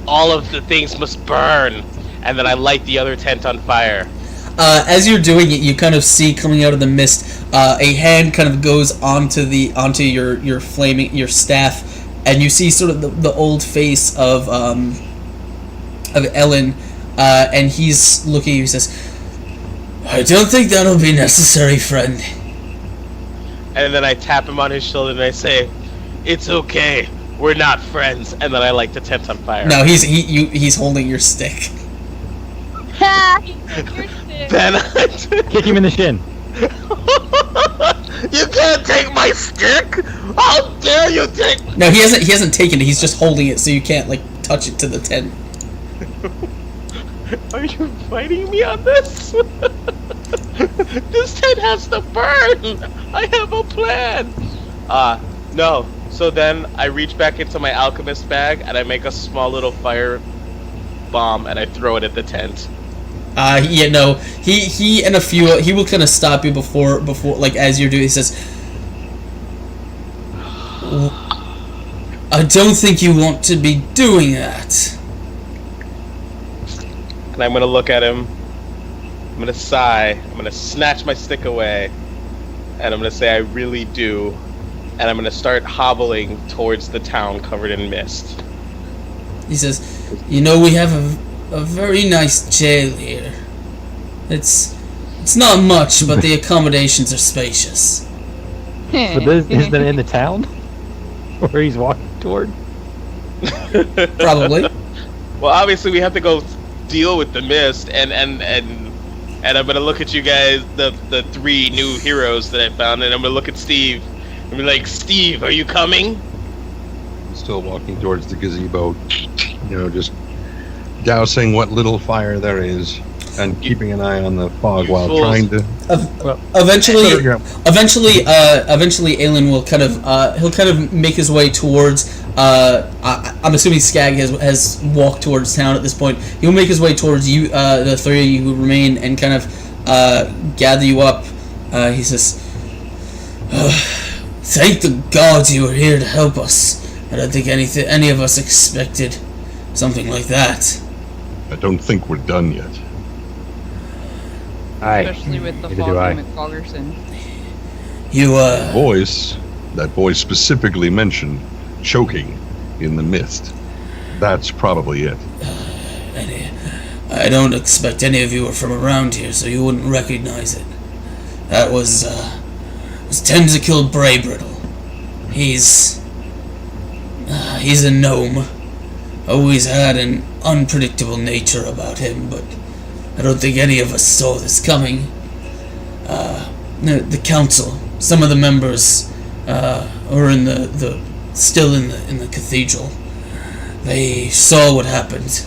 All of the things must burn, and then I light the other tent on fire. As you're doing it, you kind of see coming out of the mist, a hand kind of goes onto your flaming your staff, and you see sort of the old face of Ellen, and he's looking at you and says, "I don't think that'll be necessary, friend." And then I tap him on his shoulder and I say, "It's okay, we're not friends." And then I light the tent on fire. No, he's holding your stick. Then I Kick him in the shin. You can't take my stick! How dare you take? No, he hasn't taken it. He's just holding it, so you can't like touch it to the tent. Are you fighting me on this? This tent has to burn! I have a plan! No. So then I reach back into my alchemist bag and I make a small little fire bomb and I throw it at the tent. He and a few, he will kind of stop you before, like, as you're doing, he says, "I don't think you want to be doing that." And I'm gonna look at him, I'm gonna sigh, I'm gonna snatch my stick away, and I'm gonna say I really do, and I'm gonna start hobbling towards the town covered in mist. He says, "We have a very nice jail here. It's not much, but the accommodations are spacious." So this is that in the town where he's walking toward? Probably. Well, obviously we have to go deal with the mist, and I'm gonna look at you guys, the three new heroes that I found, and I'm gonna look at Steve and be like, "Steve, are you coming?" Still walking towards the gazebo, just dousing what little fire there is. and keeping an eye on the fog while fools. trying to. Eventually, Yeah. eventually, Aelin will kind of he'll kind of make his way towards. I'm assuming Skag has walked towards town at this point. He'll make his way towards you, the three of you who remain, and kind of gather you up. He says, "Thank the gods you are here to help us. I don't think any of us expected something like that." I don't think we're done yet. Especially with the Neither do I. Foggy McFoggerson. You That voice specifically mentioned choking in the mist. That's probably it. I don't expect any of you are from around here, so you wouldn't recognize it. That was Tentacle Braybrittle. He's a gnome. Always had an unpredictable nature about him, but I don't think any of us saw this coming. The council, some of the members are still in the cathedral. They saw what happened.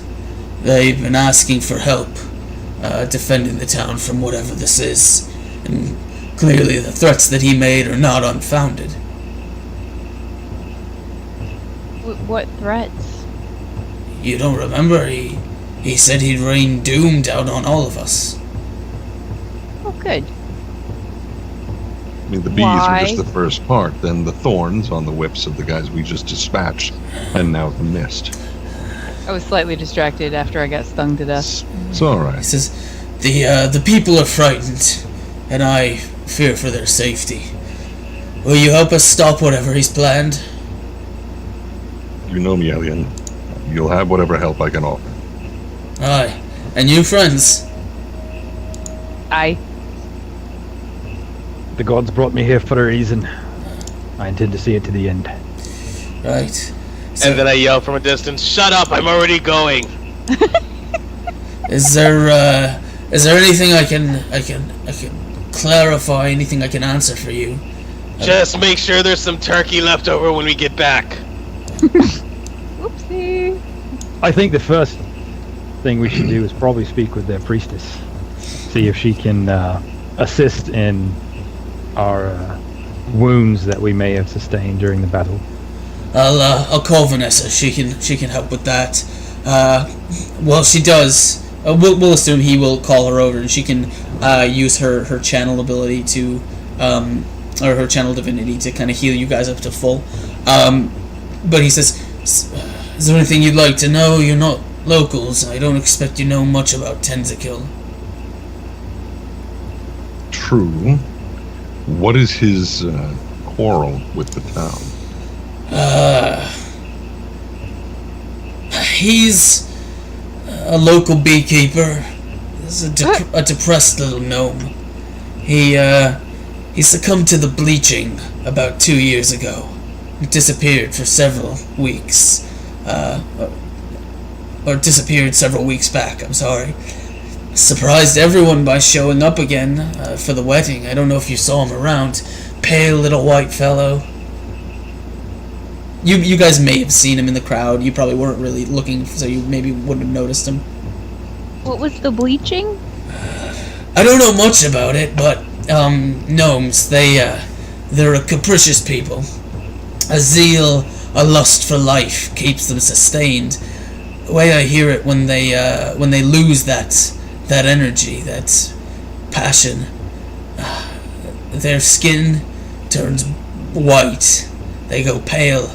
They've been asking for help defending the town from whatever this is, and clearly the threats that he made are not unfounded. What threats? You don't remember? He said he'd rain doom down on all of us. Oh, good. I mean, the bees Why? were just the first part, then the thorns on the whips of the guys we just dispatched, and now the mist. I was slightly distracted after I got stung to death. It's all He right. says, the people are frightened, and I fear for their safety. Will you help us stop whatever he's planned? You know me, Alien. You'll have whatever help I can offer. Aye. And you, friends? I The gods brought me here for a reason. I intend to see it to the end. Right. And then I yell from a distance, "Shut up! I'm already going." Is there anything I can clarify? Anything I can answer for you? Just make sure there's some turkey left over when we get back. Oopsie. I think the first thing we should do is probably speak with their priestess. See if she can assist in our wounds that we may have sustained during the battle. I'll call Vanessa. She can help with that. Well, she does. We'll assume he will call her over, and she can use her channel ability to, or her channel divinity to kind of heal you guys up to full. But he says, "Is there anything you'd like to know? You're not locals. I don't expect you know much about Tentacle." True. What is his quarrel with the town? He's a local beekeeper. He's a depressed little gnome. He succumbed to the bleaching about 2 years ago. He disappeared for several weeks. Or disappeared several weeks back, I'm sorry. Surprised everyone by showing up again for the wedding. I don't know if you saw him around. Pale little white fellow. You guys may have seen him in the crowd. You probably weren't really looking, so you maybe wouldn't have noticed him. What was the bleaching? I don't know much about it, but gnomes, they're a capricious people. A zeal, a lust for life keeps them sustained. The way I hear it, when they lose that energy, that passion, their skin turns white. They go pale.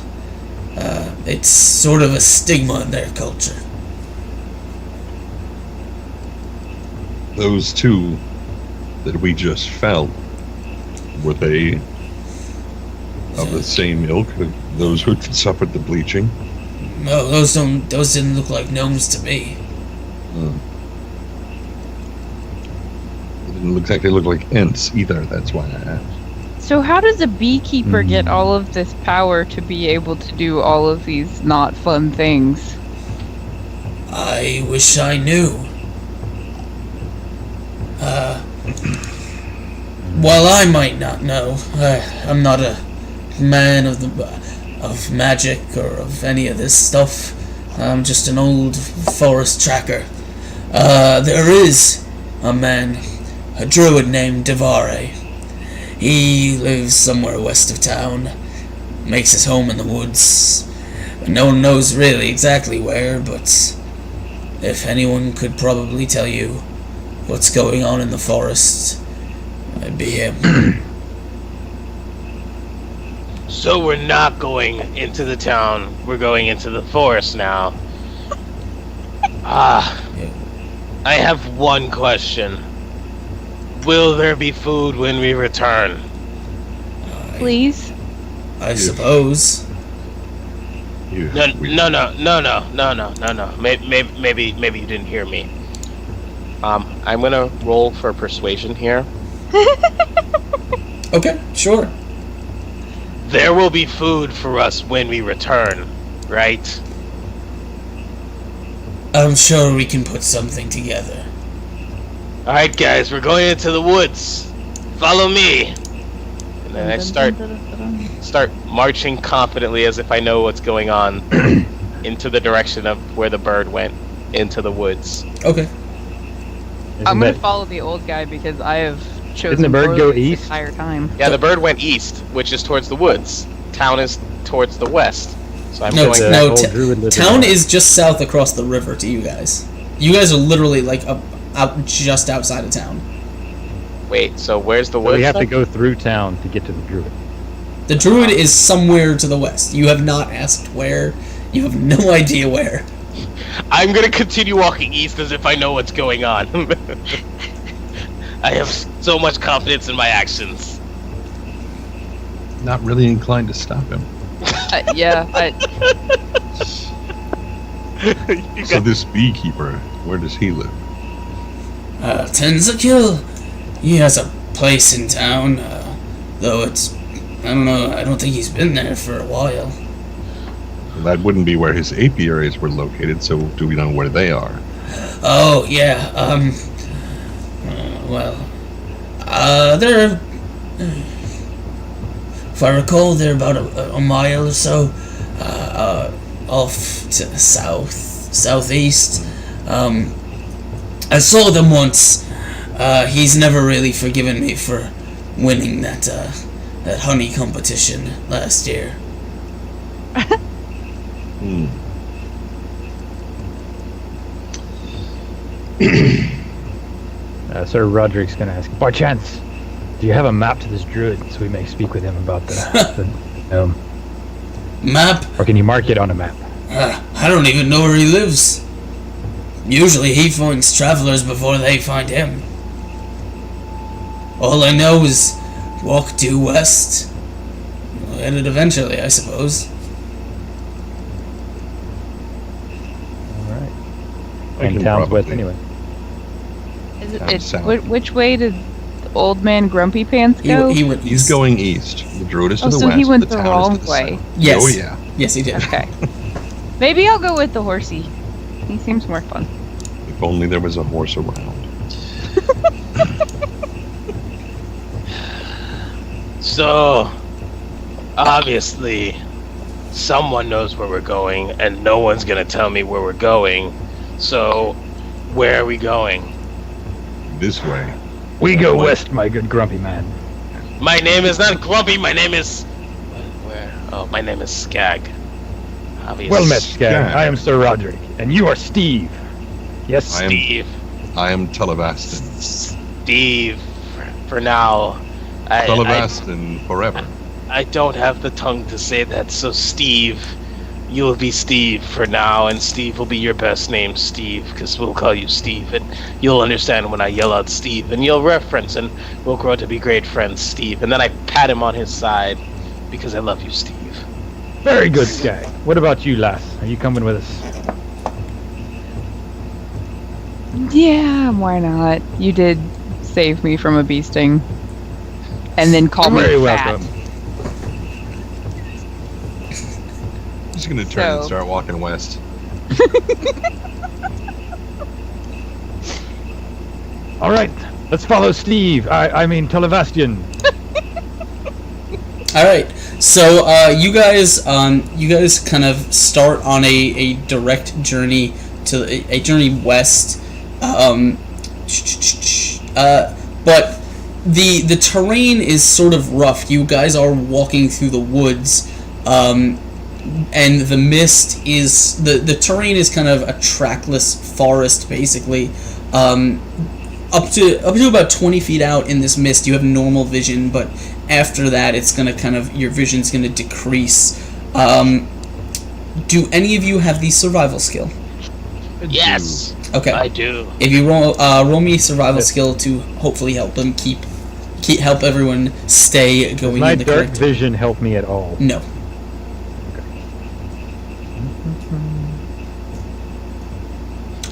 It's sort of a stigma in their culture. Those two that we just felled, were they of the same ilk of those who suffered the bleaching? No, those didn't look like gnomes to me. It didn't look like they looked like Ents either, that's why I asked. So how does a beekeeper get all of this power to be able to do all of these not fun things? I wish I knew. While I might not know, I'm not a man of magic or of any of this stuff. I'm just an old forest tracker. There is a man, a druid named Devare. He lives somewhere west of town, makes his home in the woods. No one knows really exactly where, but if anyone could probably tell you what's going on in the forest, it'd be him. So we're not going into the town, we're going into the forest now. I have one question. Will there be food when we return? Please? I suppose. No. Maybe you didn't hear me. I'm gonna roll for persuasion here. Okay, sure. There will be food for us when we return, right? I'm sure we can put something together. Alright guys, we're going into the woods. Follow me. And then I start marching confidently as if I know what's going on into the direction of where the bird went, into the woods. Okay. I'm gonna follow the old guy because I have chosen Didn't the bird go poorly this east? entire time. Yeah, the bird went east, which is towards the woods. Town is towards the west. So I'm No, going The no, old t- druid lived in town the- is just south across the river to you guys. You guys are literally like out just outside of town. Wait, so where's the So woods? we have to then? go through town to get to the druid. The druid is somewhere to the west. You have not asked where. You have no idea where. I'm gonna continue walking east as if I know what's going on. I have so much confidence in my actions. Not really inclined to stop him. So this beekeeper, where does he live? Tenzakill, he has a place in town, though it's, I don't know, I don't think he's been there for a while. Well, that wouldn't be where his apiaries were located, so do we know where they are? Oh, yeah, they're, if I recall, they're about a mile or so, off to the southeast. I saw them once. He's never really forgiven me for winning that honey competition last year. Sir Roderick's gonna ask, by chance, do you have a map to this druid so we may speak with him about the Map? or can you mark it on a map? I don't even know where he lives. Usually he finds travelers before they find him. All I know is walk due west. We'll hit it eventually, I suppose. Alright. I And can town's west probably- anyway. Is Down it, south. which way did old man Grumpy Pants go? He went He's east. going east. The druid is to Oh, the so west. he went the the town is wrong to the way. south. Yes. Oh yeah. Yes, he did. Okay. Maybe I'll go with the horsey. He seems more fun. If only there was a horse around. So, obviously, someone knows where we're going, and no one's gonna tell me where we're going. So, where are we going? This way. We go west, my good grumpy man. My name is not Grumpy, my name is... Where? Oh, my name is Skag. Obviously. Well met, Skag. Yeah. I am Sir Roderick, and you are Steve. Yes, I am- Steve. I am Televastin. Steve. For now. Televastin forever. I don't have the tongue to say that, so Steve, you'll be Steve for now, and Steve will be your best name, Steve, because we'll call you Steve, and you'll understand when I yell out Steve, and you'll reference, and we'll grow to be great friends, Steve. And then I pat him on his side, because I love you, Steve. very good, Skag. What about you, lass? Are you coming with us? Yeah, why not? You did save me from a bee sting. And then call me Very fat. welcome. He's gonna turn and So- start walking west. All right, let's follow Steve. I mean Televastian. All right. So you guys kind of start on a direct journey to a journey west But the terrain is sort of rough. You guys are walking through the woods, and the mist is the terrain is kind of a trackless forest, basically. Up to about 20 feet out in this mist, you have normal vision, but after that, it's gonna your vision's gonna decrease. Do any of you have the survival skill? Yes. Okay. I do. If you roll me survival skill to hopefully help them help everyone stay going My in the dark correct. vision help me at all? No.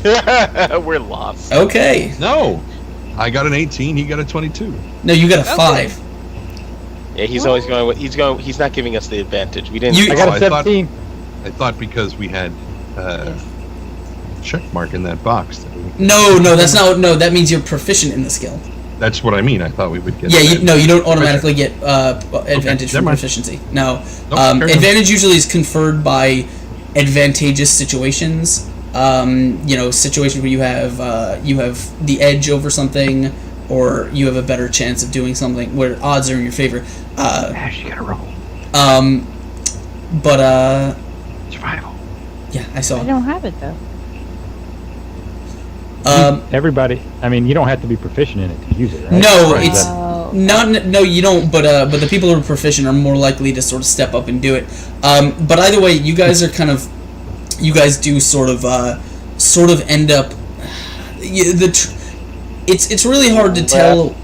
We're lost. Okay. No, I got an 18. He got a 22. No, you got a 5. Yeah, he's always going. He's not giving us the advantage. We didn't. You- I got Oh, a 17. I thought because we had check mark in that box. No, that's not. No, that means you're proficient in the skill. That's what I mean. I thought we would get. Yeah, that. you don't automatically get advantage never from mind. proficiency. No, Nope, carry on. advantage usually is conferred by advantageous situations. Situations where you have the edge over something, or you have a better chance of doing something where odds are in your favor. Ash, you gotta roll. But Survival. yeah, I saw. I don't have it though. Everybody, I mean, you don't have to be proficient in it to use it, right? No, Or is it's- that- No, you don't. But the people who are proficient are more likely to sort of step up and do it. But either way, you guys are you guys do sort of end up. It's really hard to tell.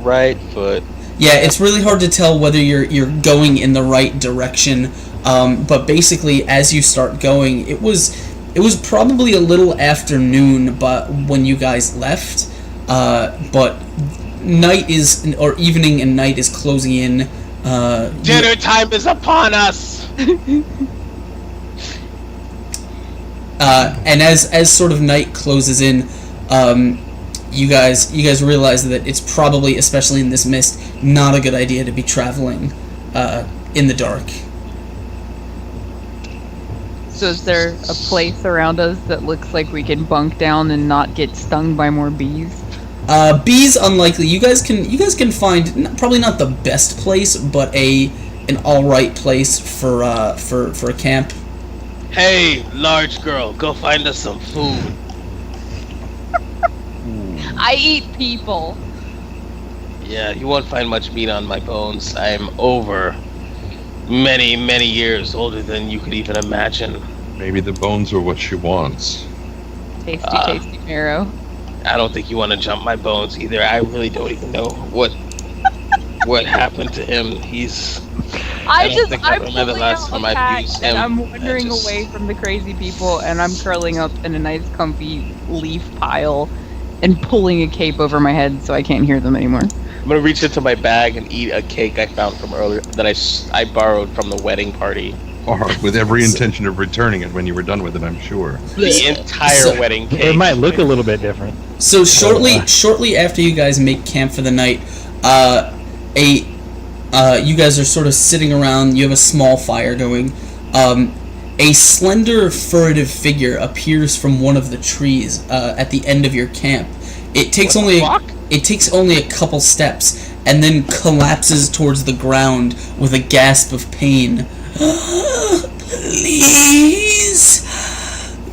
Right foot. Yeah, it's really hard to tell whether you're going in the right direction. But basically, as you start going, it was probably a little afternoon, but when you guys left, but night or evening and night is closing in. Dinner time is upon us. And as sort of night closes in, you guys realize that it's probably, especially in this mist, not a good idea to be traveling in the dark. So is there a place around us that looks like we can bunk down and not get stung by more bees? Bees unlikely. You guys can find probably not the best place, but an all right place for a camp. Hey, large girl, go find us some food. I eat people. Yeah, you won't find much meat on my bones. I'm over many, many years older than you could even imagine. Maybe the bones are what she wants. Tasty marrow. I don't think you want to jump my bones either. I really don't even know what happened to him. I don't think I remember the last time I used him. And I'm wandering away from the crazy people, and I'm curling up in a nice, comfy leaf pile, and pulling a cape over my head so I can't hear them anymore. I'm gonna reach into my bag and eat a cake I found from earlier that I borrowed from the wedding party. Or with every intention of returning it when you were done with it, I'm sure. The entire So- wedding cake. It might look a little bit different. So shortly after you guys make camp for the night, you guys are sort of sitting around. You have a small fire going. A slender, furtive figure appears from one of the trees at the end of your camp. It takes only a couple steps, and then collapses towards the ground with a gasp of pain. Please,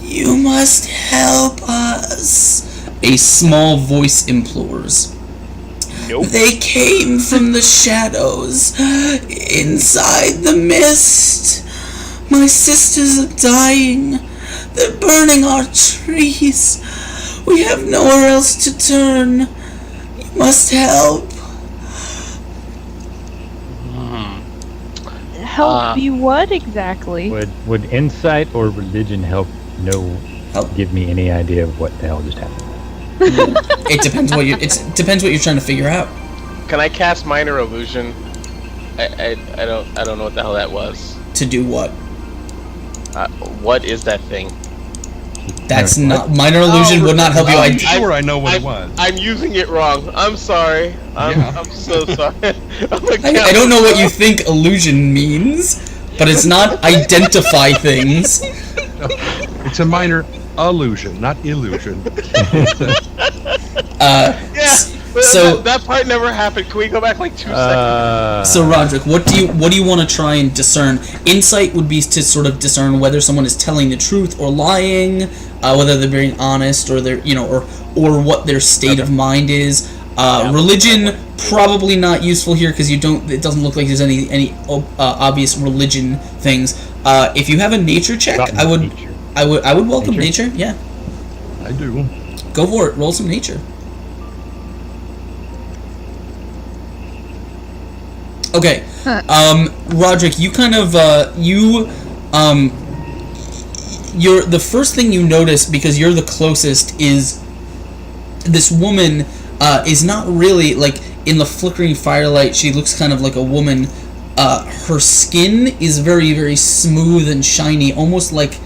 you must help us. A small voice implores. Nope. They came from the shadows, inside the mist. My sisters are dying. They're burning our trees. We have nowhere else to turn. You must help. Help you what exactly? Would insight or religion help give me any idea of what the hell just happened? It depends what you're trying to figure out. Can I cast minor illusion? I don't know what the hell that was. To do what? What is that thing? That's not minor illusion would not help you. I'm sure I know what it was. I'm using it wrong. I'm sorry. I'm so sorry. I don't know what you think illusion means, but it's not identify things. It's a minor. illusion, not illusion. Yeah. So- that part never happened. Can we go back like 2 seconds? So Roderick, what do you want to try and discern? Insight would be to sort of discern whether someone is telling the truth or lying, whether they're being honest or they're or what their state of mind is. Religion probably not useful here because it doesn't look like there's any obvious religion things. If you have a nature check, I would welcome nature. Yeah, I do. go for it. Roll some nature. Okay, Roderick, you kind of you're the first thing you notice because you're the closest is this woman is not really like in the flickering firelight. She looks kind of like a woman. Her skin is very, very smooth and shiny, almost like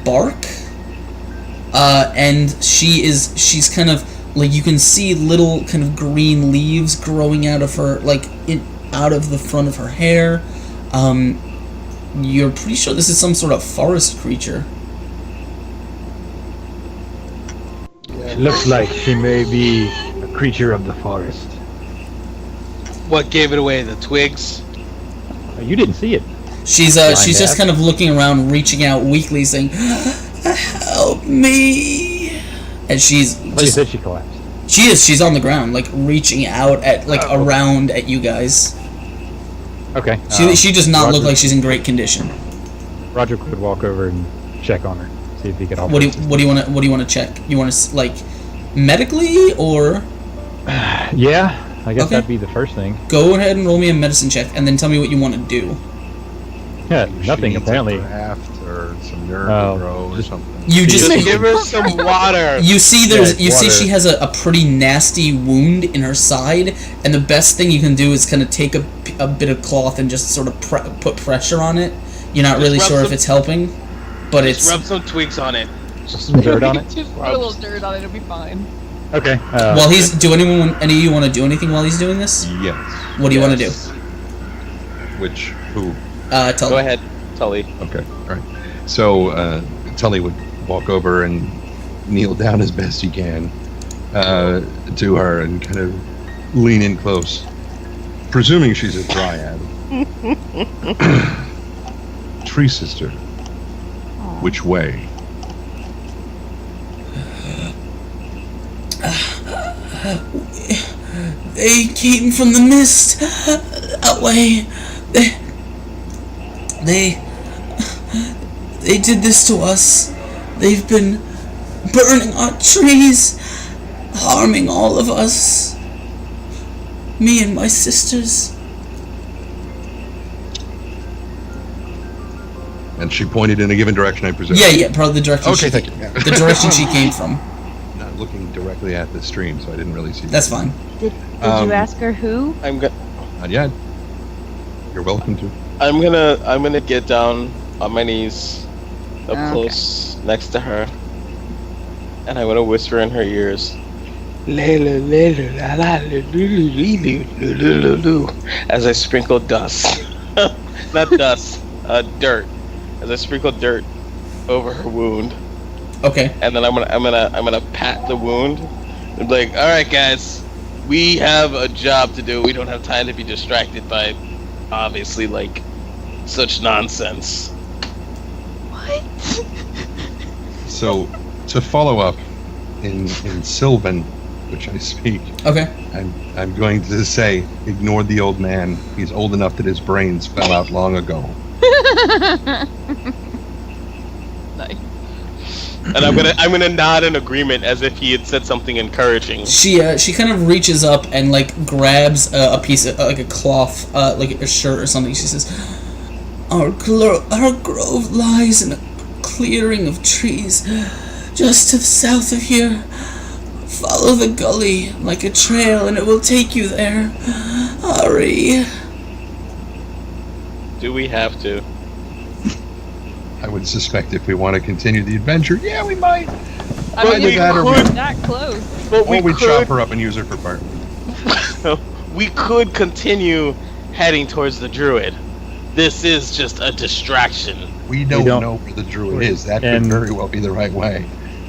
bark. And she's kind of like you can see little kind of green leaves growing out of her out of the front of her hair. You're pretty sure this is some sort of forest creature. It looks like she may be a creature of the forest. What gave it away? The twigs? You didn't see it. She's just kind of looking around, reaching out weakly, saying, "Help me!" And she's But you just, said she collapsed. she's on the ground, like reaching out at around at you guys. Okay. She does not look Roger- like she's in great condition. Roger could walk over and check on her, see if he could help. What do her. you want to check? You want to like medically or Yeah, I guess Okay. that'd be the first thing. go ahead and roll me a medicine check, and then tell me what you want to do. Yeah, She nothing needs a apparently. graft or some nerve Oh, to grow or just- something. You just Give her some water. You see, Yeah, you see, water. she has a pretty nasty wound in her side, and the best thing you can do is kind of take a bit of cloth and just sort of put pressure on it. You're not really rub sure if some- it's helping, but Just it's rub some twigs on it. Just some dirt on it. Just put a little dirt on it, it'll be fine. Okay. while he's. Any of you want to do anything while he's doing this? Yes. What do you want to do? Which who? Tell Go me. ahead, Tully. Okay. All right. So Tully would walk over and kneel down as best he can to her and kind of lean in close, presuming she's a dryad. Tree sister, which way? They came from the mist that way. They did this to us. They've been burning our trees, harming all of us. Me and my sisters. And she pointed in a given direction, I presume. Yeah, probably the direction. Okay, she thank you. Yeah. The direction she came from. Not looking directly at the stream, so I didn't really see. That's fine. Did Um, you ask her who? I'm gonna Not yet. You're welcome to. I'm gonna get down on my knees up Okay. close next to her, and I'm gonna whisper in her ears, as I sprinkle dust, not dust, dirt, as I sprinkle dirt over her wound, Okay. and then I'm gonna pat the wound and be like, all right, guys, we have a job to do. We don't have time to be distracted by, obviously, like, such nonsense. What? So, to follow up in Sylvan, which I speak, Okay. I'm going to say, ignore the old man. He's old enough that his brains fell out long ago. Nice. And I'm gonna nod in agreement as if he had said something encouraging. She kind of reaches up and like grabs a piece of like a cloth, like a shirt or something. She says, our grove lies in a clearing of trees just to the south of here. Follow the gully like a trail and it will take you there. Hurry." Do we have to? I would suspect if we want to continue the adventure, yeah, we might. I Well, mean, we if we're could- that close. But Or we'd chop her up and use her for part. we could continue heading towards the druid. This is just a distraction We don't know where the druid is. That could very well be the right way.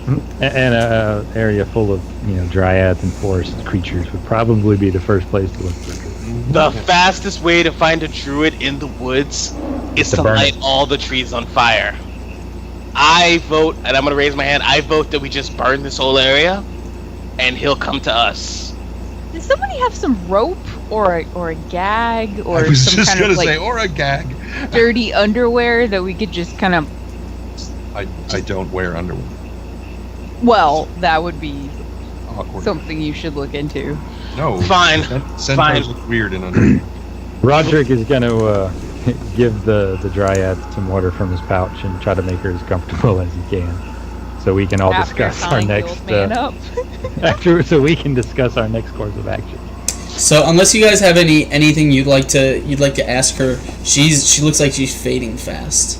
And an area full of dryads and forest creatures would probably be the first place to look for. The fastest way to find a druid in the woods is to light all the trees on fire. I vote, and I'm gonna raise my hand. I vote that we just burn this whole area, and he'll come to us. Does somebody have some rope or a gag or I was some just kind gonna of say, or a gag. dirty underwear that we could just kind of? I don't wear underwear. Well, that would be Awkward. something you should look into. No. Fine. Centaurs look weird in underwear. Roderick is going to give the dryad some water from his pouch and try to make her as comfortable as he can, so we can all discuss our next. So we can discuss our next course of action. So unless you guys have anything you'd like to ask her, she looks like she's fading fast.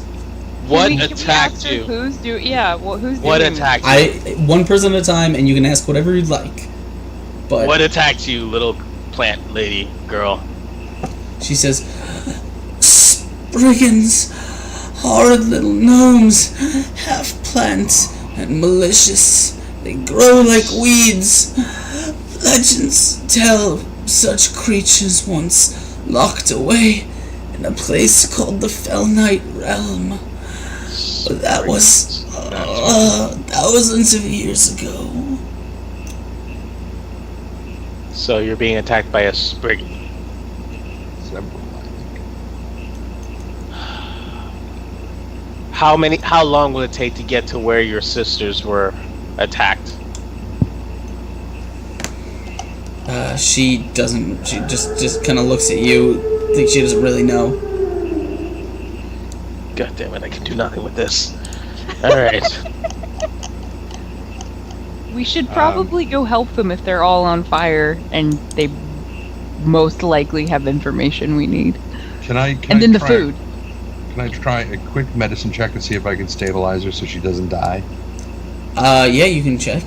What attacked you? Who's doing? Yeah, who's doing? What attacked you? One person at a time, and you can ask whatever you'd like. But what attacked you, little plant lady girl? She says, "Spriggans, horrid little gnomes, half plant and malicious. They grow like weeds. Legends tell such creatures once locked away in a place called the Fellnight realm. But that was thousands of years ago." So you're being attacked by a spriggan. How long will it take to get to where your sisters were attacked? She doesn't. She just kind of looks at you. I think she doesn't really know. God damn it! I can do nothing with this. All right. We should probably go help them if they're all on fire, and they most likely have information we need. Can I the food. Can I try a quick medicine check to see if I can stabilize her so she doesn't die? Yeah, you can check.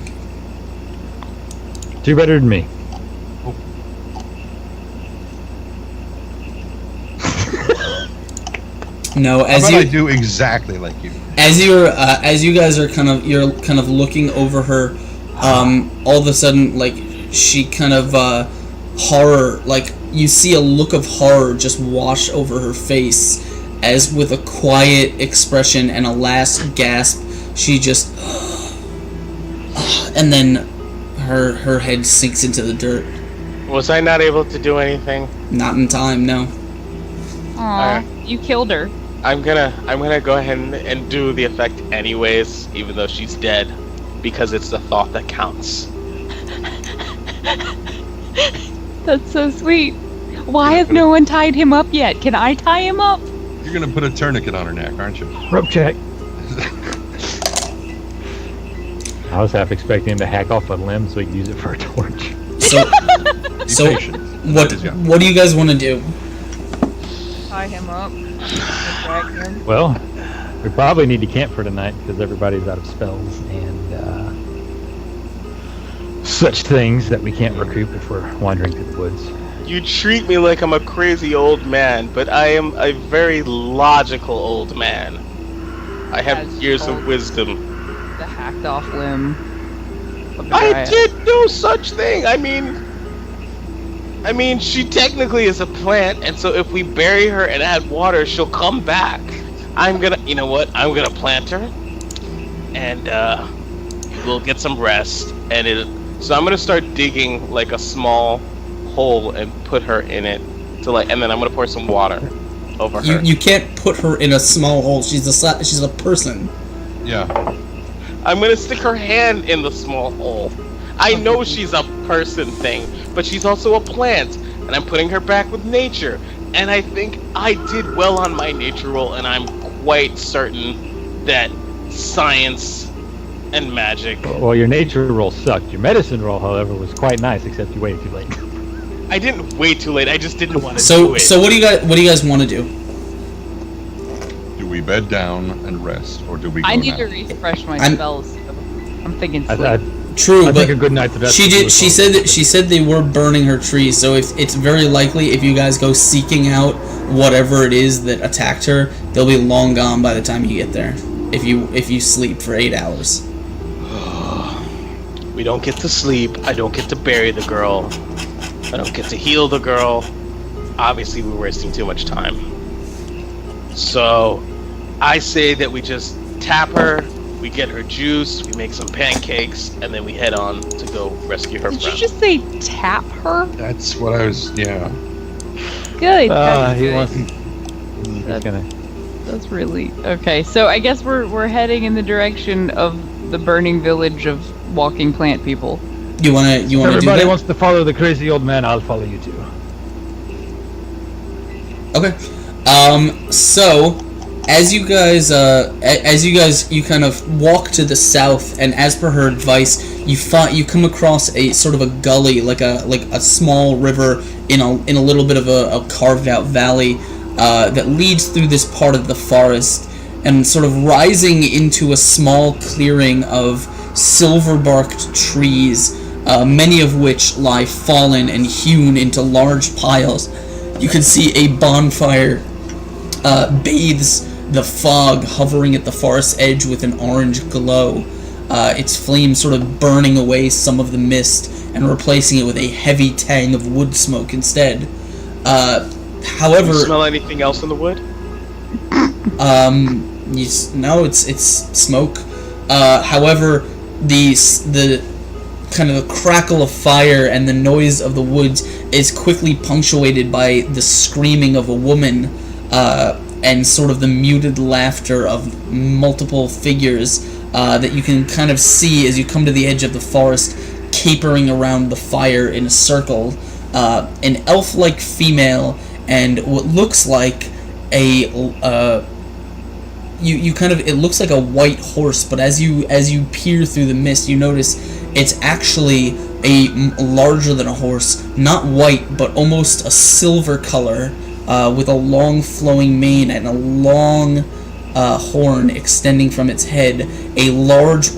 Do better than me. No, I do exactly like you. As you guys are kind of looking over her, all of a sudden, like, she kind of horror, like, you see a look of horror just wash over her face, as with a quiet expression and a last gasp, she just and then her head sinks into the dirt. Was I not able to do anything? Not in time, no. Aw, you killed her. I'm gonna go ahead and do the effect anyways, even though she's dead, because it's the thought that counts. That's so sweet. Why has no one tied him up yet? Can I tie him up? You're gonna put a tourniquet on her neck, aren't you? Rope check. I was half expecting him to hack off a limb so he could use it for a torch. So what do you guys want to do? Tie him up. Drag him. Well, we probably need to camp for tonight because everybody's out of spells and such things that we can't recoup if we're wandering through the woods. You treat me like I'm a crazy old man, but I am a very logical old man. I have years of wisdom. The hacked off limb. I did no such thing. I mean, she technically is a plant, and so if we bury her and add water, she'll come back. You know what? I'm gonna plant her, and we'll get some rest. So I'm gonna start digging like a small hole and put her in it and then I'm gonna pour some water over her. You can't put her in a small hole. She's a person. Yeah. I'm gonna stick her hand in the small hole. I know she's a person thing, but she's also a plant, and I'm putting her back with nature. And I think I did well on my nature roll, and I'm quite certain that science and magic. Well, your nature roll sucked. Your medicine roll, however, was quite nice, except you waited too late. I didn't wait too late. I just didn't want to do it. So what do you guys want to do? Do we bed down and rest, or do we go I need now? to refresh my spells. I'm thinking sleep. True, I but think a good night's best. she said they were burning her tree, so if it's very likely if you guys go seeking out whatever it is that attacked her, they'll be long gone by the time you get there. If you sleep for 8 hours. We don't get to sleep. I don't get to bury the girl. I don't get to heal the girl. Obviously, we're wasting too much time. So, I say that we just tap her, we get her juice, we make some pancakes, and then we head on to go rescue her Did friend. you just say tap her? That's what I was. Yeah. Good. He good. wants. He's gonna. That's really okay. So I guess we're heading in the direction of the burning village of walking plant people. You wanna do Everybody that? wants to follow the crazy old man. I'll follow you too. Okay. So as you guys you kind of walk to the south, and as per her advice, you come across a sort of a gully, like a small river in a little bit of a carved out valley that leads through this part of the forest, and sort of rising into a small clearing of silver-barked trees, many of which lie fallen and hewn into large piles. You can see a bonfire bathes the fog, hovering at the forest's edge with an orange glow. Its flames sort of burning away some of the mist and replacing it with a heavy tang of wood smoke instead. However, Do you smell anything else in the wood? no, it's smoke. However, the kind of the crackle of fire and the noise of the woods is quickly punctuated by the screaming of a woman, and sort of the muted laughter of multiple figures that you can kind of see as you come to the edge of the forest, capering around the fire in a circle. An elf-like female and what looks like a it looks like a white horse, but as you peer through the mist, you notice it's actually a larger than a horse, not white, but almost a silver color, with a long flowing mane and a long horn extending from its head, a large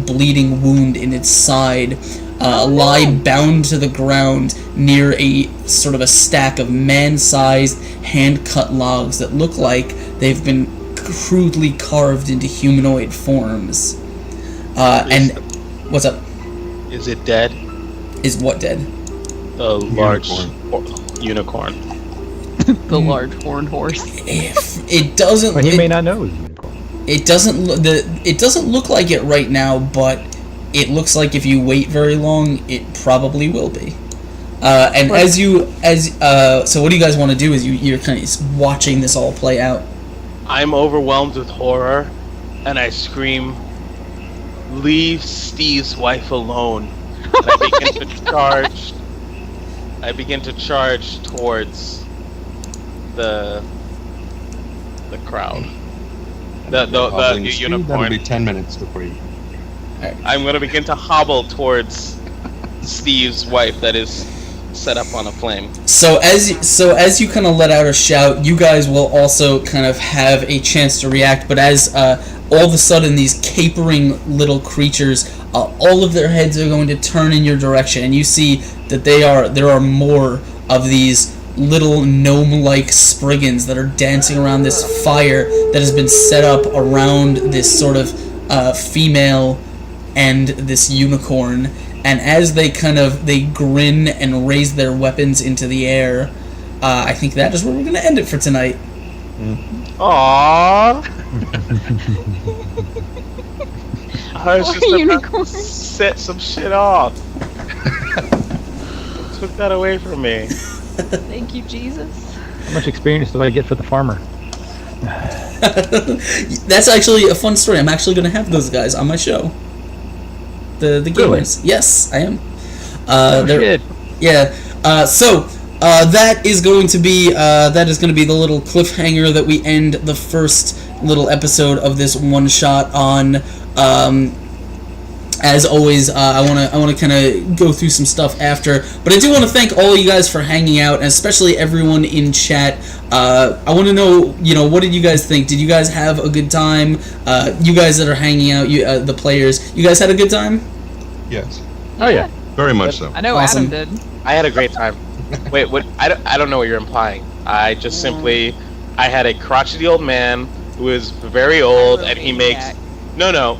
bleeding wound in its side, lie bound to the ground near a sort of a stack of man-sized hand-cut logs that look like they've been crudely carved into humanoid forms. And what's up? Is it dead? Is what dead? The large unicorn. The large horned horse. It doesn't. Well, he may not know he's a unicorn. It doesn't look like it right now, but it looks like if you wait very long, it probably will be. And so what do you guys want to do? Is you're kind of watching this all play out? I'm overwhelmed with horror, and I scream, "Leave Steve's wife alone!" And I begin to charge towards the crowd. The That'll unicorn. be 10 minutes before you. I'm gonna begin to hobble towards Steve's wife that is set up on a flame. So as you kind of let out a shout, you guys will also kind of have a chance to react. But as all of a sudden these capering little creatures, all of their heads are going to turn in your direction, and you see that there are more of these little gnome-like spriggans that are dancing around this fire that has been set up around this sort of female and this unicorn. And as they grin and raise their weapons into the air, I think that is where we're going to end it for tonight. Aww. I was just about to set some shit off. Took that away from me. Thank you, Jesus. How much experience do I get for the farmer? That's actually a fun story. I'm actually going to have those guys on my show. The gamers. Yes, I am. Shit. Yeah. So that is going to be the little cliffhanger that we end the first little episode of this one shot on. As always, I want to kind of go through some stuff after, but I do want to thank all you guys for hanging out, and especially everyone in chat. I want to know, what did you guys think? Did you guys have a good time? You guys that are hanging out, the players, you guys had a good time? Yes, Oh yeah. very much so. I know Awesome. Adam did. I had a great time. Wait, what? I don't know what you're implying. I just simply, I had a crotchety old man who is very old, and he makes no.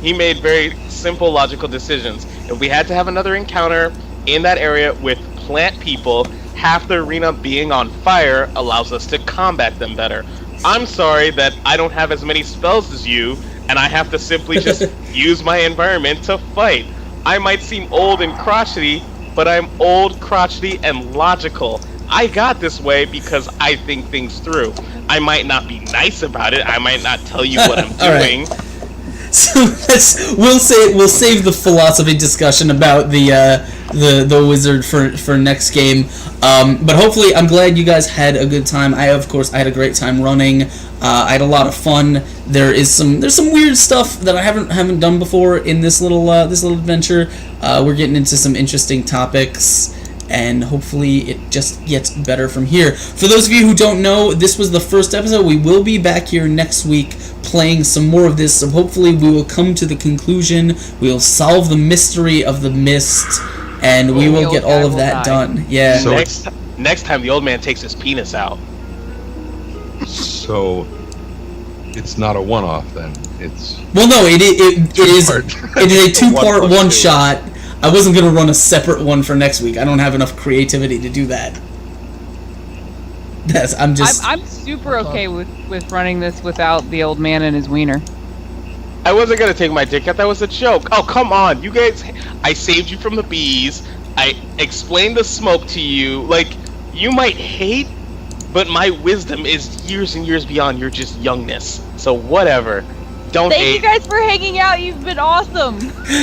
He made very simple, logical decisions. If we had to have another encounter in that area with plant people, half the arena being on fire allows us to combat them better. I'm sorry that I don't have as many spells as you, and I have to simply just use my environment to fight. I might seem old and crotchety, but I'm old, crotchety, and logical. I got this way because I think things through. I might not be nice about it. I might not tell you what I'm doing. So we'll save the philosophy discussion about the wizard for next game. But hopefully, I'm glad you guys had a good time. I had a great time running. I had a lot of fun. There's some weird stuff that I haven't done before in this little adventure. We're getting into some interesting topics, and hopefully it just gets better from here. For those of you who don't know, this was the first episode. We will be back here next week playing some more of this, so hopefully we will come to the conclusion, we will solve the mystery of the mist, and we will get all of that done. Yeah. So Next time the old man takes his penis out. So it's not a one-off then. It's Well, no, it is Two-part. it is a two-part One plus one two. shot. I wasn't gonna run a separate one for next week. I don't have enough creativity to do that. I'm super okay with running this without the old man and his wiener. I wasn't gonna take my dick out. That was a joke. Oh, come on, you guys! I saved you from the bees. I explained the smoke to you. Like, you might hate, but my wisdom is years and years beyond your just youngness. So whatever. Don't Thank hate. you guys for hanging out. You've been awesome.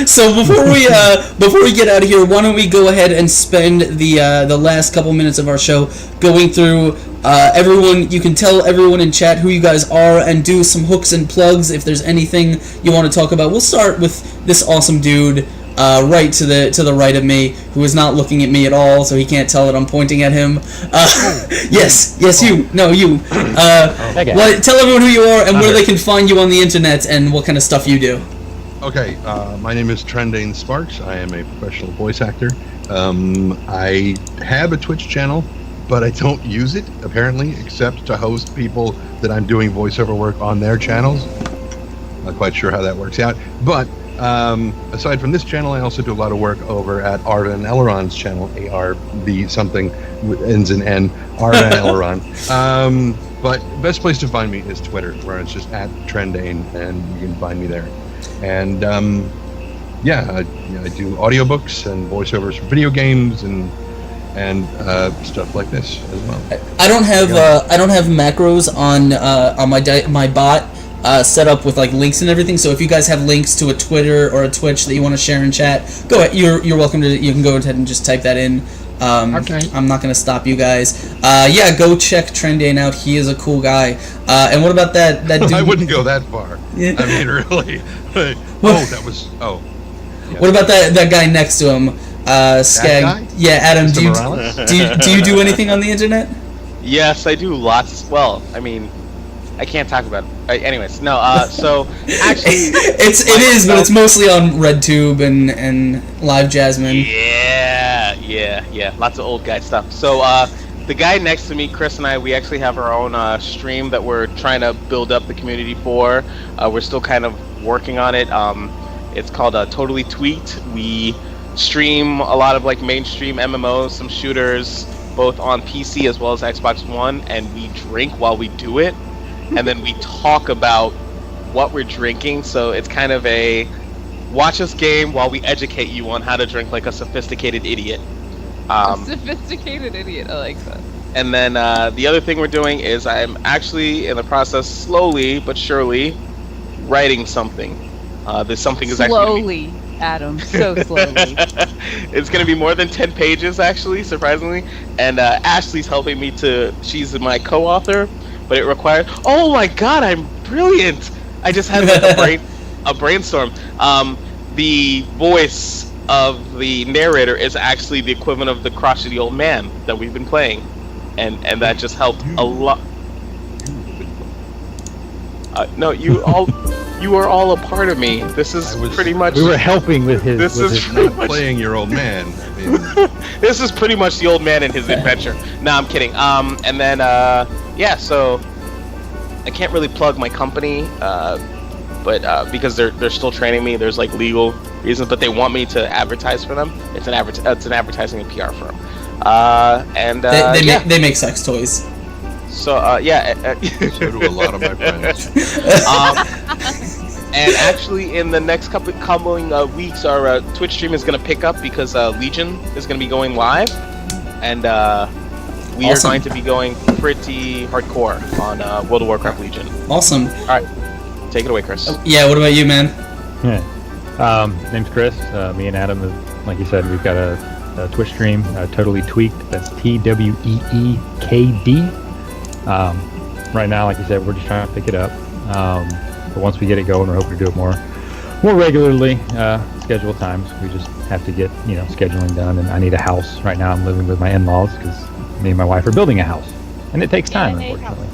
So before we get out of here, why don't we go ahead and spend the last couple minutes of our show going through everyone. You can tell everyone in chat who you guys are and do some hooks and plugs if there's anything you want to talk about. We'll start with this awesome dude right to the right of me, who is not looking at me at all, so he can't tell that I'm pointing at him. Yes, you. No, you. Well, tell everyone who you are and where they can find you on the internet and what kind of stuff you do. Okay, my name is Trendane Sparks. I am a professional voice actor. I have a Twitch channel, but I don't use it, apparently, except to host people that I'm doing voiceover work on their channels. Not quite sure how that works out. But aside from this channel, I also do a lot of work over at Arvin Elron's channel, ARB something, ends in N, Arvin Elron. But best place to find me is Twitter, where it's just at Trendane, and you can find me there. And I do audiobooks and voiceovers for video games and stuff like this as well. I don't have macros on my bot set up with like links and everything. So if you guys have links to a Twitter or a Twitch that you want to share in chat, go ahead. You're welcome to. You can go ahead and just type that in. Okay. I'm not gonna stop you guys. Go check Trendane out. He is a cool guy. And what about that dude? I wouldn't go that far. Yeah. I mean, really. What about that guy next to him? Skag. guy? Yeah, Adam. Mr. Do Morales? you do anything on the internet? Yes, I do lots. Well, I mean, I can't talk about it. Anyways, no. So actually, it is, but it's mostly on RedTube and Live Jasmine. Yeah. Lots of old guy stuff. So the guy next to me, Chris, and I, we actually have our own stream that we're trying to build up the community for. We're still kind of working on it. It's called Totally Tweaked. We stream a lot of like mainstream MMOs, some shooters, both on PC as well as Xbox One, and we drink while we do it, and then we talk about what we're drinking. So it's kind of a watch us game while we educate you on how to drink like a sophisticated idiot. A sophisticated idiot. I like that. And then the other thing we're doing is I'm actually in the process, slowly but surely, writing something. This something is actually Slowly, Adam. So slowly. It's going to be more than 10 pages, actually, surprisingly. And Ashley's helping me she's my co-author, but it requires, oh my god, I'm brilliant! I just had like a brainstorm. The voice of the narrator is actually the equivalent of the crotchety old man that we've been playing. And that just helped a lot. No, you You are all a part of me. This is pretty much. We were helping with his. This with is his pretty Not much. playing your old man. I mean, This is pretty much the old man and his adventure. No, I'm kidding. And then yeah, so I can't really plug my company, but because they're still training me, there's like legal reasons, but they want me to advertise for them. It's an advertising and PR firm. They make sex toys. So yeah. so do a lot of my friends. And actually, in the next coming weeks, our Twitch stream is going to pick up because Legion is going to be going live, and we are Awesome. going to be going pretty hardcore on World of Warcraft Legion. Awesome. All right, take it away, Chris. Yeah. What about you, man? Yeah. Name's Chris. Me and Adam, like you said, we've got a Twitch stream, Totally Tweaked. That's TWEEKD. Right now, like you said, we're just trying to pick it up. But once we get it going, we're hoping to do it more regularly. Schedule times. We just have to get scheduling done, and I need a house. Right now, I'm living with my in-laws because me and my wife are building a house, and it takes time, unfortunately.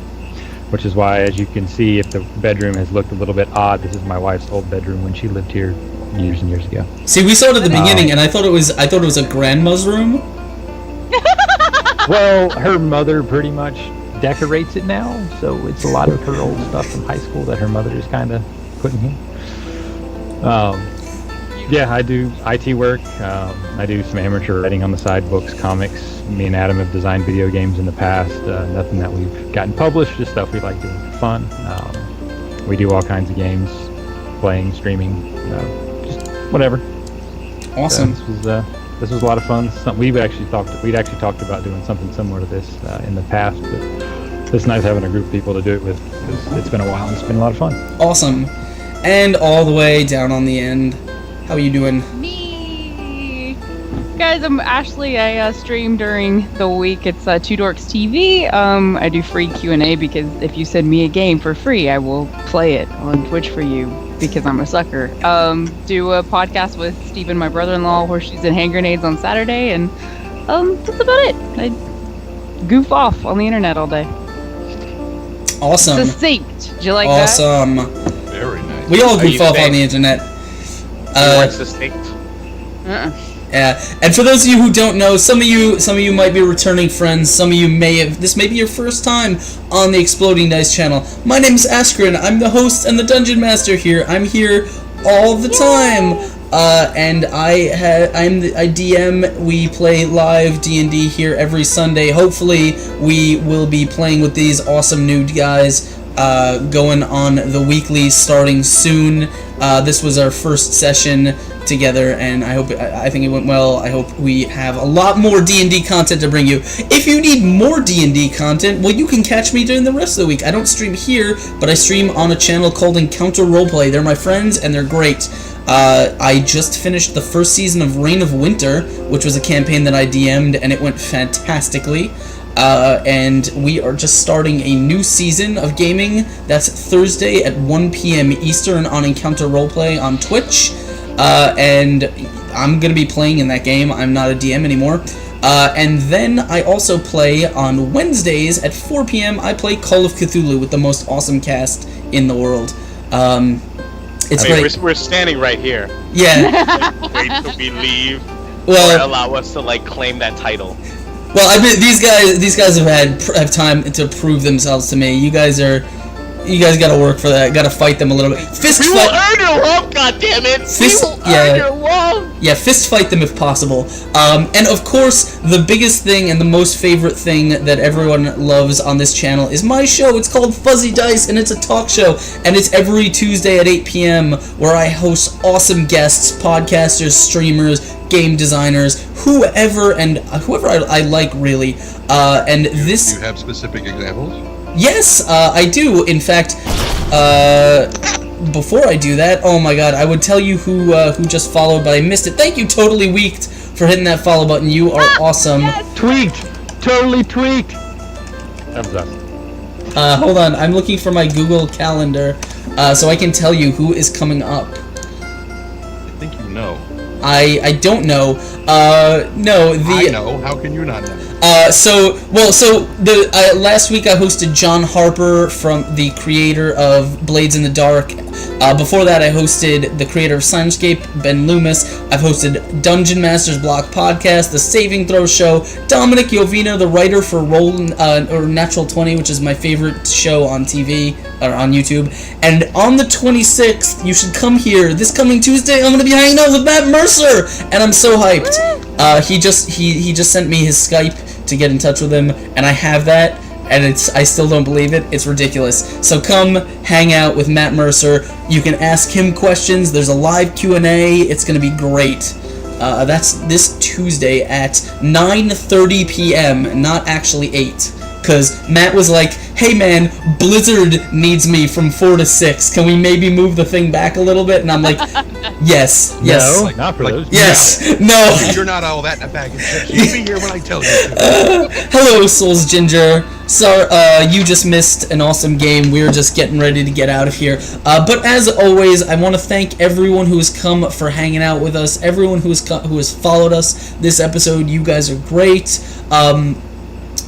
Which is why, as you can see, if the bedroom has looked a little bit odd, this is my wife's old bedroom when she lived here years and years ago. See, we saw it at the beginning, and I thought it was a grandma's room. Well, her mother pretty much decorates it now, so it's a lot of her old stuff from high school that her mother is kind of putting here. Yeah, I do IT work. I do some amateur writing on the side, books, comics. Me and Adam have designed video games in the past. Nothing that we've gotten published, just stuff we like doing for fun. We do all kinds of games, playing, streaming, just whatever. Awesome. This was a lot of fun. We'd actually talked about doing something similar to this in the past, but it's nice having a group of people to do it with because it's been a while and it's been a lot of fun. Awesome. And all the way down on the end, how are you doing? Me! Guys, I'm Ashley. I stream during the week. It's Two Dorks TV. I do free Q&A because if you send me a game for free, I will play it on Twitch for you because I'm a sucker. Do a podcast with Steven, my brother-in-law, Horseshoes and Hand Grenades on Saturday, and that's about it. I goof off on the internet all day. Awesome. Succinct. Do you like that? Awesome. Very nice. We all Are goof you off fake? on the internet. What's distinct? Yeah, and for those of you who don't know, some of you might be returning friends. Some of you this may be your first time on the Exploding Dice channel. My name is Askren. I'm the host and the dungeon master here. I'm here all the time, and I DM. We play live D&D here every Sunday. Hopefully, we will be playing with these awesome new guys. Going on the weekly starting soon. This was our first session together, and I think it went well. I hope we have a lot more D&D content to bring you. If you need more D&D content, well, you can catch me during the rest of the week. I don't stream here, but I stream on a channel called Encounter Roleplay. They're my friends, and they're great. I just finished the first season of Reign of Winter, which was a campaign that I DM'd, and it went fantastically. And we are just starting a new season of gaming. That's Thursday at 1 p.m. Eastern on Encounter Roleplay on Twitch. And I'm going to be playing in that game. I'm not a DM anymore. And then I also play on Wednesdays at 4 p.m. I play Call of Cthulhu with the most awesome cast in the world. It's great. We're standing right here. Yeah. Wait till we leave. Well, Or allow us to claim that title. Well, I mean, these guys have time to prove themselves to me. You guys gotta work for that. Gotta fight them a little bit. Fist We will fight. earn your love, goddammit! Fist- We will yeah. earn your love! Yeah, fist fight them if possible. And of course, the biggest thing and the most favorite thing that everyone loves on this channel is my show. It's called Fuzzy Dice, and it's a talk show. And it's every Tuesday at 8 p.m. where I host awesome guests, podcasters, streamers, game designers, whoever I like, really. And this... Do you have specific examples? Yes, I do. In fact, before I do that, oh my god, I would tell you who just followed, but I missed it. Thank you, Totally Weaked, for hitting that follow button. You are awesome. Yes. Tweaked! Totally tweaked! That was us. Hold on, I'm looking for my Google Calendar, so I can tell you who is coming up. I think you know. I don't know. No, I know. How can you not know? Last week I hosted John Harper, from the creator of Blades in the Dark. Before that, I hosted the creator of Signdscape, Ben Loomis. I've hosted Dungeon Masters Block Podcast, The Saving Throw Show, Dominic Jovina, the writer for or Natural 20, which is my favorite show on TV, or on YouTube. And on the 26th, you should come here. This coming Tuesday, I'm going to be hanging out with Matt Mercer, and I'm so hyped. He just sent me his Skype to get in touch with him, and I have that, and I still don't believe it. It's ridiculous. So come hang out with Matt Mercer. You can ask him questions. There's a live Q&A. It's going to be great. That's this Tuesday at 9:30 p.m., not actually 8. Because Matt was like, hey man, Blizzard needs me from 4 to 6. Can we maybe move the thing back a little bit? And I'm like, yes. No, not for those. Yes, no. You're not all that in a bag of chips. You be here when I tell you to. Hello, Souls Ginger. So, you just missed an awesome game. We're just getting ready to get out of here. But as always, I want to thank everyone who has come for hanging out with us. Everyone who has followed us this episode. You guys are great.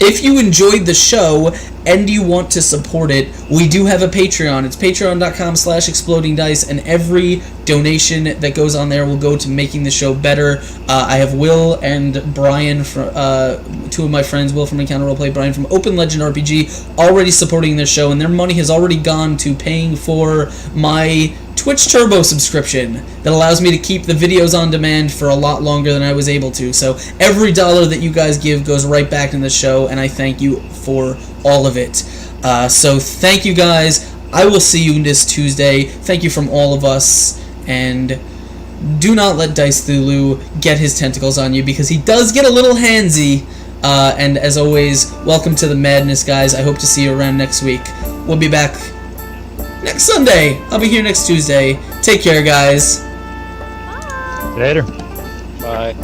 If you enjoyed the show and you want to support it, we do have a Patreon. It's patreon.com/explodingdice, and every donation that goes on there will go to making the show better. I have Will and Brian, two of my friends, Will from Encounter Roleplay, Brian from Open Legend RPG, already supporting this show, and their money has already gone to paying for my Twitch Turbo subscription that allows me to keep the videos on demand for a lot longer than I was able to. So every dollar that you guys give goes right back into the show, and I thank you for all of it. So thank you guys. I will see you this Tuesday. Thank you from all of us, and do not let Dice Thulu get his tentacles on you, because he does get a little handsy. And as always, welcome to the madness, guys. I hope to see you around next week. We'll be back next Sunday. I'll be here next Tuesday. Take care, guys. Later. Bye.